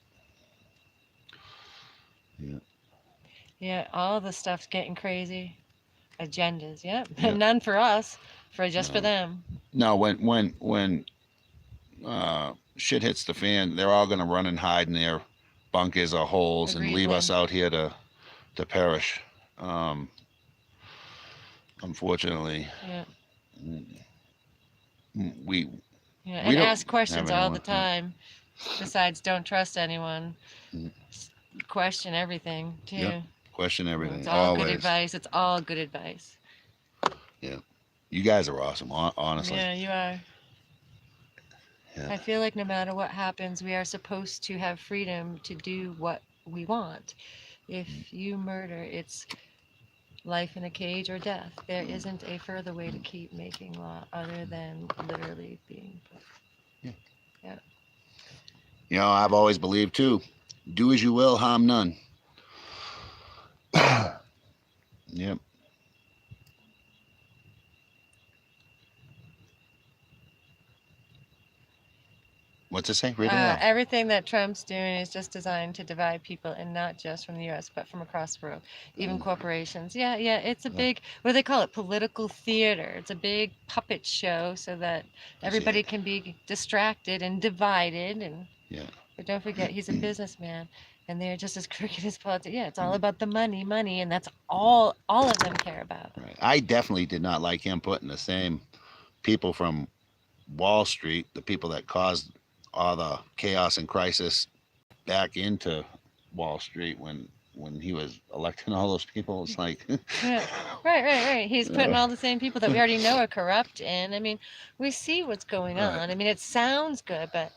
Yeah. Yeah, all the stuff's getting crazy. Agendas, yep. None for us, just for them. No, when shit hits the fan, they're all gonna run and hide in their bunkers or holes and leave us out here to perish. Unfortunately, we and ask questions all the time. Besides, don't trust anyone. Question everything too. Yep. Question everything. It's all always. good advice. It's all good advice. Yeah, you guys are awesome. Honestly. Yeah, you are. Yeah. I feel like no matter what happens, we are supposed to have freedom to do what we want. If you murder, it's life in a cage or death. There isn't a further way to keep making law other than literally being put. Yeah. You know, I've always believed too, do as you will, harm none. Yep. What's it say? Read it out. Everything that Trump's doing is just designed to divide people, and not just from the U.S., but from across the world, even corporations. Yeah, it's a big, what do they call it, political theater. It's a big puppet show so that everybody can be distracted and divided. And but don't forget, he's a businessman, and they're just as crooked as politics. Yeah, it's all about the money, and that's all of them care about. Right. I definitely did not like him putting the same people from Wall Street, the people that caused all the chaos and crisis, back into Wall Street when he was electing all those people. It's like right. He's putting all the same people that we already know are corrupt in. I mean, we see what's going on. I mean, it sounds good, but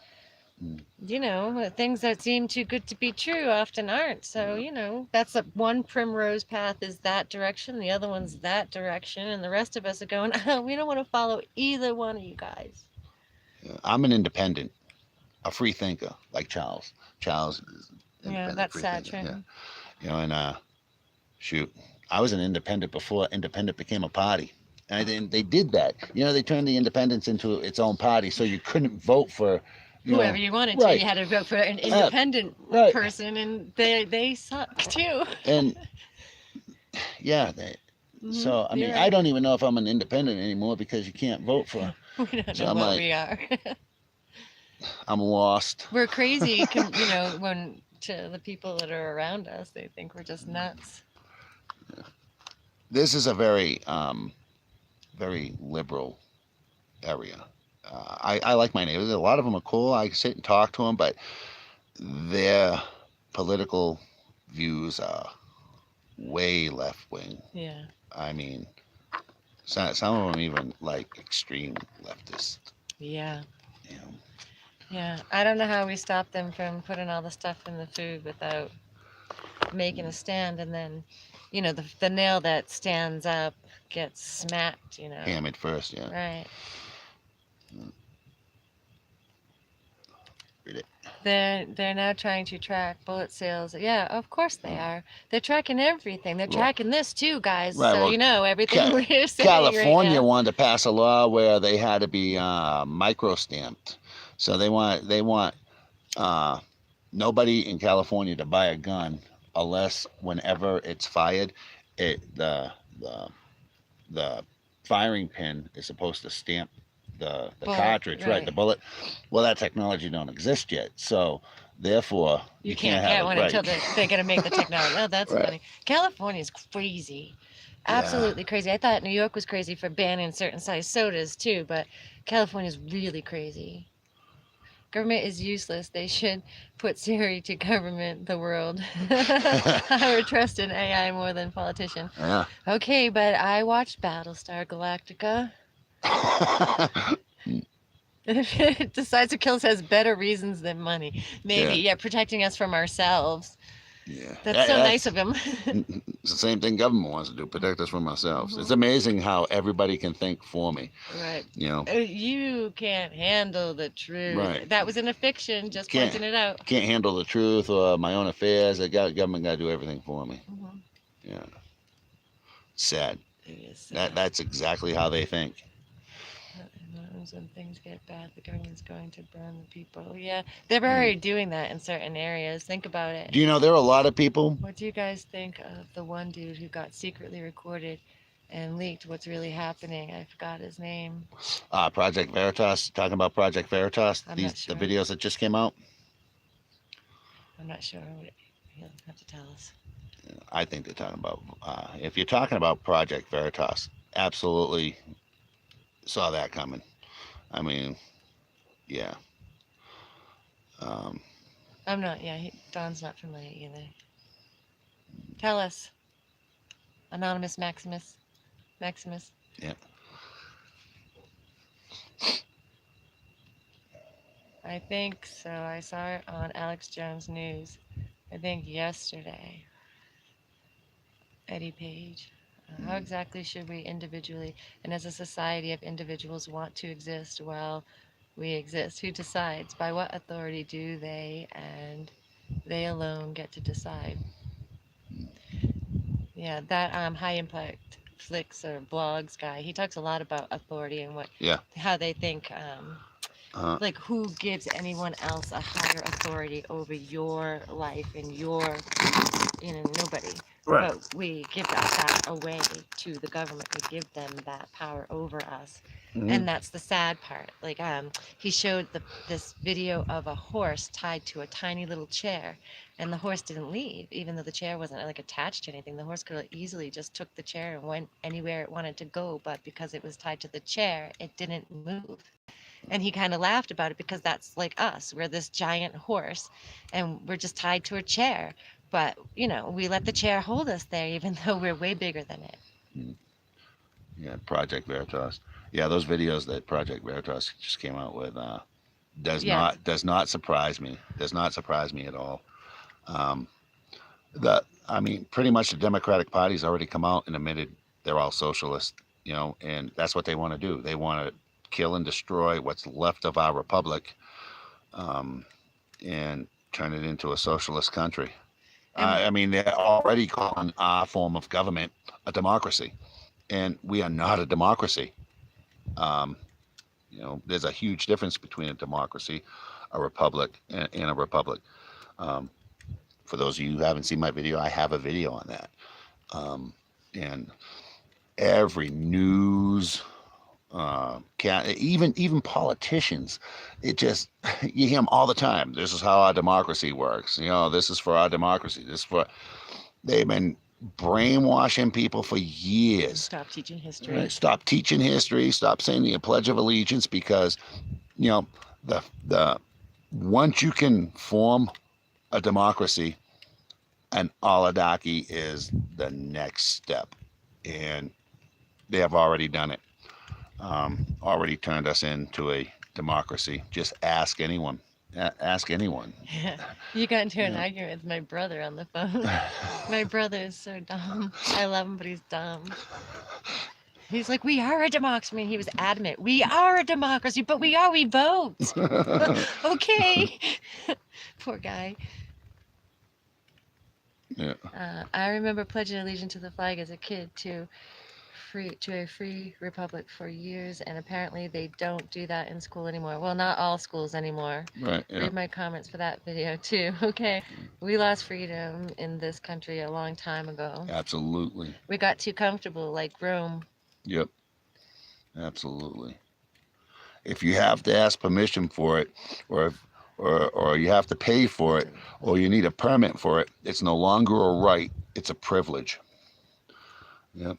you know, things that seem too good to be true often aren't. So, you know, that's one primrose path is that direction, the other one's that direction, and the rest of us are going, oh, we don't want to follow either one of you guys. I'm an independent, a free thinker, like Charles. Charles is that's sad, true. Yeah. You know, and shoot, I was an independent before independent became a party. And they did that. You know, they turned the independence into its own party, so you couldn't vote for whoever you wanted to. You had to vote for an independent person, and they suck too. And so I mean, I don't even know if I'm an independent anymore because you can't vote for. We don't know what we are. I'm lost. We're crazy, you know, when to the people that are around us, they think we're just nuts. This is a very, very liberal area. I like my neighbors. A lot of them are cool. I sit and talk to them, but their political views are way left wing. Yeah. I mean, some of them even like extreme leftist. Yeah. You know. Yeah. I don't know how we stop them from putting all the stuff in the food without making a stand, and then, you know, the nail that stands up gets smacked, you know. Hammered first, yeah. Right. Read it. They're now trying to track bullet sales. Yeah, of course they are. They're tracking everything. They're tracking this too, guys. Right, so well, you know everything we're saying California right now. wanted to pass a law where they had to be micro-stamped. So they want nobody in California to buy a gun unless whenever it's fired, the firing pin is supposed to stamp the cartridge, right, the bullet. Well, that technology don't exist yet, so Therefore, You you can't have get it. one Right. until they're going to make the technology. Oh, that's Right. funny. California's crazy. Yeah. Absolutely crazy. I thought New York was crazy for banning certain size sodas too, but California's really crazy. Government is useless. They should put Siri to government the world. I would trust in AI more than politician. Yeah. Okay, but I watched Battlestar Galactica. If it decides to kill us, has better reasons than money. Maybe, Yeah. yeah, protecting us from ourselves. Yeah. That's so nice of him. It's the same thing government wants to do, protect us from ourselves. It's Mhm. amazing how everybody can think for me. Right. You know. You can't handle the truth. Right. That was in a fiction, just Can't pointing it out. can't handle the truth or my own affairs. Government got to do everything for me. Mm-hmm. Yeah. Sad. It is That's exactly how they think. when things get bad, the government's going to burn the people. Yeah, they're Mm. already doing that in certain areas. Think about it. Do you know there are a lot of people? What do you guys think of the one dude who got secretly recorded and leaked what's really happening? I forgot his name. Project Veritas. Talking about Project Veritas. I'm These not sure. the videos that just came out. I'm not sure. He'll have to tell us. I think they're talking about. If you're talking about Project Veritas, absolutely saw that coming. I mean, yeah. I'm not. Yeah, Don's not familiar either. Tell us, Anonymous Maximus. Maximus. Yeah. I think so. I saw it on Alex Jones News. I think yesterday. Eddie Page. How exactly should we individually and as a society of individuals want to exist while we exist? Who decides? By what authority do they and they alone get to decide? Yeah, that high impact flicks or blogs guy, he talks a lot about authority and how they think like who gives anyone else a higher authority over your life and your nobody. Right. But we give that away to the government. We give them that power over us. Mm-hmm. And that's the sad part. Like he showed this video of a horse tied to a tiny little chair, and the horse didn't leave, even though the chair wasn't like attached to anything. The horse could have easily just took the chair and went anywhere it wanted to go, but because it was tied to the chair, it didn't move. And he kind of laughed about it because that's like us. We're this giant horse and we're just tied to a chair. But, we let the chair hold us there even though we're way bigger than it. Yeah, Project Veritas. Yeah, those videos that Project Veritas just came out with does not surprise me. Does not surprise me at all. Pretty much the Democratic Party's already come out and admitted they're all socialist, and that's what they want to do. They want to kill and destroy what's left of our republic, and turn it into a socialist country. They're already calling our form of government a democracy, and we are not a democracy. There's a huge difference between a democracy, a republic, and a republic. For those of you who haven't seen my video, I have a video on that. And every news, even politicians, you hear them all the time. This is how our democracy works. This is for our democracy. They've been brainwashing people for years. Stop teaching history. Right? Stop teaching history. Stop saying the Pledge of Allegiance, because the once you can form a democracy, an oligarchy is the next step, and they have already done it. Already turned us into a democracy. Just ask anyone. Ask anyone. Yeah. You got into an argument with my brother on the phone. My brother is so dumb. I love him, but he's dumb. He's like, we are a democracy. He was adamant. We are a democracy, but we vote. Okay. Poor guy. Yeah. I remember pledging allegiance to the flag as a kid to a free republic for years, and apparently they don't do that in school anymore. Well, not all schools anymore. Right. Yeah. Read my comments for that video too. Okay. We lost freedom in this country a long time ago. Absolutely. We got too comfortable, like Rome. Yep. Absolutely. If you have to ask permission for it, or or you have to pay for it, or you need a permit for it, it's no longer a right, it's a privilege. Yep.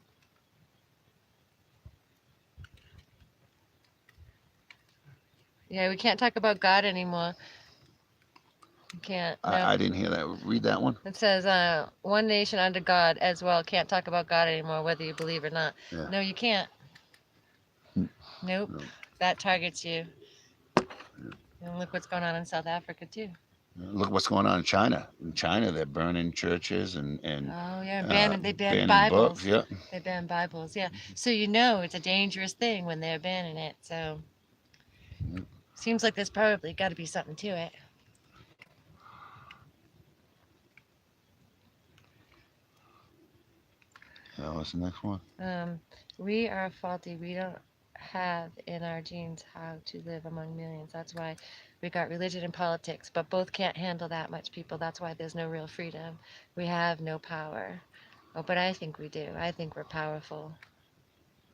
Yeah, we can't talk about God anymore. We can't. No. I didn't hear that. Read that one. It says, one nation under God as well. Can't talk about God anymore, whether you believe or not. Yeah. No, you can't. Nope. No. That targets you. And look what's going on in South Africa, too. Look what's going on in China. In China, they're burning churches and Oh, yeah. They banned banning Bibles. books. Yeah. They banned Bibles, yeah. So you know it's a dangerous thing when they're banning it. So seems like there's probably got to be something to it. What's the next one? We are faulty. We don't have in our genes how to live among millions. That's why we got religion and politics, but both can't handle that much people. That's why there's no real freedom. We have no power. Oh, but I think we do. I think we're powerful,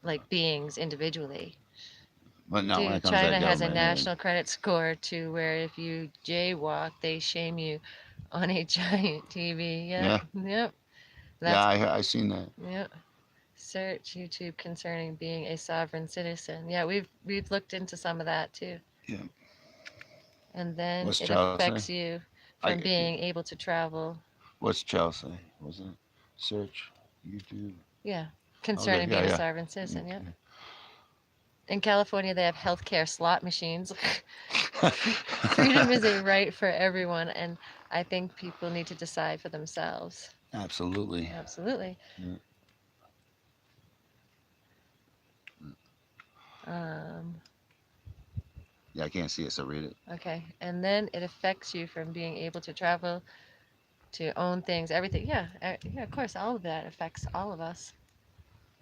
like beings individually. But not when Dude, it comes to China has a government. national credit score to where if you jaywalk, they shame you on a giant TV. Yep. Yep. That's, Yeah, I seen that. yep. Search YouTube concerning being a sovereign citizen. Yeah, we've looked into some of that too. Yeah. And then What's it Charles affects say? you from being able to travel. What's Charles say? Was it search YouTube? Yeah, concerning being a sovereign citizen. Yep. In California, they have healthcare slot machines. Freedom is a right for everyone, and I think people need to decide for themselves. Absolutely. Absolutely. Yeah, I can't see it, so read it. Okay, and then it affects you from being able to travel, to own things, everything. Yeah, yeah, of course, all of that affects all of us.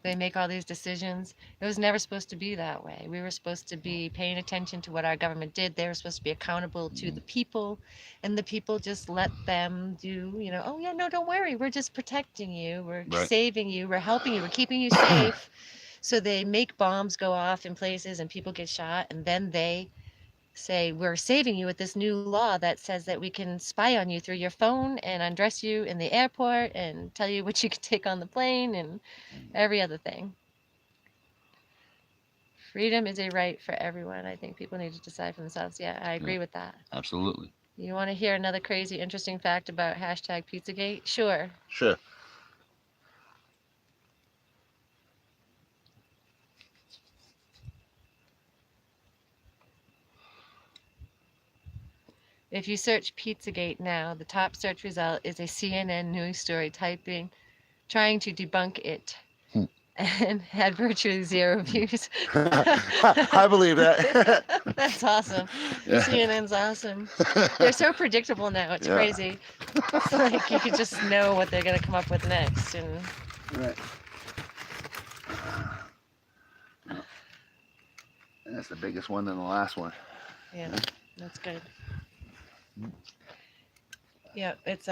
They make all these decisions. It was never supposed to be that way. We were supposed to be paying attention to what our government did. They were supposed to be accountable to the people, and the people just let them do, oh yeah, no, don't worry. We're just protecting you. We're saving you. We're helping you. We're keeping you safe. So they make bombs go off in places and people get shot, and then they say, we're saving you with this new law that says that we can spy on you through your phone and undress you in the airport and tell you what you can take on the plane and every other thing. Freedom is a right for everyone. I think people need to decide for themselves. Yeah, I agree with that. Absolutely. You want to hear another crazy, interesting fact about hashtag Pizzagate? Sure. Sure. If you search Pizzagate now, the top search result is a CNN news story trying to debunk it. And had virtually 0 views. I believe that. That's awesome. Yeah. CNN's awesome. They're so predictable now. It's crazy. It's like you could just know what they're going to come up with next. And right. That's the biggest one than the last one. Yeah, that's good. Yep, it's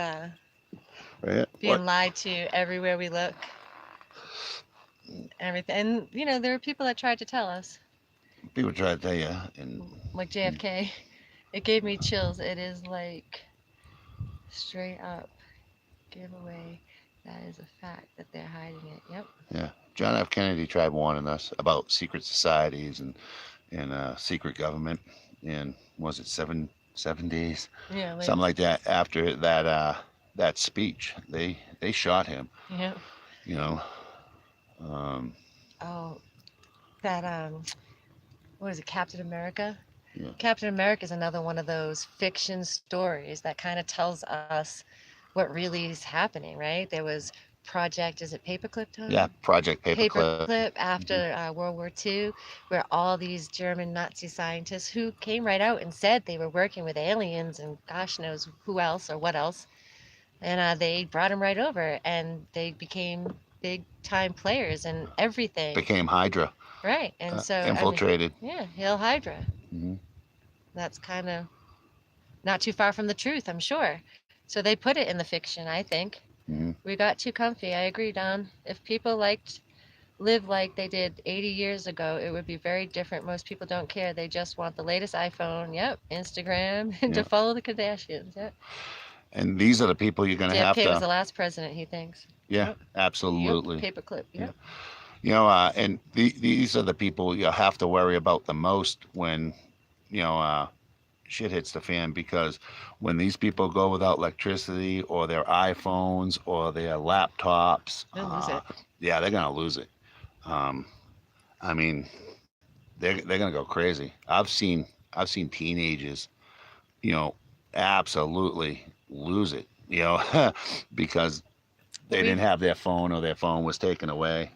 being lied to everywhere we look. Everything. And there are people that tried to tell us. People try to tell you, and like JFK. It gave me chills. It is like straight up giveaway. That is a fact that they're hiding it. Yep. Yeah. John F. Kennedy tried warning us about secret societies and secret government. And was it seven days? Yeah. Something like that. After that speech, they shot him. Yeah. What is it, Captain America? Yeah. Captain America is another one of those fiction stories that kind of tells us what really is happening, right? There was is it Paperclip, Tom? Yeah, Project Paperclip. Paperclip after World War II, where all these German Nazi scientists who came right out and said they were working with aliens and gosh knows who else or what else. And they brought them right over and they became big time players and everything. Became Hydra. Right. And so infiltrated. Hail Hydra. Mm-hmm. That's kind of not too far from the truth, I'm sure. So they put it in the fiction, I think. Mm-hmm. We got too comfy. I agree, Don. If people liked live like they did 80 years ago, it would be very different. Most people don't care. They just want the latest iPhone, yep, Instagram, and to Yeah. follow the Kardashians. Yep. And these are the people you're going to have JFK was to, the last president, he thinks. yeah, Yep. Yep. absolutely. Paperclip. Yeah. Yep. And these are the people you have to worry about the most when, you know, shit hits the fan, because when these people go without electricity or their iPhones or their laptops, They'll lose it. yeah, they're going to lose it. Um, I mean, they're going to go crazy. I've seen teenagers, you know, absolutely lose it, because they We've didn't have their phone or their phone was taken away.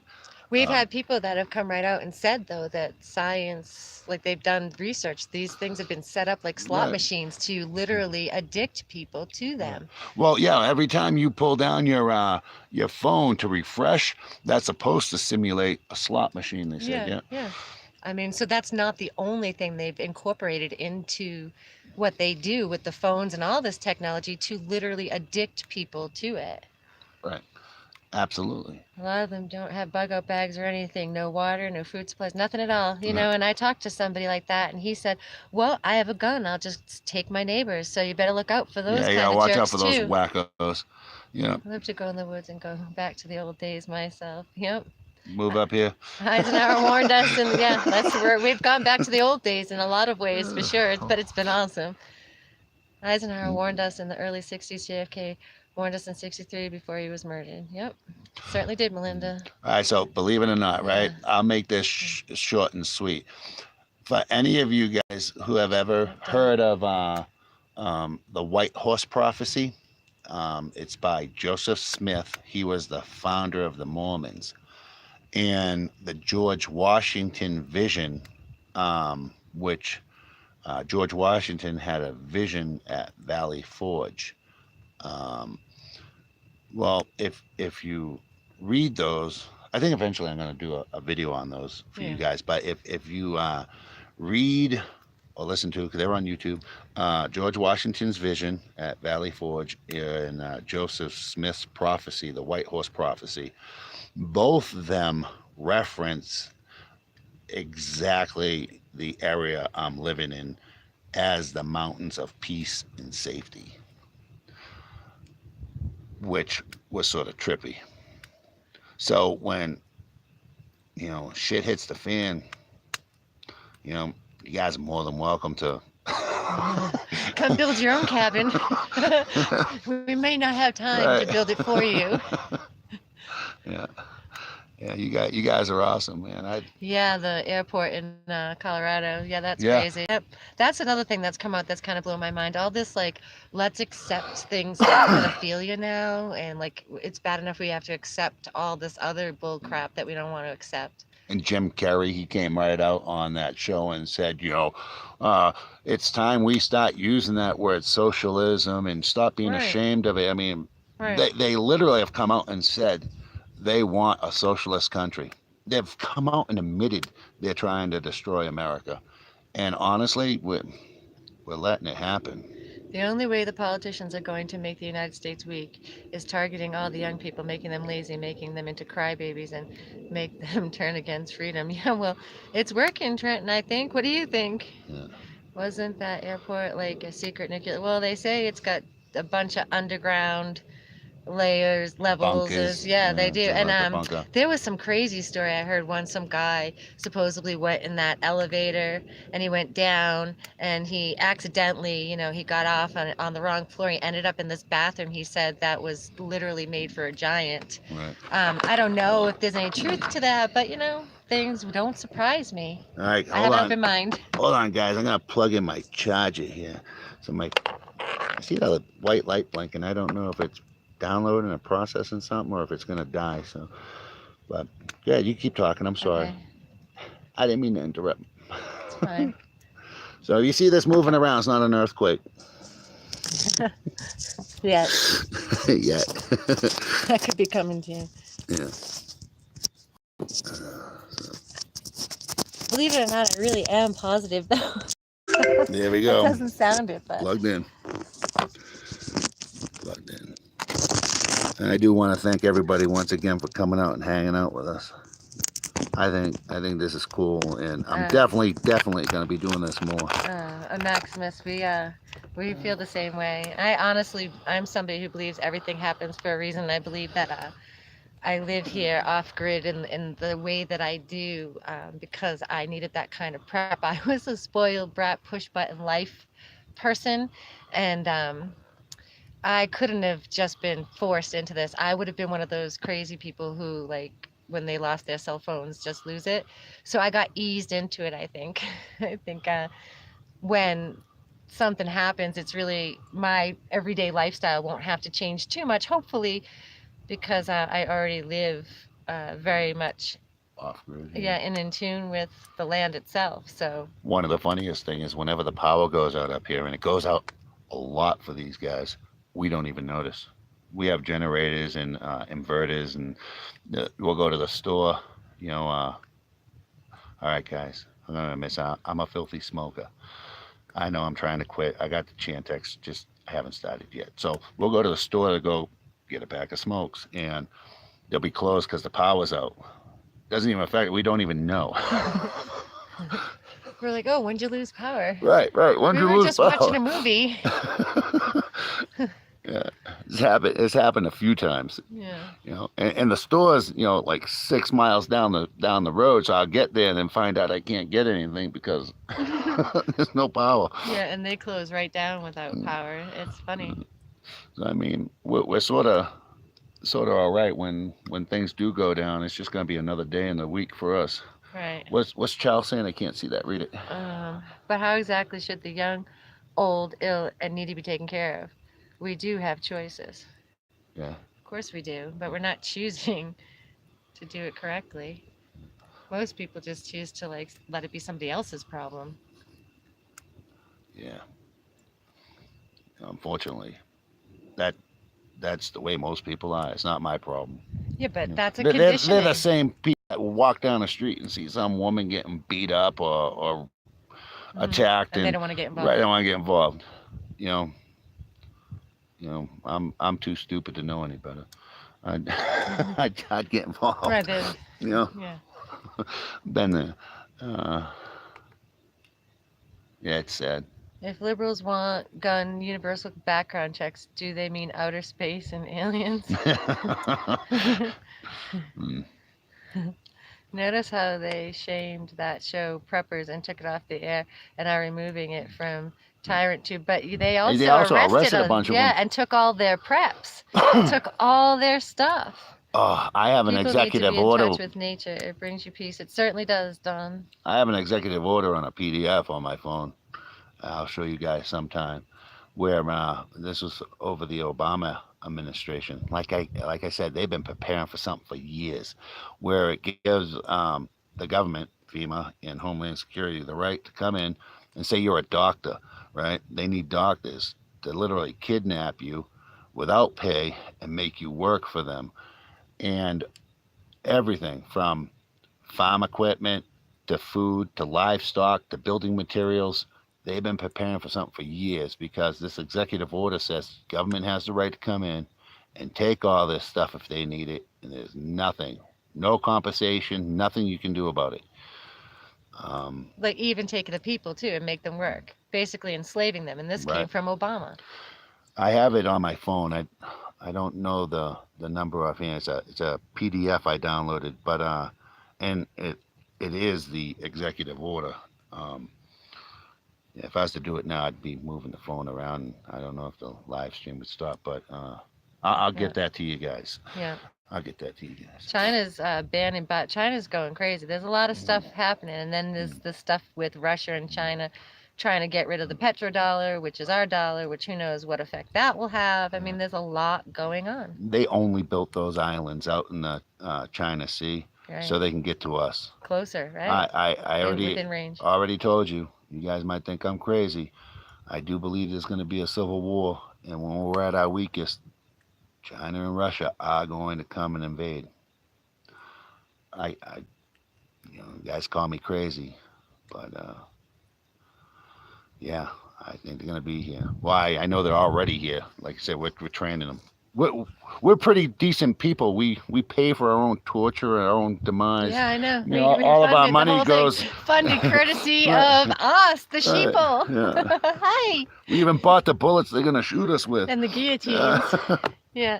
We've Um, had people that have come right out and said, though, that science, like they've done research, these things have been set up like slot right, machines to literally addict people to right. them. Well, yeah. Every time you pull down your phone to refresh, that's supposed to simulate a slot machine. They said, Yeah, yeah, yeah. I mean, so that's not the only thing they've incorporated into what they do with the phones and all this technology to literally addict people to it. right, absolutely. A lot of them don't have bug out bags or anything, no water, no food supplies, nothing at all, you Right. know. And I talked to somebody like that, and he said, well, I have a gun, I'll just take my neighbors, so you better look out for those Yeah, yeah. kind of Watch out jerks for those too. wackos. Yeah, I love to go in the woods and go back to the old days myself. Yep. move up here. Eisenhower warned us, and yeah, that's where we've gone back to the old days in a lot of ways for sure, but it's been awesome. Eisenhower warned us in the early 60s. JFK warned us in 63 before he was murdered. Yep. Certainly did, Melinda. All right, so believe it or not, right? Yeah. I'll make this short and sweet. For any of you guys who have ever heard of the White Horse Prophecy, it's by Joseph Smith. He was the founder of the Mormons. And the George Washington vision, which George Washington had a vision at Valley Forge. Um, well, if you read those, I think eventually I'm going to do a video on those for you Yeah. guys. But if you read or listen to, because they're on YouTube, George Washington's vision at Valley Forge and Joseph Smith's prophecy, the White Horse Prophecy, both of them reference exactly the area I'm living in as the mountains of peace and safety, which was sort of trippy. So when, shit hits the fan, you guys are more than welcome to Come build your own cabin. We may not have time right. to build it for you. Yeah. Yeah, you guys are awesome, man. Yeah, the airport in Colorado. Yeah, that's Yeah. crazy. Yep. That's another thing that's come out that's kind of blown my mind. All this, like, let's accept things like pedophilia now, and like it's bad enough we have to accept all this other bull crap that we don't want to accept. And Jim Carrey, he came right out on that show and said, it's time we start using that word socialism and stop being Right. ashamed of it. I mean, Right. they literally have come out and said they want a socialist country. They've come out and admitted they're trying to destroy America. And honestly, we're letting it happen. The only way the politicians are going to make the United States weak is targeting all the young people, making them lazy, making them into crybabies, and make them turn against freedom. Yeah, well, it's working, Trenton, I think. What do you think? Yeah. Wasn't that airport like a secret nuclear? Well, they say it's got a bunch of underground layers, levels. Bunkers. Yeah, they do. something like the And bunker. there was some crazy story I heard once. Some guy supposedly went in that elevator and he went down and he accidentally, he got off on the wrong floor. He ended up in this bathroom. He said that was literally made for a giant. Right. I don't know if there's any truth to that, but things don't surprise me. All right, I have an open mind. Hold on, guys. I'm gonna plug in my charger here. So I see that white light blinking. I don't know if it's downloading or processing something or if it's gonna die. So, but yeah, you keep talking. I'm sorry. Okay, I didn't mean to interrupt. it's fine. So you see this moving around? It's not an earthquake. Yeah, Yet. that could be coming to you. Yeah. Believe it or not, I really am positive though. There we That go. doesn't sound it, but Plugged in. Plugged in. And I do want to thank everybody once again for coming out and hanging out with us. I think this is cool, and I'm Uh, definitely going to be doing this more. Maximus, we feel the same way. I'm somebody who believes everything happens for a reason. I believe that I live here off grid in the way that I do because I needed that kind of prep. I was a spoiled brat, push button life person, and I couldn't have just been forced into this. I would have been one of those crazy people who, like, when they lost their cell phones, just lose it. So I got eased into it, I think. I think when something happens, it's really my everyday lifestyle won't have to change too much, hopefully, because I already live very much, Off grid. yeah, and in tune with the land itself. So, One of the funniest things is whenever the power goes out up here, and it goes out a lot for these guys, we don't even notice. We have generators and inverters, and we'll go to the store. You know, all right, guys, I'm gonna miss out. I'm a filthy smoker. I know I'm trying to quit. I got the Chantix, just I haven't started yet. So we'll go to the store to go get a pack of smokes, and they'll be closed because the power's out. Doesn't even affect. We don't even know. we're like, oh, when'd you lose power? Right. When We you were lose just watching power. a movie. Yeah, it's happened a few times. Yeah. And the stores, like 6 miles down the road. So I'll get there and then find out I can't get anything because there's no power. Yeah, and they close right down without power. It's funny. So, I mean, we're sort of all right when things do go down. It's just gonna be another day in the week for us. Right. What's Charles saying? I can't see that. Read it. But how exactly should the young, old, ill, and needy be taken care of? We do have choices. Yeah. Of course we do, but we're not choosing to do it correctly. Most people just choose to like let it be somebody else's problem. Yeah. Unfortunately, that that's the way most people are. It's not my problem. Yeah, but that's a They're the conditioning. same people that will walk down the street and see some woman getting beat up or attacked, And they and don't want to get right, involved. they don't want to get involved. You know, I'm too stupid to know any better. I'd, I'd get involved. Right. You know, Yeah. been there. Uh, yeah, it's sad. If liberals want gun universal background checks, do they mean outer space and aliens? Mm. Notice how they shamed that show Preppers and took it off the air and are removing it from Tyrant too. But they They also also arrested arrested a them, bunch of yeah, them. and took all their preps, took all their stuff. Oh, I have an People need to executive be in order. touch with nature. It brings you peace. It certainly does, Don. I have an executive order on a PDF on my phone. I'll show you guys sometime. Where this was over the Obama administration. Like I said, they've been preparing for something for years, where it gives the government, FEMA, and Homeland Security the right to come in and say you're a doctor, right? They need doctors to literally kidnap you without pay and make you work for them, and everything from farm equipment to food to livestock to building materials. They've been preparing for something for years because this executive order says government has the right to come in and take all this stuff if they need it, and there's nothing, no compensation, nothing you can do about it. Like even taking the people too and make them work, basically enslaving them. And this came Right. from Obama. I have it on my phone. I don't know the number offhand. It's a PDF I downloaded, but and it is the executive order. Um, If I was to do it now, I'd be moving the phone around. I don't know if the live stream would stop, but I'll Yeah. get that to you guys. Yeah. I'll get that to you guys. China's banning, but China's going crazy. There's a lot of stuff happening, and then there's the stuff with Russia and China trying to get rid of the petrodollar, which is our dollar, which who knows what effect that will have. I mean, there's a lot going on. They only built those islands out in the China Sea Right. so they can get to us. Closer, right? I within range. already told you. You guys might think I'm crazy. I do believe there's going to be a civil war, and when we're at our weakest, China and Russia are going to come and invade. I you guys call me crazy, but yeah, I think they're going to be here. Why? I know they're already here. Like I said, we're training them. we're pretty decent people. We pay for our own torture, our own demise. Yeah, I know. You know, all of our money goes funded courtesy Right. of us, the Right, sheeple. yeah. Hi. We even bought the bullets they're gonna shoot us with. And the guillotines. Yeah.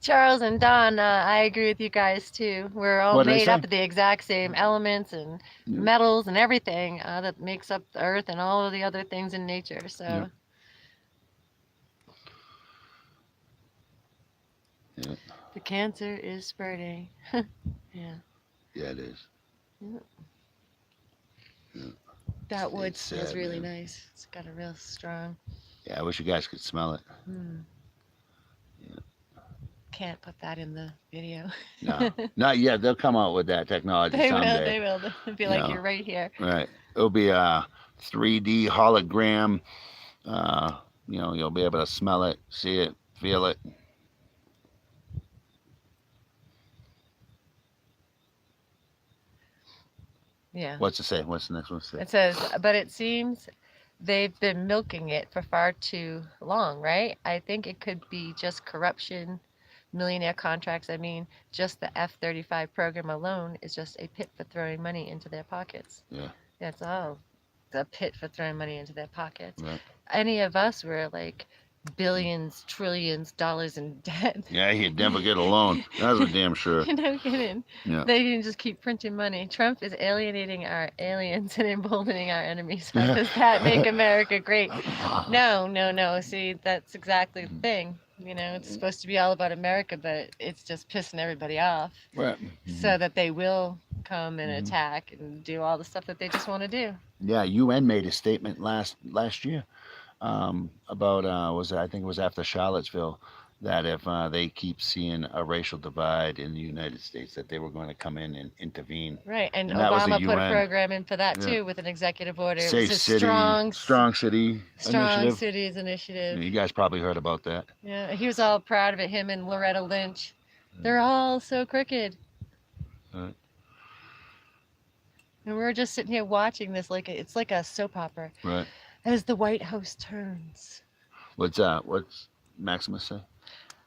Charles and Don, I agree with you guys too. We're all What'd they made say? up of the exact same elements and Yeah. metals and everything that makes up the earth and all of the other things in nature. So. Yeah. Yeah. The cancer is spreading. Yeah. Yeah, it is. Yeah. Yeah. That wood It's smells sad, really man. nice. It's got a real strong. Yeah, I wish you guys could smell it. Yeah. Can't put that in the video. No, not yet. They'll come out with that technology They someday. will. They will. They'll be like, you're right here. Right. It'll be a 3D hologram. You know, you'll be able to smell it, see it, feel it. Yeah. What's it say? What's the next one say? It says, but it seems they've been milking it for far too long, right? I think it could be just corruption, millionaire contracts. I mean, just the F-35 program alone is just a pit for throwing money into their pockets. Yeah. That's all. The pit for throwing money into their pockets. Right. Any of us were like billions, trillions dollars in debt. Yeah, he'd never get a loan. That's for damn sure. No kidding. Yeah. They can just keep printing money. Trump is alienating our aliens and emboldening our enemies. How does that make America great? No, no, no. See, that's exactly the thing. You know, it's supposed to be all about America, but it's just pissing everybody off. Right. So that they will come and attack and do all the stuff that they just want to do. Yeah, UN made a statement last year about I think it was after Charlottesville, that if they keep seeing a racial divide in the United States, that they were going to come in and intervene. Right, and that was the Obama put a UN. program in for that Yeah. too, with an executive order. It Safe was a City, strong City initiative. cities initiative. You guys probably heard about that. Yeah, he was all proud of it. Him and Loretta Lynch. They're all so crooked. Right. And we're just sitting here watching this like it's like a soap opera. Right. As the White House turns. What's Maximus say?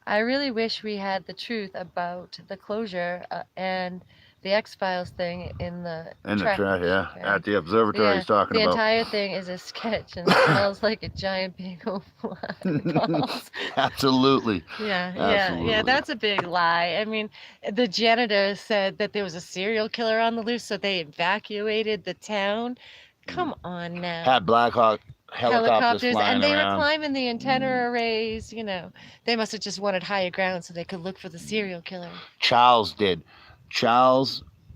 I really wish we had the truth about the closure and the X-Files thing in the At the observatory he's talking the about. entire thing is a sketch and smells like a giant big old balls. Absolutely. Yeah, Absolutely. that's a big lie. I mean, the janitor said that there was a serial killer on the loose, so they evacuated the town. Come on now. Had Black Hawk helicopters flying and they around. were climbing the antenna arrays, you know. They must have just wanted higher ground so they could look for the serial killer. Charles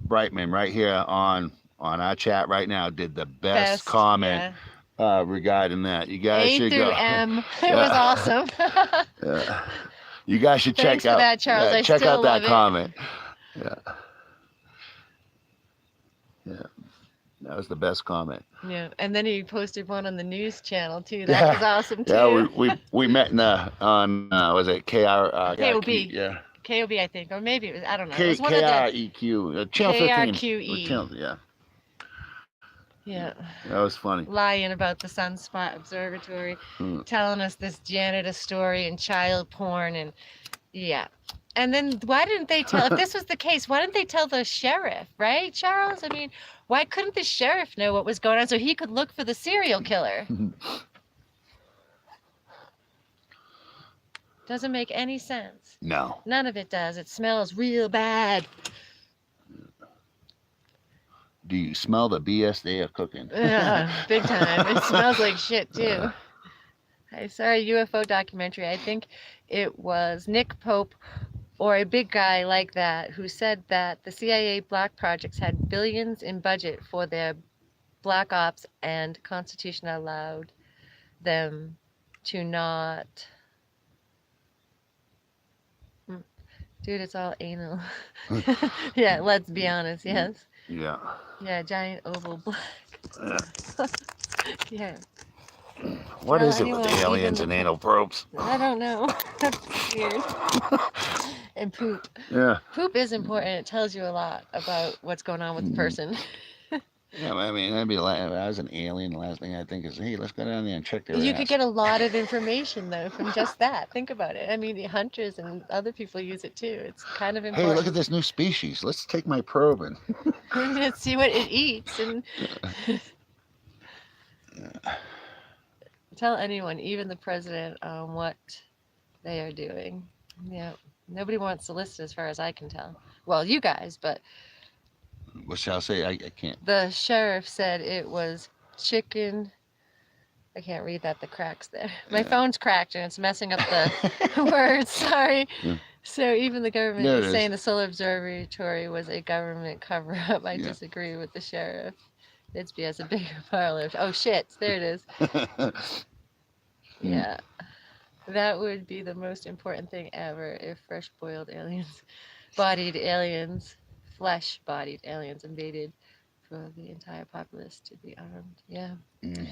Brightman right here on our chat right now did the best comment regarding that. You guys A should through go. M. It was awesome. Yeah. You guys should Thanks check for out that, Charles. I check still out that love it. comment. Yeah. Yeah. That was the best comment. Yeah, and then he posted one on the news channel too. That was awesome too. Yeah, we met in on was it KR KOB. Yeah. KOB, I think, or maybe it was. I don't know. It was one of the KREQ. Channel 15. KRQE. Yeah. Yeah. That was funny. Lying about the Sunspot Observatory, telling us this janitor story and child porn and yeah. And then why didn't they tell, if this was the case, why didn't they tell the sheriff, right, Charles? I mean, why couldn't the sheriff know what was going on so he could look for the serial killer? Doesn't make any sense. No. None of it does. It smells real bad. Do you smell the BS they are cooking? Big time. It smells like shit too. I saw a UFO documentary. I think it was Nick Pope or a big guy like that who said that the CIA black projects had billions in budget for their black ops and Constitution allowed them to not. Dude, it's all anal. Yeah, let's be honest, yes. Yeah. Yeah, giant oval black. Yeah. What is it with the aliens and anal probes? I don't know. That's weird. And poop. Yeah. Poop is important. It tells you a lot about what's going on with the person. Yeah, I mean, that'd be like if I was an alien. The last thing I think is, hey, let's go down there and check their You could ass. get a lot of information though from just that. Think about it. I mean, the hunters and other people use it too. It's kind of Hey, look at important. this new species. Let's take my probe and Let's see what it eats and tell anyone, even the president, what they are doing. Yeah, nobody wants to listen, as far as I can tell. Well, you guys, but what shall I say? I can't. the sheriff said it was chicken. I can't read that. The cracks there. My Yeah. phone's cracked and it's messing up the words. Sorry. Yeah. So even the government There is it is. saying the solar observatory was a government cover-up. I Yeah. disagree with the sheriff. It's BS, a bigger powerlift. Oh shit! There it is. Yeah. That would be the most important thing ever if fresh-boiled aliens, bodied aliens, flesh-bodied aliens invaded for the entire populace to be armed. Yeah. Mm.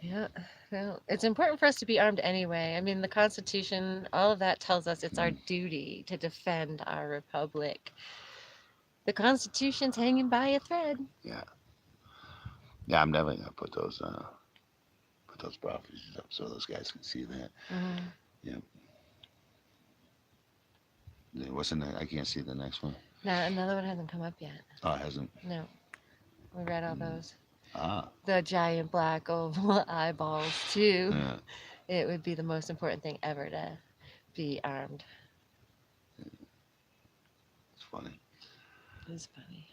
Yeah. Well, it's important for us to be armed anyway. I mean, the Constitution, all of that tells us it's our duty to defend our republic. The Constitution's hanging by a thread. Yeah. Yeah, I'm definitely gonna put those prophecies up so those guys can see that. Mm-hmm. Yeah. What's in the? I can't see the next one. No, another one hasn't come up yet. Oh, it hasn't. No. We read all those. Ah. The giant black oval eyeballs, too. Yeah. It would be the most important thing ever to be armed. It's funny. It's funny.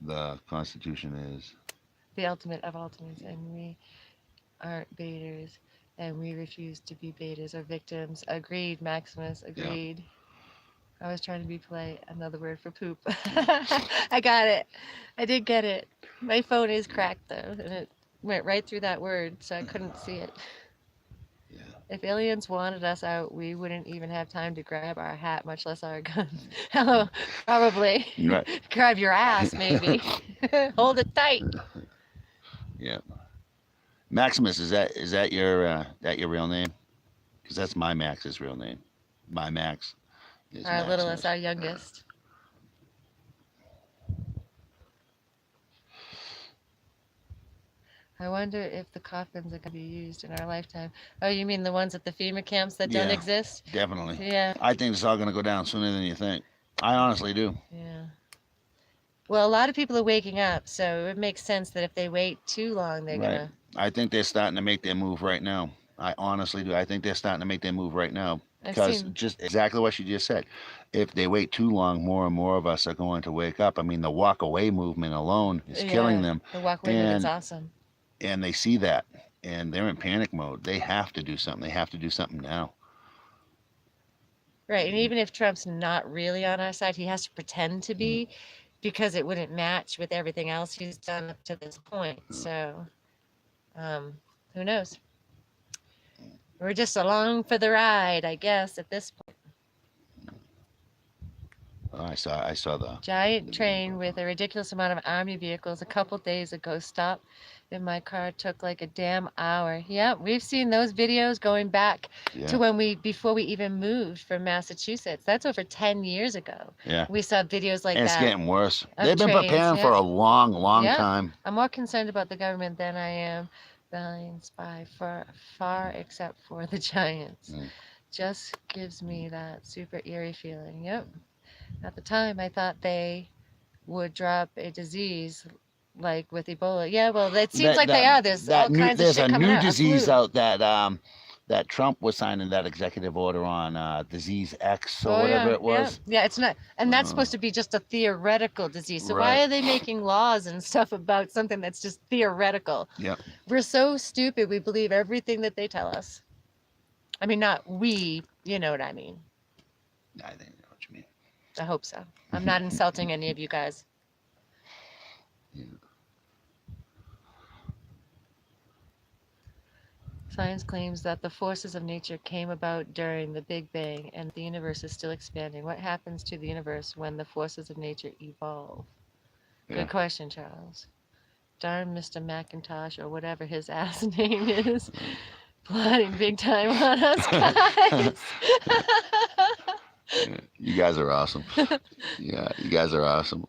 The Constitution is The ultimate of ultimates, and we aren't baiters, and we refuse to be baiters or victims. Agreed, Maximus, agreed. I was trying to be polite. Another word for poop. I got it. I did get it. My phone is cracked, though, and it went right through that word, so I couldn't see it. Yeah. If aliens wanted us out, we wouldn't even have time to grab our hat, much less our guns. Hello, probably. Right. Grab your ass, maybe. Hold it tight. Yeah. Maximus, is that your real name? Because that's my Max's real name. My Max is Our Maximus. littlest, our youngest. I wonder if the coffins are going to be used in our lifetime. Oh, you mean the ones at the FEMA camps that don't Yeah. exist? Definitely. Yeah, I think it's all going to go down sooner than you think. I honestly do. yeah. Well, a lot of people are waking up, so it makes sense that if they wait too long, they're Right. gonna. I think they're starting to make their move right now. I honestly do. I think they're starting to make their move right now. I've Because seen. just exactly what you just said. If they wait too long, more and more of us are going to wake up. I mean, the walk away movement alone is killing them. The walkway movement's And awesome. and they see that and they're in panic mode. They have to do something. They have to do something now. Right, and even if Trump's not really on our side, he has to pretend to be because it wouldn't match with everything else he's done up to this point. So, who knows? We're just along for the ride, I guess, at this point. Oh, I saw the Giant train with a ridiculous amount of army vehicles a couple days ago stopped in my car. Took like a damn hour. Yeah, we've seen those videos going back to when before we even moved from Massachusetts. That's over 10 years ago. Yeah. We saw videos like and it's that. getting worse. Of They've been trains, preparing for a long Yeah. time. I'm more concerned about the government than I am Valiant's by far, except for the Giants. Just gives me that super eerie feeling. Yep. At the time, I thought they would drop a disease like with Ebola. Yeah, well, it seems like they are. There's all kinds of shit There's a coming new out. disease flu. out that Trump was signing that executive order on, disease X or whatever it was. Yeah, it's not, and that's supposed to be just a theoretical disease. So why Right. are they making laws and stuff about something that's just theoretical? Yep. We're so stupid. We believe everything that they tell us. I mean, not we. You know what I mean. I think I know what you mean. I hope so. I'm not insulting any of you guys. Yeah. Science claims that the forces of nature came about during the Big Bang and the universe is still expanding. What happens to the universe when the forces of nature evolve? Yeah. Good question, Charles. Darn Mr. McIntosh or whatever his ass name is. Plotting big time on us, guys. You guys are awesome. Yeah, you guys are awesome.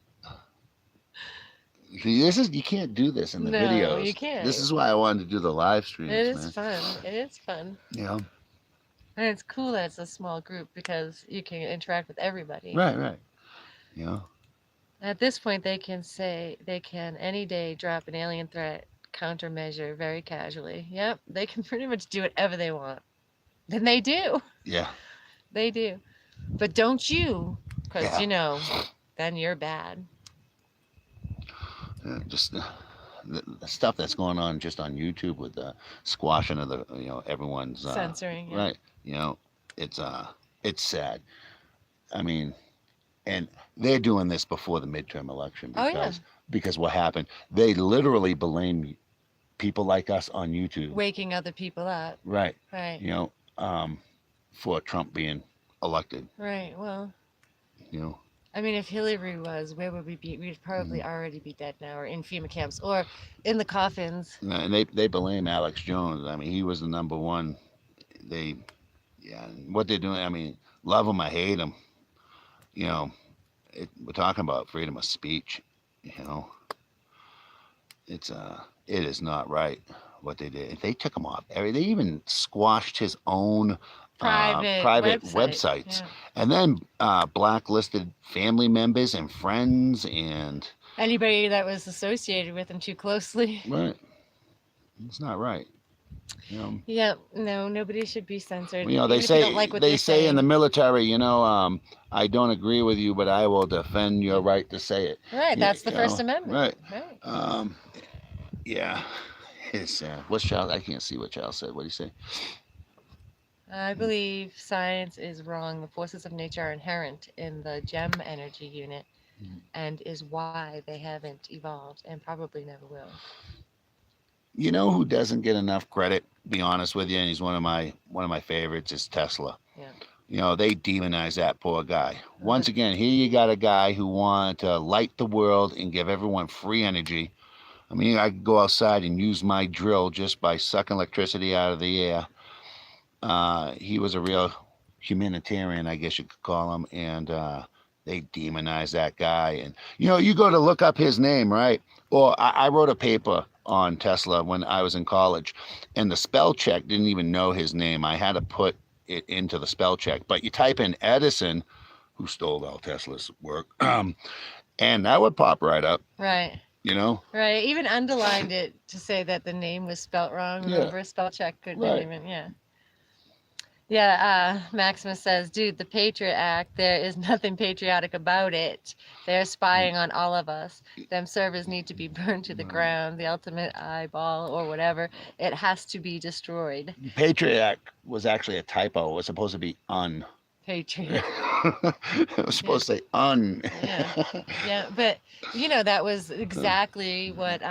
You can't do this in the No, videos. you can't. This is why I wanted to do the live streams, It is man. fun. It is fun. Yeah. And it's cool that it's a small group because you can interact with everybody. Right. Yeah. At this point, they can any day drop an alien threat countermeasure very casually. Yep, they can pretty much do whatever they want. And they do. Yeah. They do. But don't you, because, Yeah. then you're bad. Just the stuff that's going on just on YouTube with the squashing of the everyone's Censoring. Yeah. right. It's sad. I mean, and they're doing this before the midterm election because what happened? They literally blame people like us on YouTube, waking other people up. Right. Right. For Trump being elected. Right. Well. I mean, if Hillary was, where would we be? We'd probably already be dead now, or in FEMA camps, or in the coffins. And they blame Alex Jones. I mean, he was the number one. What they're doing. I mean, love him, I hate him. We're talking about freedom of speech. It is not right what they did. They took him off. They even squashed his own private websites, and then blacklisted family members and friends and anybody that was associated with him too closely. Right. It's not right. Yeah, no, nobody should be censored. They say in the military, I don't agree with you, but I will defend your right to say it. Right, that's the First Amendment. Right. Yeah. It's what's Charles? I can't see what Charles said. What did he say? I believe science is wrong. The forces of nature are inherent in the gem energy unit, and is why they haven't evolved and probably never will. You know who doesn't get enough credit? Be honest with you, and he's one of my favorites. Is Tesla. Yeah. They demonize that poor guy. Once again, here you got a guy who wanted to light the world and give everyone free energy. I mean, I could go outside and use my drill just by sucking electricity out of the air. He was a real humanitarian, I guess you could call him, and they demonize that guy. And you go to look up his name, right? Or I wrote a paper on Tesla when I was in college, and the spell check didn't even know his name. I had to put it into the spell check. But you type in Edison, who stole all Tesla's work, and that would pop right up. Right. Right. Even underlined it to say that the name was spelt wrong. Remember, spell check couldn't even. Yeah. Yeah, Maximus says, dude, the Patriot Act, there is nothing patriotic about it. They're spying on all of us. Them servers need to be burned to the ground, the ultimate eyeball or whatever. It has to be destroyed. The Patriot Act was actually a typo. It was supposed to be Patriot. It was supposed to say Yeah, but, that was exactly what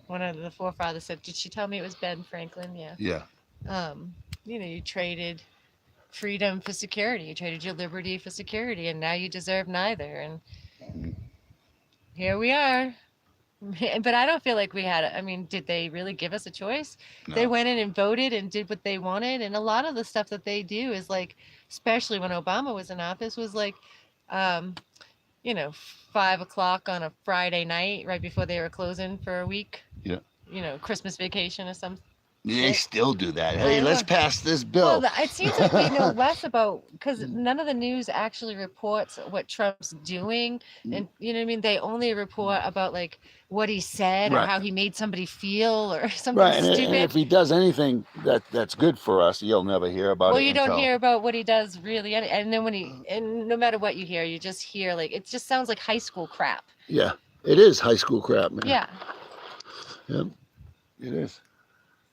one of the forefathers said. Did she tell me it was Ben Franklin? Yeah. You traded freedom for security. You traded your liberty for security, and now you deserve neither. And here we are. But I don't feel like we had did they really give us a choice? No. They went in and voted and did what they wanted. And a lot of the stuff that they do is like, especially when Obama was in office, was like, 5 o'clock on a Friday night, right before they were closing for a week. Yeah. Christmas vacation or something. They still do that. Hey, let's pass this bill. Well, it seems like we know less about, because none of the news actually reports what Trump's doing. And they only report about like what he said or how he made somebody feel or something stupid. And if he does anything that's good for us, you'll never hear about it. Well, you don't hear about what he does really. And then and no matter what you hear, you just hear like, it just sounds like high school crap. Yeah, it is high school crap, man. Yeah. Yep, it is.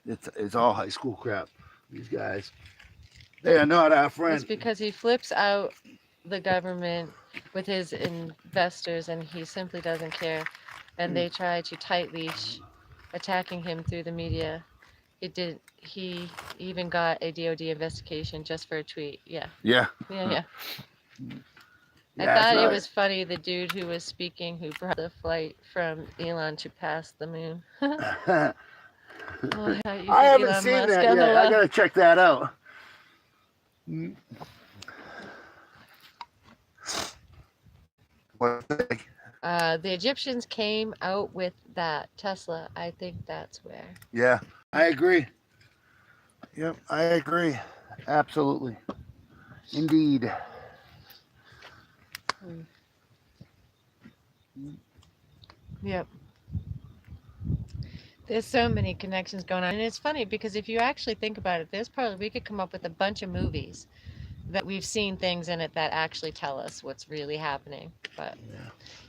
It's all high school crap. These guys, they are not our friends. It's because he flips out the government with his investors, and he simply doesn't care. And they try to tight leash, attacking him through the media. He even got a DOD investigation just for a tweet. Yeah. Yeah. I thought it was funny, the dude who was speaking, who brought the flight from Elon to pass the moon. I haven't seen that yet. I gotta check that out. the Egyptians came out with that Tesla, I think that's where. Yeah, I agree. Yep, I agree. Absolutely. Indeed. Yep. There's so many connections going on. And it's funny because if you actually think about it, we could come up with a bunch of movies that we've seen things in it that actually tell us what's really happening. But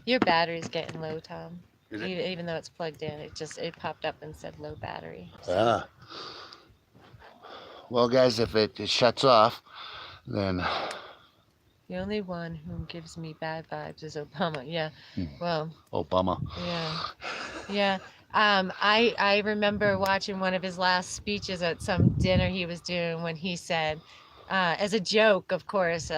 your battery's getting low, Tom. Even though it's plugged in, it popped up and said low battery. So. Well, guys, if it shuts off, then the only one who gives me bad vibes is Obama. Yeah. Well. Obama. Yeah. Yeah. I remember watching one of his last speeches at some dinner he was doing when he said, as a joke, of course,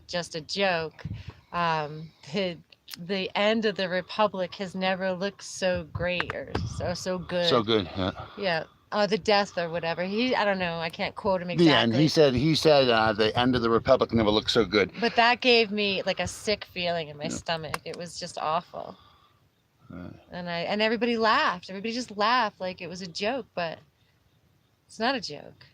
just a joke, the end of the republic has never looked so great or so good. So good. Yeah. Yeah. The death or whatever. I don't know. I can't quote him exactly. The end. He said the end of the republic never looked so good. But that gave me like a sick feeling in my stomach. It was just awful. And everybody laughed. Everybody just laughed like it was a joke, but it's not a joke.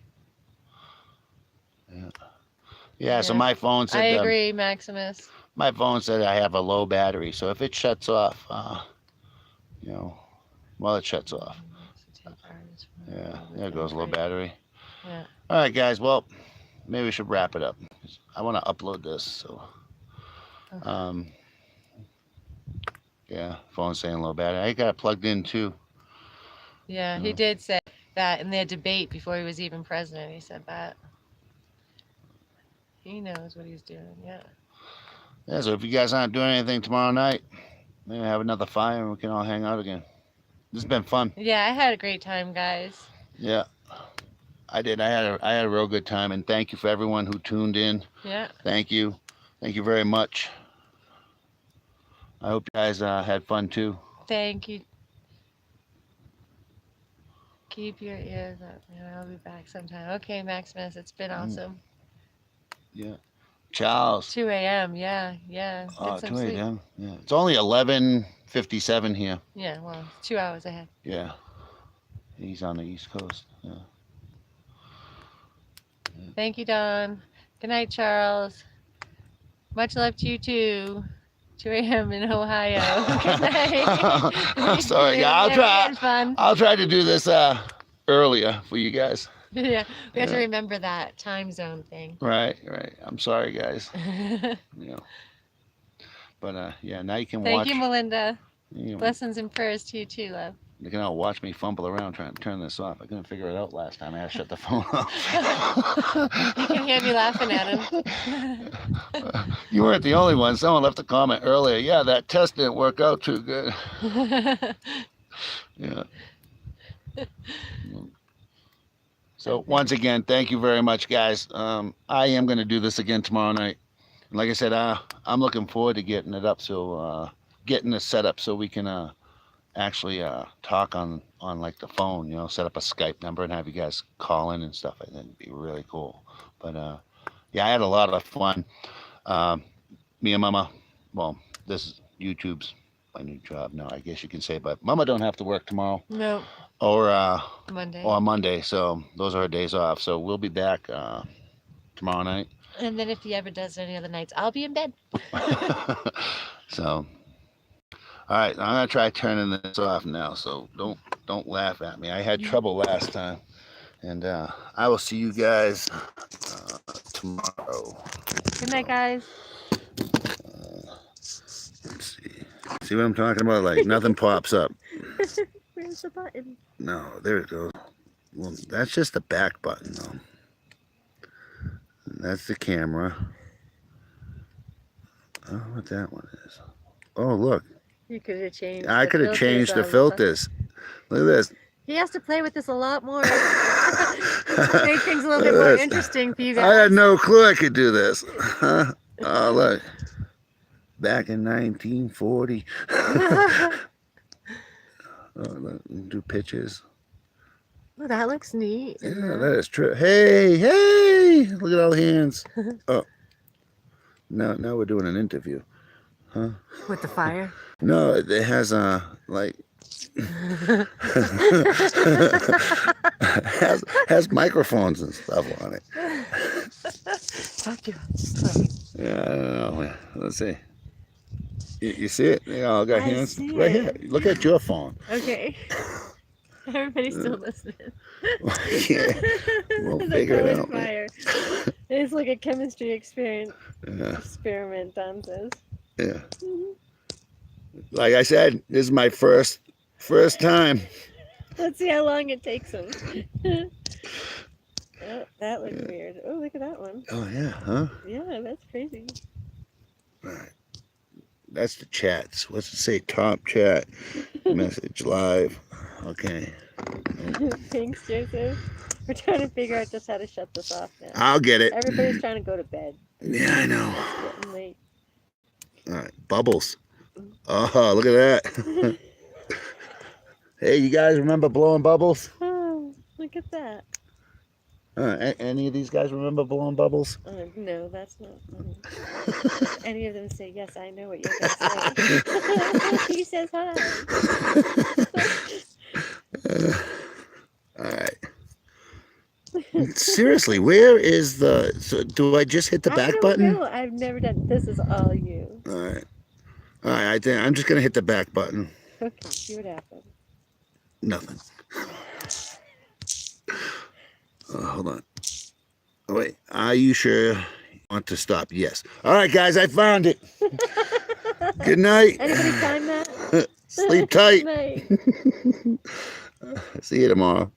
Yeah. So my phone said. I agree, Maximus. My phone said I have a low battery, so if it shuts off, well, it shuts off. Yeah, there goes low battery. Yeah. All right, guys. Well, maybe we should wrap it up. I want to upload this, so. Yeah, phone saying low battery. I got it plugged in too. Yeah, he did say that in their debate before he was even president. He said that. He knows what he's doing. Yeah. Yeah. So if you guys aren't doing anything tomorrow night, maybe have another fire and we can all hang out again. This has been fun. Yeah, I had a great time, guys. Yeah, I did. I had a real good time, and thank you for everyone who tuned in. Yeah. Thank you very much. I hope you guys had fun too. Thank you. Keep your ears up. I'll be back sometime. Okay, Maximus, it's been awesome. Yeah. Charles. 2 a.m. Yeah. Oh, 2 a.m. Yeah. It's only 11:57 here. Yeah, well, 2 hours ahead. Yeah. He's on the East Coast. Yeah. Thank you, Don. Good night, Charles. Much love to you too. 2 a.m. in Ohio. Good night. Sorry, I'll try to do this earlier for you guys. Yeah, we have to remember that time zone thing. Right. I'm sorry, guys. But yeah, now you can watch. Thank you, Melinda. Blessings and prayers to you too, love. You can all watch me fumble around trying to turn this off. I couldn't figure it out last time. I had to shut the phone off. You can hear me laughing at him. You weren't the only one. Someone left a comment earlier. Yeah, that test didn't work out too good. Yeah. So once again, thank you very much, guys. I am going to do this again tomorrow night. And like I said, I'm looking forward to getting it up. So getting this set up so we can actually talk on like the phone, set up a Skype number and have you guys call in and stuff. I think it'd be really cool. But yeah, I had a lot of fun. Me and Mama, well, this is YouTube's my new job now, I guess you can say, but Mama don't have to work tomorrow. No. Or Monday. Or Monday, so those are her days off. So we'll be back tomorrow night. And then if he ever does any other nights, I'll be in bed. So all right, I'm gonna try turning this off now, so don't laugh at me. I had trouble last time. And I will see you guys tomorrow. Good night, guys. Let's see. See what I'm talking about? Like nothing pops up. Where's the button? No, there it goes. Well, that's just the back button, though. And that's the camera. Oh, what that one is. Oh, look. You could have changed. I could have changed the filters. Look at this. He has to play with this a lot more. To make things a little bit more interesting for you guys. I had no clue I could do this. Huh? Oh, look. Back in 1940. Oh, look, do pictures. Oh, that looks neat. Yeah, that is true. Hey, look at all the hands. Oh, now we're doing an interview. Huh? With the fire? No, it has like has microphones and stuff on it. Yeah, I don't know. Let's see. You see it? Yeah, I got I hands see right here. it. Look at your phone. Okay. Everybody's still listening. Yeah, we'll The figure it colored out. fire. It's like a chemistry experiment. Yeah, Don says. yeah. Like I said, this is my first time. Let's see how long it takes him. Oh, that looks weird. Oh, look at that one. Oh yeah, huh? Yeah, that's crazy. All right. That's the chats. What's it say? Top chat message live. Okay. Thanks, Joseph. We're trying to figure out just how to shut this off now. I'll get it. Everybody's trying to go to bed. Yeah, I know. It's getting late. All right, bubbles. Oh, look at that. Hey, you guys remember blowing bubbles? Oh, look at that. Any of these guys remember blowing bubbles? No, that's not funny. Any of them say, yes, I know what you're going to say. He says hi. All right. Seriously, where is the... So do I just hit the back button? I don't know. I've never done... This is all you. All right. All right, I think I'm just going to hit the back button. Okay, see what happens. Nothing. Hold on. Oh, wait. Are you sure you want to stop? Yes. All right, guys, I found it. Good night. Anybody find that? Sleep tight. Good night. See you tomorrow.